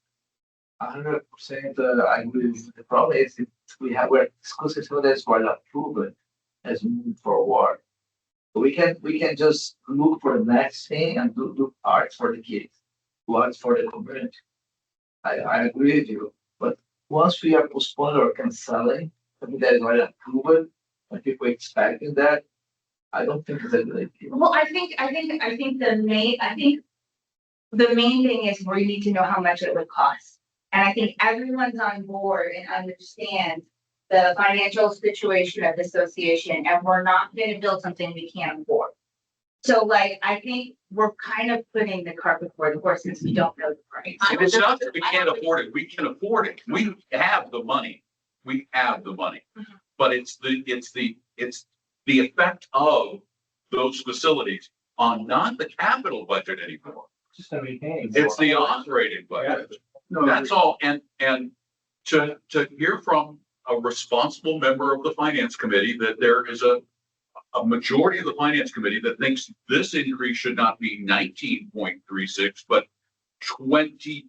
100%, I agree. The problem is if we're exclusive to this, we're not proven as moving forward. We can just look for the next thing and do arts for the kids, do arts for the community. I agree with you, but once we are postponing or canceling, something that is already proven, and people expecting that, I don't think it's a good idea. Well, I think the main thing is we need to know how much it would cost. And I think everyone's on board and understands the financial situation of the association, and we're not gonna build something we can't afford. So like, I think we're kind of putting the cart before the horse since we don't know the price. It's not that we can't afford it. We can afford it. We have the money. We have the money. But it's the effect of those facilities on not the capital budget anymore. It's the operating budget. That's all. And to hear from a responsible member of the finance committee that there is a majority of the finance committee that thinks this increase should not be 19.36, but 22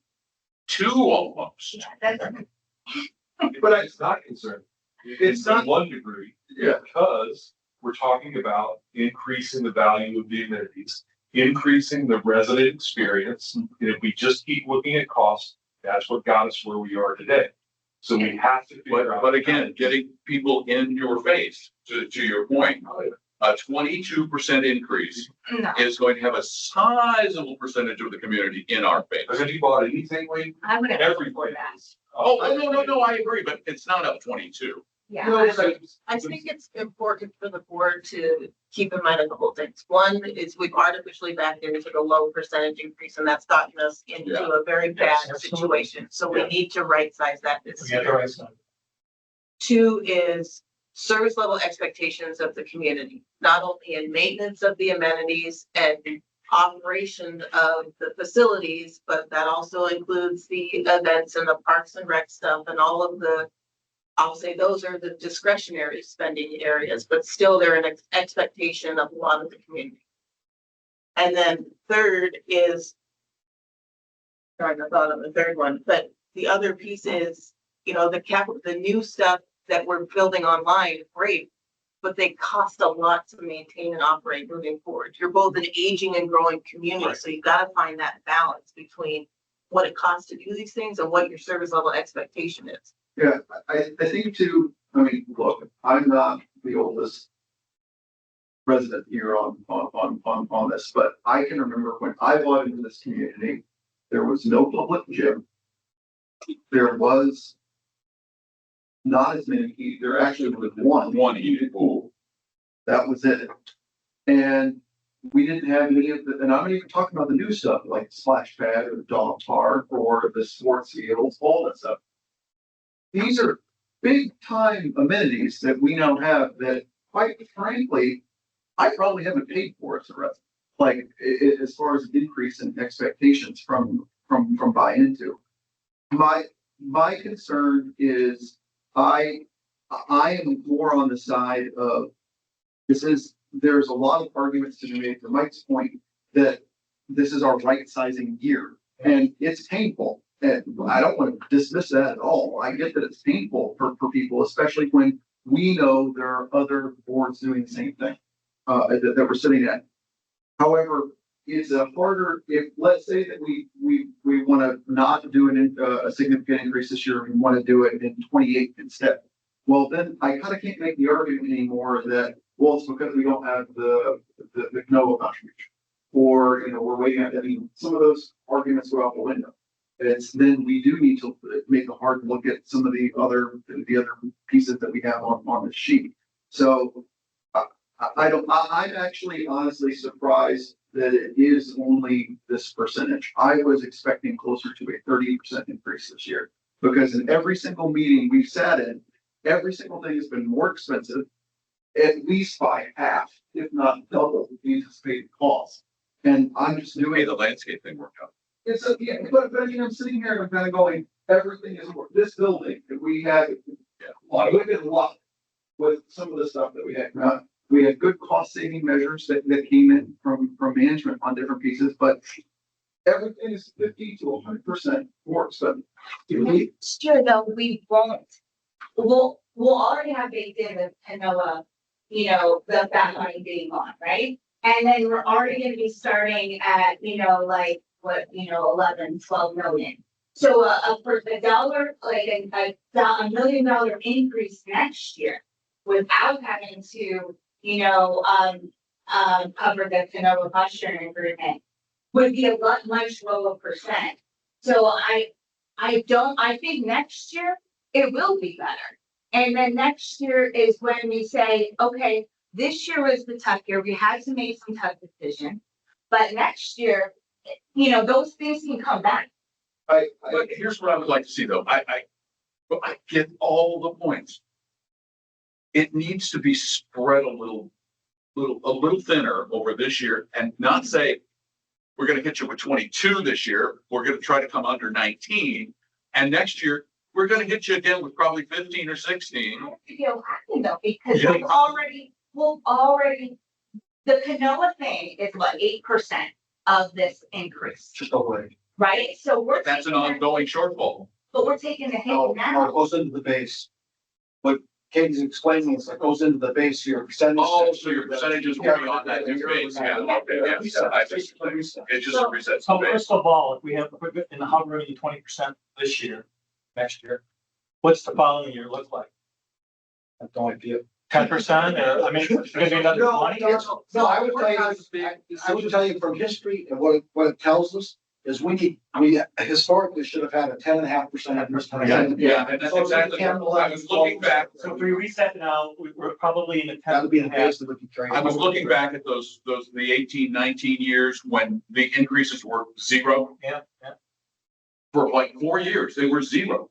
almost. But it's not concerned. It's not one degree. Because we're talking about increasing the value of the amenities, increasing the resident experience. And if we just keep looking at costs, that's what got us where we are today. So we have to figure out. But again, getting people in your face, to your point, a 22% increase is going to have a sizable percentage of the community in our face. Have you bought anything, Lee? I would have Everybody. Oh, no, I agree, but it's not up 22. Yeah. I think it's important for the board to keep in mind a couple of things. One is we've artificially backed into the low percentage increase, and that's gotten us into a very bad situation. So we need to right size that this year. Two is service level expectations of the community, not only in maintenance of the amenities and operation of the facilities, but that also includes the events and the parks and rec stuff and all of the, I'll say those are the discretionary spending areas, but still they're an expectation of a lot of the community. And then third is, trying to thought of the third one, but the other piece is, the new stuff that we're building online, great, but they cost a lot to maintain and operate moving forward. You're both an aging and growing community, so you've got to find that balance between what it costs to do these things and what your service level expectation is. Yeah, I think too, look, I'm not the oldest resident here on this, but I can remember when I bought into this community, There was no public gym. There was not as many, there actually was one heated pool. That was it. And we didn't have any of the, and I'm not even talking about the new stuff like splash pad or the dog park or the sports fields, all that stuff. These are big time amenities that we now have that, quite frankly, I probably haven't paid for as a resident. Like, as far as increase in expectations from buy into. My concern is I am more on the side of there's a lot of arguments to be made from Mike's point that this is our right sizing year and it's painful. And I don't want to dismiss that at all. I get that it's painful for people, especially when we know there are other boards doing the same thing that we're sitting at. However, it's a harder, if let's say that we want to not do a significant increase this year, we want to do it in 28 instead. Well, then I kind of can't make the argument anymore that, well, it's because we don't have the CROA contribution. Or, we're waiting at, some of those arguments go out the window. Then we do need to make a hard look at some of the other pieces that we have on the sheet. So I'm actually honestly surprised that it is only this percentage. I was expecting closer to a 30% increase this year because in every single meeting we've sat in, every single thing has been more expensive, at least by half, if not double the anticipated cost. And I'm just doing The landscape thing worked out. It's but I'm sitting here and I'm kind of going, everything is this building. If we had we've been lucky with some of the stuff that we had. We had good cost saving measures that came in from management on different pieces, but everything is 50 to 100% more expensive. Next year though, we won't, we'll already have baked in the CROA, that money being gone, right? And then we're already gonna be starting at, 11, 12 million. So for the dollar, like $1 million increase next year without having to, cover the CROA cost sharing agreement would be a much lower percent. So I think next year it will be better. And then next year is when we say, okay, this year was the tough year. We had to make some tough decisions. But next year, those things can come back. But here's what I would like to see though. I get all the points. It needs to be spread a little thinner over this year and not say, we're going to hit you with 22 this year. We're going to try to come under 19. And next year, we're going to hit you again with probably 15 or 16. I feel happy though, because we'll already, the CROA thing is what, 8% of this increase, Just over. right? So That's an ongoing shortfall. But we're taking the hit No, it now. goes into the base. What Katie's explaining is it goes into the base, your percentage. Oh, so your percentages will be on that new base. Yeah, okay, yeah. It just resets So the base. first of all, if we have in the hovering 20% this year, next year, what's the following year look like? I have no idea. 10%, or, I mean, it's gonna be another 20? No, I would tell you from history and what it tells us is we historically should have had a 10.5%. Yeah, and that's exactly, I was looking back. So if we reset now, we're probably in the 10. That would be the base that we could train. I was looking back at the 18, 19 years when the increases were zero. Yeah. For like 4 years, they were zero.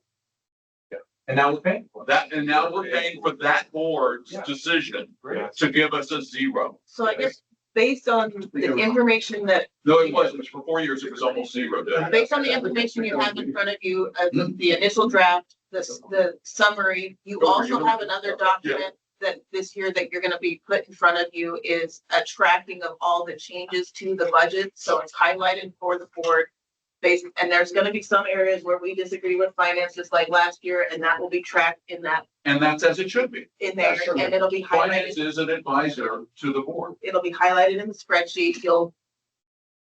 And now we're paying for That, and now we're paying for that board's decision to give us a zero. So I guess based on the information that, No, it wasn't. For 4 years, it was almost zero. based on the information you have in front of you, the initial draft, the summary, you also have another document that this year that you're gonna be put in front of you is a tracking of all the changes to the budget. So it's highlighted for the board. And there's gonna be some areas where we disagree with finances like last year, and that will be tracked in that, And that's as it should be. in there, and it'll be Finance highlighted. is an advisor to the board. It'll be highlighted in the spreadsheet. You'll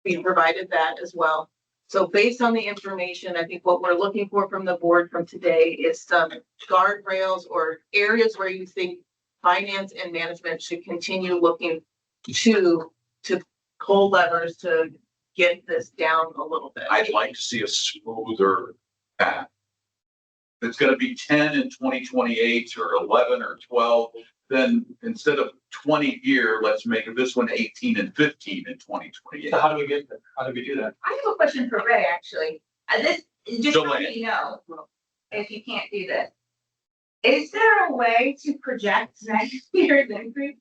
be provided that as well. So based on the information, I think what we're looking for from the board from today is some guardrails or areas where you think finance and management should continue looking to pull levers to get this down a little bit. I'd like to see a smoother path. If it's gonna be 10 in 2028 or 11 or 12, then instead of 20 here, let's make this one 18 and 15 in 2028. So how do we get there? How do we do that? I have a question for Ray, actually. This, just so Delay. you know, if you can't do this. Is there a way to project next year's increase?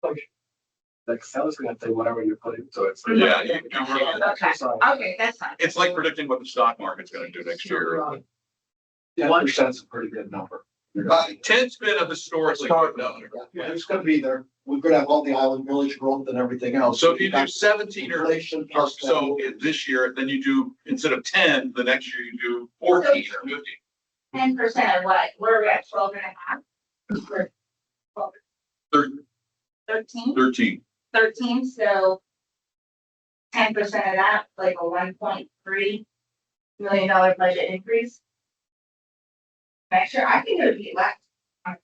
Like, I was gonna say whatever you put into it. So Yeah, you can work on that. Okay, that's fine. It's like predicting what the stock market's gonna do next year. 1%'s a pretty good number. 10's been a historically good number. Yeah, it's gonna be there. We're gonna have all the island village growth and everything else. So if you do 17 or Inflation or plus so this year, then you do, instead of 10, the next year you do 14 or 15. 10% of what? Where are we at, 12 and a half? Thir- 13? 13. 13, so 10% of that, like a $1.3 million budget increase. Next year, I think it would be less. But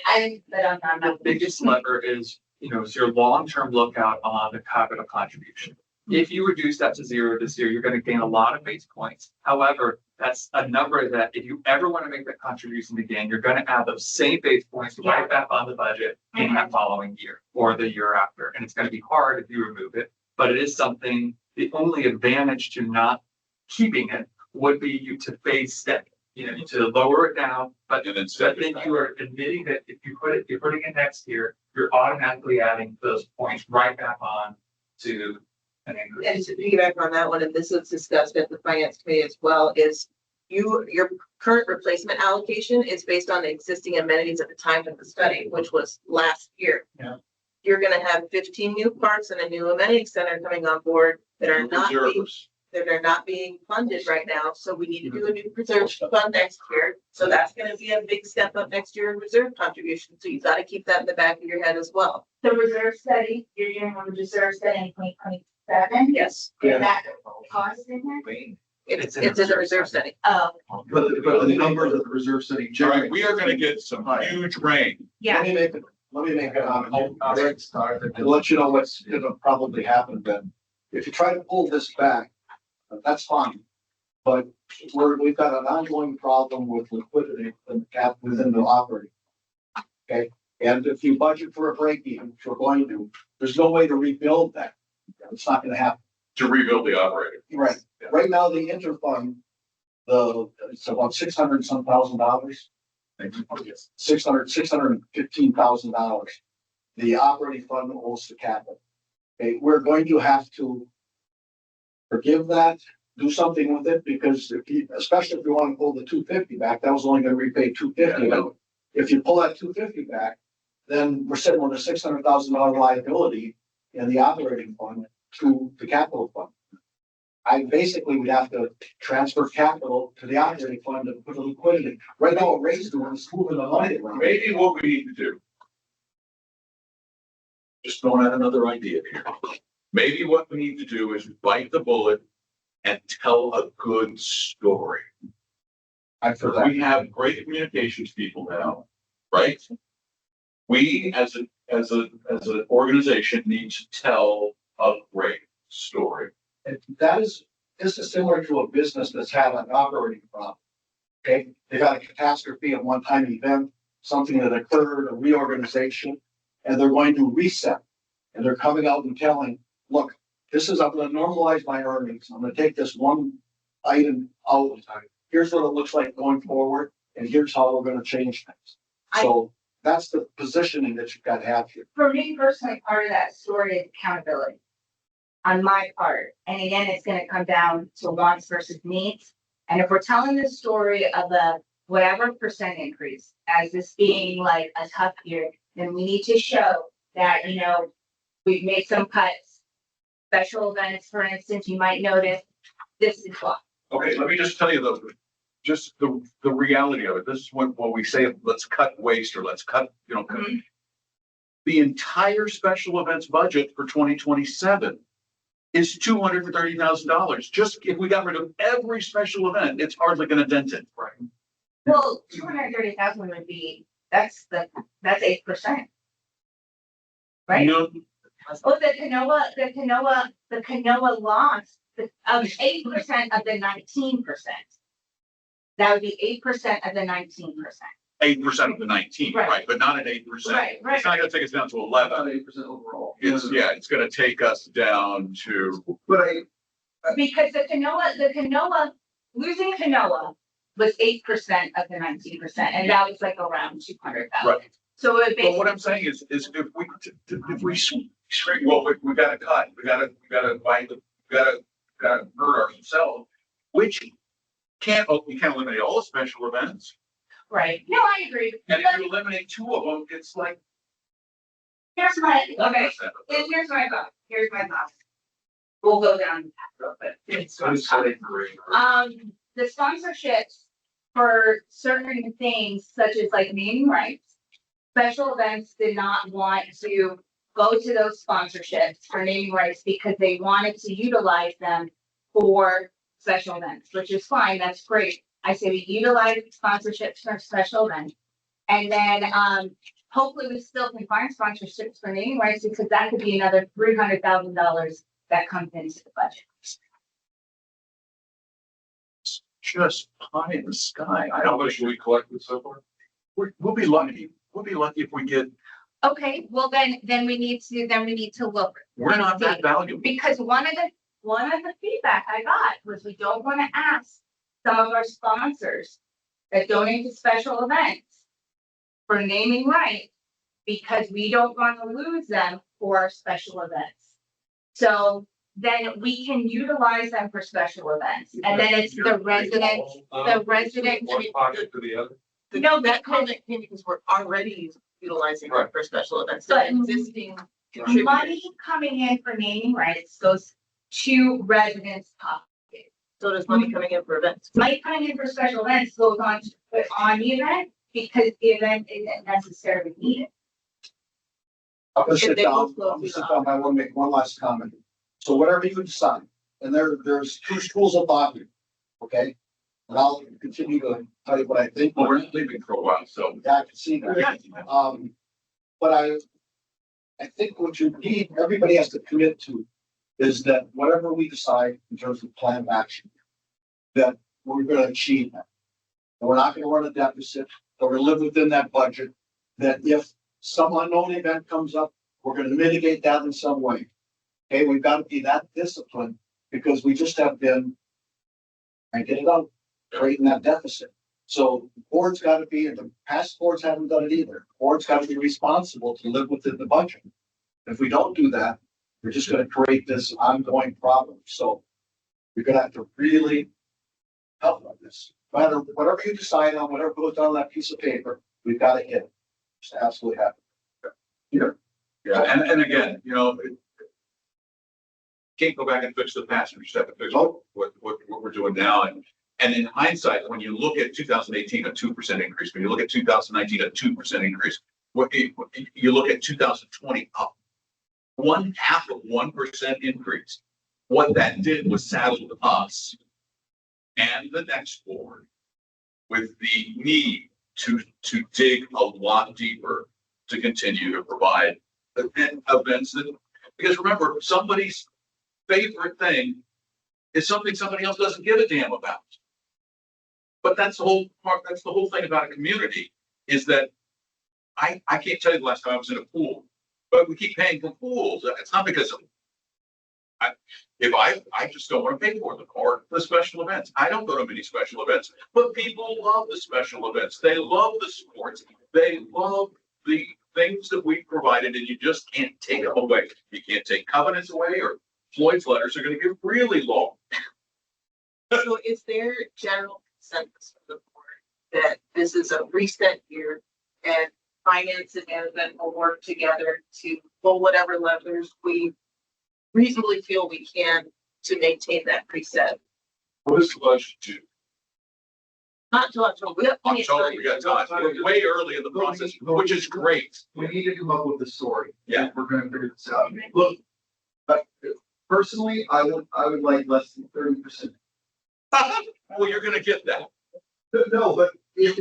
I'm The not. biggest lever is, is your long-term lookout on the capital contribution. If you reduce that to 0 this year, you're going to gain a lot of base points. However, that's a number that if you ever want to make that contribution again, you're going to add those same base points right back on the budget in that following year or the year after. And it's going to be hard if you remove it, but it is something, the only advantage to not keeping it would be you to phase step, to lower it down, but then you are admitting that if you're putting it next year, you're automatically adding those points right back on to an increase. And to piggyback on that one, and this was discussed at the finance committee as well, is your current replacement allocation is based on the existing amenities at the time of the study, which was last year. Yeah. You're gonna have 15 new parks and a new amenity center coming on board that are not being funded right now, so we need to do a new reserve fund next year. So that's gonna be a big step up next year in reserve contribution, so you gotta keep that in the back of your head as well. The reserve study, you're doing a reserve study in 2027? Yes. Is that cost in there? It's in the reserve study. Oh, But the numbers of the reserve study. All right, we are gonna get some huge rain. yeah. Let me make a comment. To let you know what's gonna probably happen then. If you try to pull this back, that's fine. But we've got an ongoing problem with liquidity and cap within the operating. Okay, and if you budget for a break even, which we're going to, there's no way to rebuild that. It's not gonna happen. To rebuild the operator. Right. Right now, the interfund, it's about $600 some thousand. $615,000. The operating fund owes the capital. Okay, we're going to have to forgive that, do something with it, because especially if you want to pull the 250 back, that was only going to repay 250. Yeah. If you pull that 250 back, then we're sitting with a $600,000 liability in the operating fund to the capital fund. I basically would have to transfer capital to the operating fund and put a liquidity. Right now, what Ray's doing is moving the money around. Maybe what we need to do. Just throwing out another idea here. Maybe what we need to do is bite the bullet and tell a good story. We have great communications people now, right? We as an organization need to tell a great story. And this is similar to a business that's had an operating problem. Okay, they've had a catastrophe, a one-time event, something that occurred, a reorganization, and they're going to reset. And they're coming out and telling, look, I'm going to normalize my earnings. I'm going to take this one item out. Here's what it looks like going forward, and here's how we're going to change things. So that's the positioning that you've got to have here. For me personally, part of that story is accountability on my part. And again, it's gonna come down to wants versus needs. And if we're telling the story of the whatever percent increase as this being like a tough year, then we need to show that, we've made some cuts. Special events, for instance, you might notice this is why. Okay, let me just tell you the reality of it. This is when we say, let's cut waste or let's cut, the entire special events budget for 2027 is $230,000. Just if we got rid of every special event, it's hardly going to dent it. Right. Well, 230,000 would be, that's 8%. Right? No, Well, the Canoa lost of 8% of the 19%. That would be 8% of the 19%. 8% of the 19, Right. right? But not an 8%. Right, right. It's not gonna take us down to 11. About 8% overall. It's gonna take us down to, But Because losing Canoa was 8% of the 19%, and that was like around 200,000. right. So it But basically. what I'm saying is if we shrink, well, we gotta cut, we gotta find, we gotta hurt ourselves, which you can't eliminate all the special events. Right, no, I agree. And if you eliminate 2 of them, it's like. Here's my, okay, 1%. here's my thought, We'll go down the path real quick. The sponsorships for certain things such as like naming rights. Special events did not want to go to those sponsorships for naming rights because they wanted to utilize them for special events, which is fine, that's great. I say we utilize sponsorships for special events. And then, hopefully we still can find sponsorships for naming rights because that could be another $300,000 that comes into the budget. Just pie in the sky. How much we collected so far? We'll be lucky. We'll be lucky if we get, Okay, well then we need to look. we're and not that see. valuable. Because one of the feedback I got was we don't want to ask some of our sponsors that donate to special events for naming rights because we don't want to lose them for our special events. So then we can utilize them for special events, and then it's the resident. One pocket to the other. No, That comment came because we're already utilizing it for special events, so But existing money contributors. coming in for naming rights goes to residents' pockets. So there's money coming in for events. Money coming in for special events goes on the event because the event isn't necessarily needed. I'm gonna If sit they down, both go I'm gonna through sit the- down, I wanna make one last comment. So whatever you decide, and there's 2 schools of thought here, okay? And I'll continue to tell you what I think. Well, we're not leaving for a while, so. Yeah, I can see that. But I think what you need, everybody has to commit to is that whatever we decide in terms of plan of action, that we're gonna achieve that. And we're not gonna run a deficit, or we're live within that budget, that if some unknown event comes up, we're gonna mitigate that in some way. Okay, we've got to be that disciplined because we just have been, and get it out, creating that deficit. So the board's got to be, and the past boards haven't done it either. The board's got to be responsible to live within the budget. If we don't do that, we're just going to create this ongoing problem. So you're going to have to really help on this. No matter whatever you decide on, whatever goes on that piece of paper, we've got to hit it. Just absolutely have to. Yeah, and again, can't go back and fix the past, we just have to fix what we're doing now. And in hindsight, when you look at 2018, a 2% increase, when you look at 2019, a 2% increase, you look at 2020 up 0.5% increase. What that did was saddled us and the next board with the need to dig a lot deeper to continue to provide events that, because remember, somebody's favorite thing is something somebody else doesn't give a damn about. But that's the whole part, that's the whole thing about a community, is that I can't tell you the last time I was in a pool, but we keep paying for pools. It's not because of I just don't want to pay for them, or the special events. I don't go to many special events, but people love the special events. They love the sports. They love the things that we provided, and you just can't take them away. You can't take covenants away, or Floyd's letters are going to get really long. So is there general consensus from the board that this is a reset year and finance and management will work together to pull whatever levers we reasonably feel we can to maintain that reset? What is the budget due? Not until October. We have plenty of October, time. we got time. We're way early in the process, which is great. We need to come up with the story. Yeah. We're gonna figure this out. Look, personally, I would like less than 30%. Well, you're gonna get that. No, but if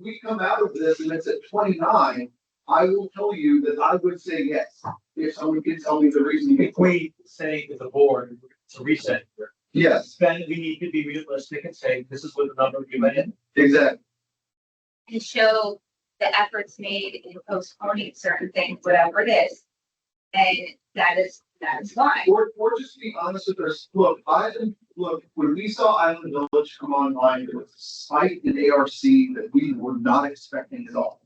we come out of this and it's at 29, I will tell you that I would say yes, if someone can tell me the reason. If we say as a board, it's a reset year, Yes, then we need to be realistic and say, this is what the number we went in. exactly. And show the efforts made in postponing certain things, whatever it is. And that is fine. Or just be honest with us. Look, when we saw Island Village come online, there was a spike in ARC that we were not expecting at all.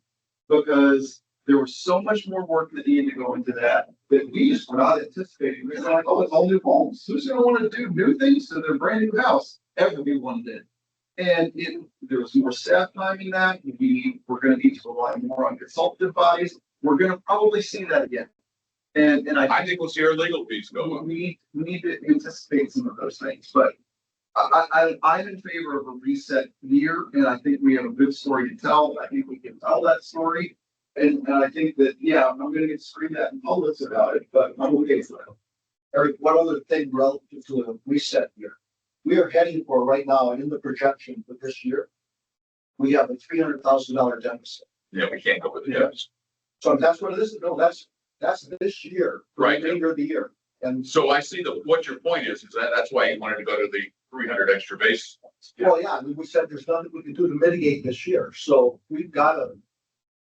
Because there was so much more work that needed to go into that we just were not anticipating. We were like, oh, it's all new homes. Who's gonna want to do new things to their brand new house? Everyone did. And there was more staff time in that. We're gonna need to rely more on consultative bodies. We're gonna probably see that again. And I think we'll see our legal fees go up. we need to anticipate some of those things, but I'm in favor of a reset year, and I think we have a good story to tell. I think we can tell that story. And I think that, yeah, I'm gonna get screamed at in public about it, but I'm okay with that. Eric, one other thing relative to the reset year. We are heading for right now, and in the projection for this year, we have a $300,000 deficit. Yeah, we can't go with the Yeah. deficit. So that's what it is. No, that's this year, for the Right. remainder of the year. And So I see what your point is that's why you wanted to go to the 300 extra basis points. well, yeah, I mean, we said there's nothing we can do to mitigate this year, so we've got to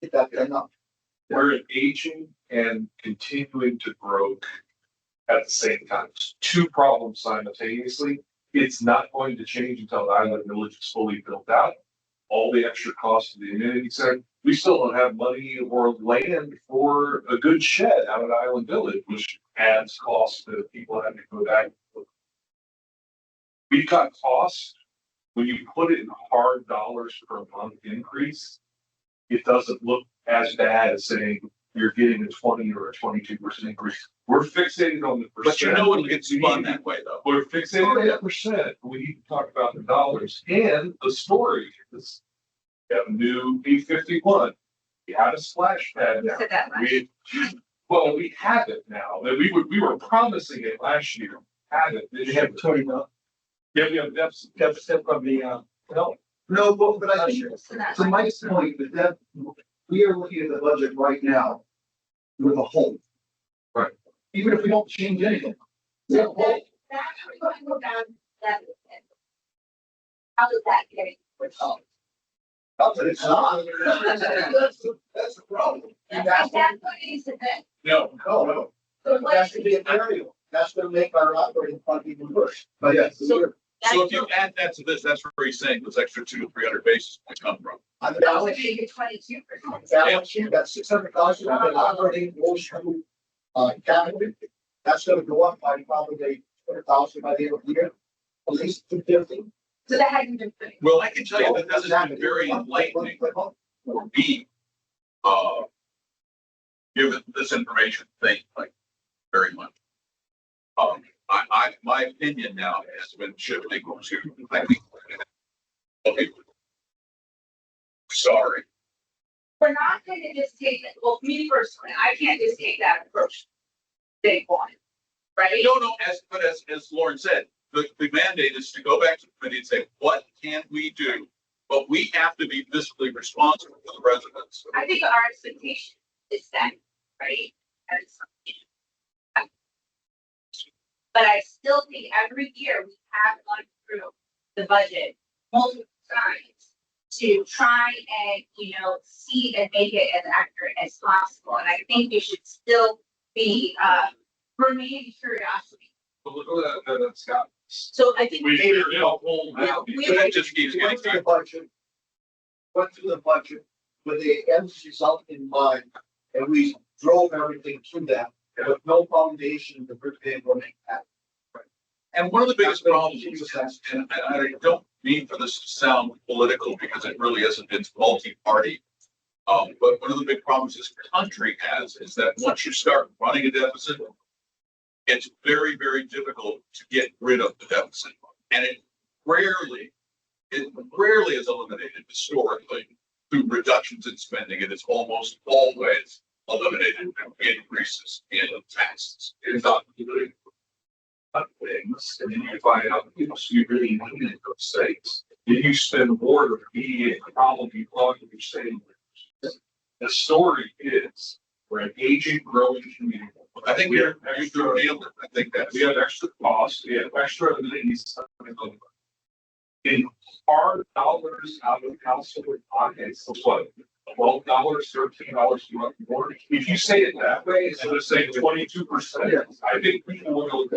get that thing up. We're aging and continuing to grow at the same time. It's two problems simultaneously. It's not going to change until the Island Village is fully built out. All the extra costs of the amenity center, we still don't have money or land for a good shed out at Island Village, which adds costs to people having to go back. We've got costs. When you put it in hard dollars per month increase, it doesn't look as bad as saying you're getting a 20 or a 22% increase. We're fixated on the percent. But you know it gets spun that way though. We're fixated on that percent. We need to talk about the dollars and the story. This, we have a new B-51. We had a splash pad now. Said that last We have it now. We were promising it last year. Have it this We year. have $20 million Yeah, we have deficit from the, No, but I think, to Mike's point, that we are looking at the budget right now with a hole. Right. Even if we don't change anything. we have a hole. That's going to go down that. How does that get resolved? But it's not. That's the problem. That's what needs to be. No, No. So what- That's gonna be an aerial. That's gonna make our operating fund even worse. But yes, so if you add that to this, that's where he's saying those extra 200 to 300 basis points come from. On the That would balance make sheet, it 22%. balance sheet, that 600,000 on the operating goes to, capital. That's gonna go up by probably 100,000 by the end of the year, at least 250. So that hasn't been put in. Well, I can tell you that this has been very enlightening for me. Given this information, thank you very much. My opinion now has been shifting to, I think. Okay. Sorry. We're not going to just take it, well, me personally, I can't just take that approach. Day one, right? No, as Lauren said, the mandate is to go back to the committee and say, what can we do? But we have to be fiscally responsible for the residents. I think our expectation is set, right? And it's- But I still think every year we have gone through the budget multiple times to try and, see and make it as accurate as possible. And I think we should still be, remaining curiosity. But look at that, Scott. So I think. We figured it out whole Yeah, now. we- It just keeps getting Went through the budget. Went through the budget with the end result in mind, and we drove everything to that with no foundation to prepare for it. And one of the biggest problems, and I don't mean for this to sound political because it really isn't, it's multi-party. But one of the big problems this country has is that once you start running a deficit, it's very, very difficult to get rid of the deficit. And it rarely is eliminated historically through reductions in spending. It is almost always eliminated through increases in taxes. It's not really things, and then you find out, so you really need those things. If you spend more to mediate the problem you thought you were saying, The story is, we're an aging, growing community. I think you're nailed it. I think that's. We have extra costs, we have extra amenities. In hard dollars out of household pockets, it's what, $12, $13 a month more. If you say it that way, instead of saying 22%, I think people will go,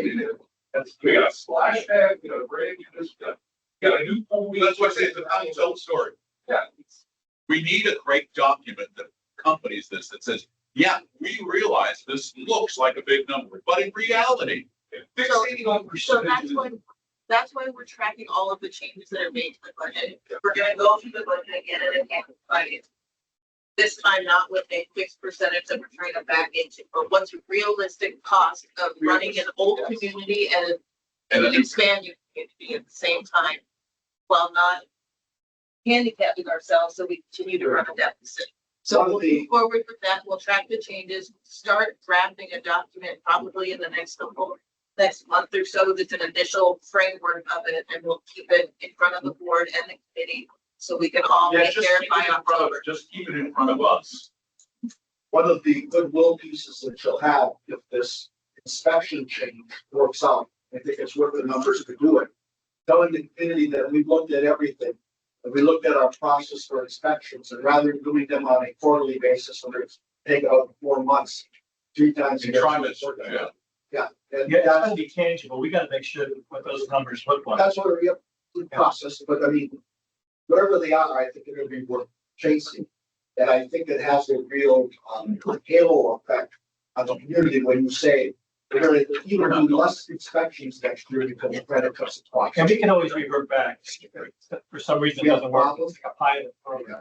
we got a splash pad, we got a break, we got a new pool. That's what I say, it's a told story. Yeah. We need a great document that accompanies this that says, yeah, we realize this looks like a big number, but in reality, So that's why we're tracking all of the changes that are made to the budget. We're gonna go through the budget again and again, budget. This time not with a fixed percentage that we're trying to back into, but what's realistic cost of running an old community and an expanding community at the same time, while not handicapping ourselves so we continue to run a deficit. So we'll move forward with that. We'll track the changes, start drafting a document probably in the next month or so. That's an initial framework of it, and we'll keep it in front of the board and the committee so we can all Yeah, get just there keep by it in front of, October. just keep it in front of us. One of the goodwill pieces that you'll have if this inspection change works out, I think it's worth the numbers to do it. Telling the community that we've looked at everything, and we looked at our process for inspections, and rather than doing them on a quarterly basis, we're gonna take it out 4 months, 3 times a And year. trying to sort that out. Yeah. And Yeah, it's that's, gotta be tangible. We gotta make sure what those numbers look like. that's what we have to process, but I mean, whatever they are, I think they're gonna be worth chasing. And I think it has a real halo effect on the community when you say, we're gonna even do less inspections next year because the credit cuts twice. And we can always revert back. For some reason it doesn't work. It's like a pilot program.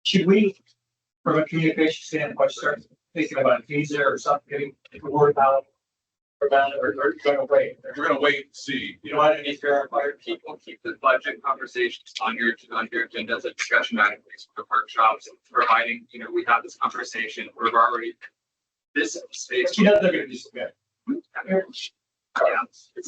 Should we, from a communication standpoint, start thinking about a visa or something, getting the word out? Or going away? We're gonna wait and see. You know what, if you're required, people keep the budget conversations on your agenda as a discussion item for workshops, providing, we have this conversation, we're already. This space. You know they're gonna be good. Yeah,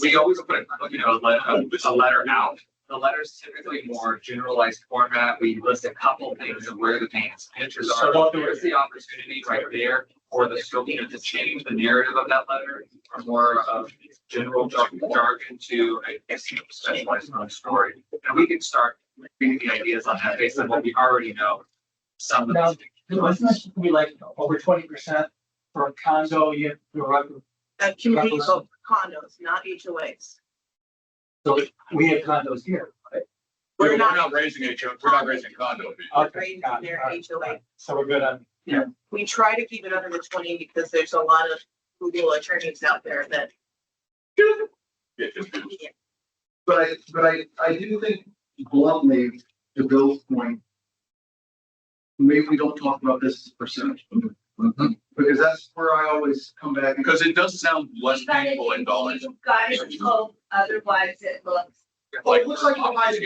we always put, a letter out. The letter is typically more generalized format. We list a couple things of where the main expenditures are. So there's the opportunity right there for the scope to change the narrative of that letter from more of general jargon to a specialized story. And we can start bringing the ideas on that based on what we already know. Some Now, of wasn't it be like over 20% for a condo, you have to run. Community condos, not HOAs. So we have condos here, right? We're not raising we're not raising condo fees. Raising their HOA. So we're good on, yeah. We try to keep it under the 20 because there's a lot of legal attorneys out there that. But I do think bluntly, to Bill's point, maybe we don't talk about this as a percentage. Because that's where I always come back. Because it does sound less painful in dollars. You've got to hope, otherwise it looks. Well, it looks like a high.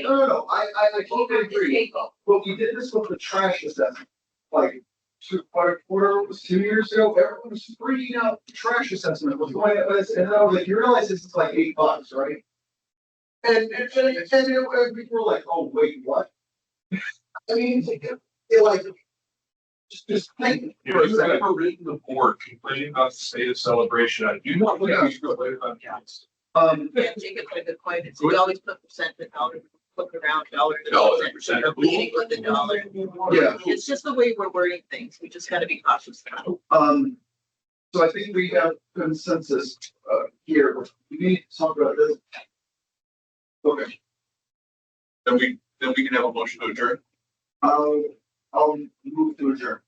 No, I totally agree. Overstated. But we did this with the trash assessment, like, whatever it was 2 years ago, everyone was freaking out, the trash assessment was going, and I was like, you realize this is like $8, right? And we were like, oh, wait, what? I mean, it like, just think. If you've ever written the board complaining about the state of celebration, I do not think you should complain about council. Yeah, Jacob had a good point. It's, we always put percent to dollar, look around dollar to percent, or bleeding with the dollar. Yeah. It's just the way we're wording things. We just gotta be cautious about it. So I think we have consensus, here. We need to talk about this. Okay. Then we can have a motion to adjourn. I'll move to adjourn.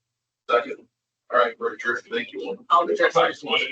Second. All right, we're adjourned. Thank you all. I'll adjust. Thanks, Melanie.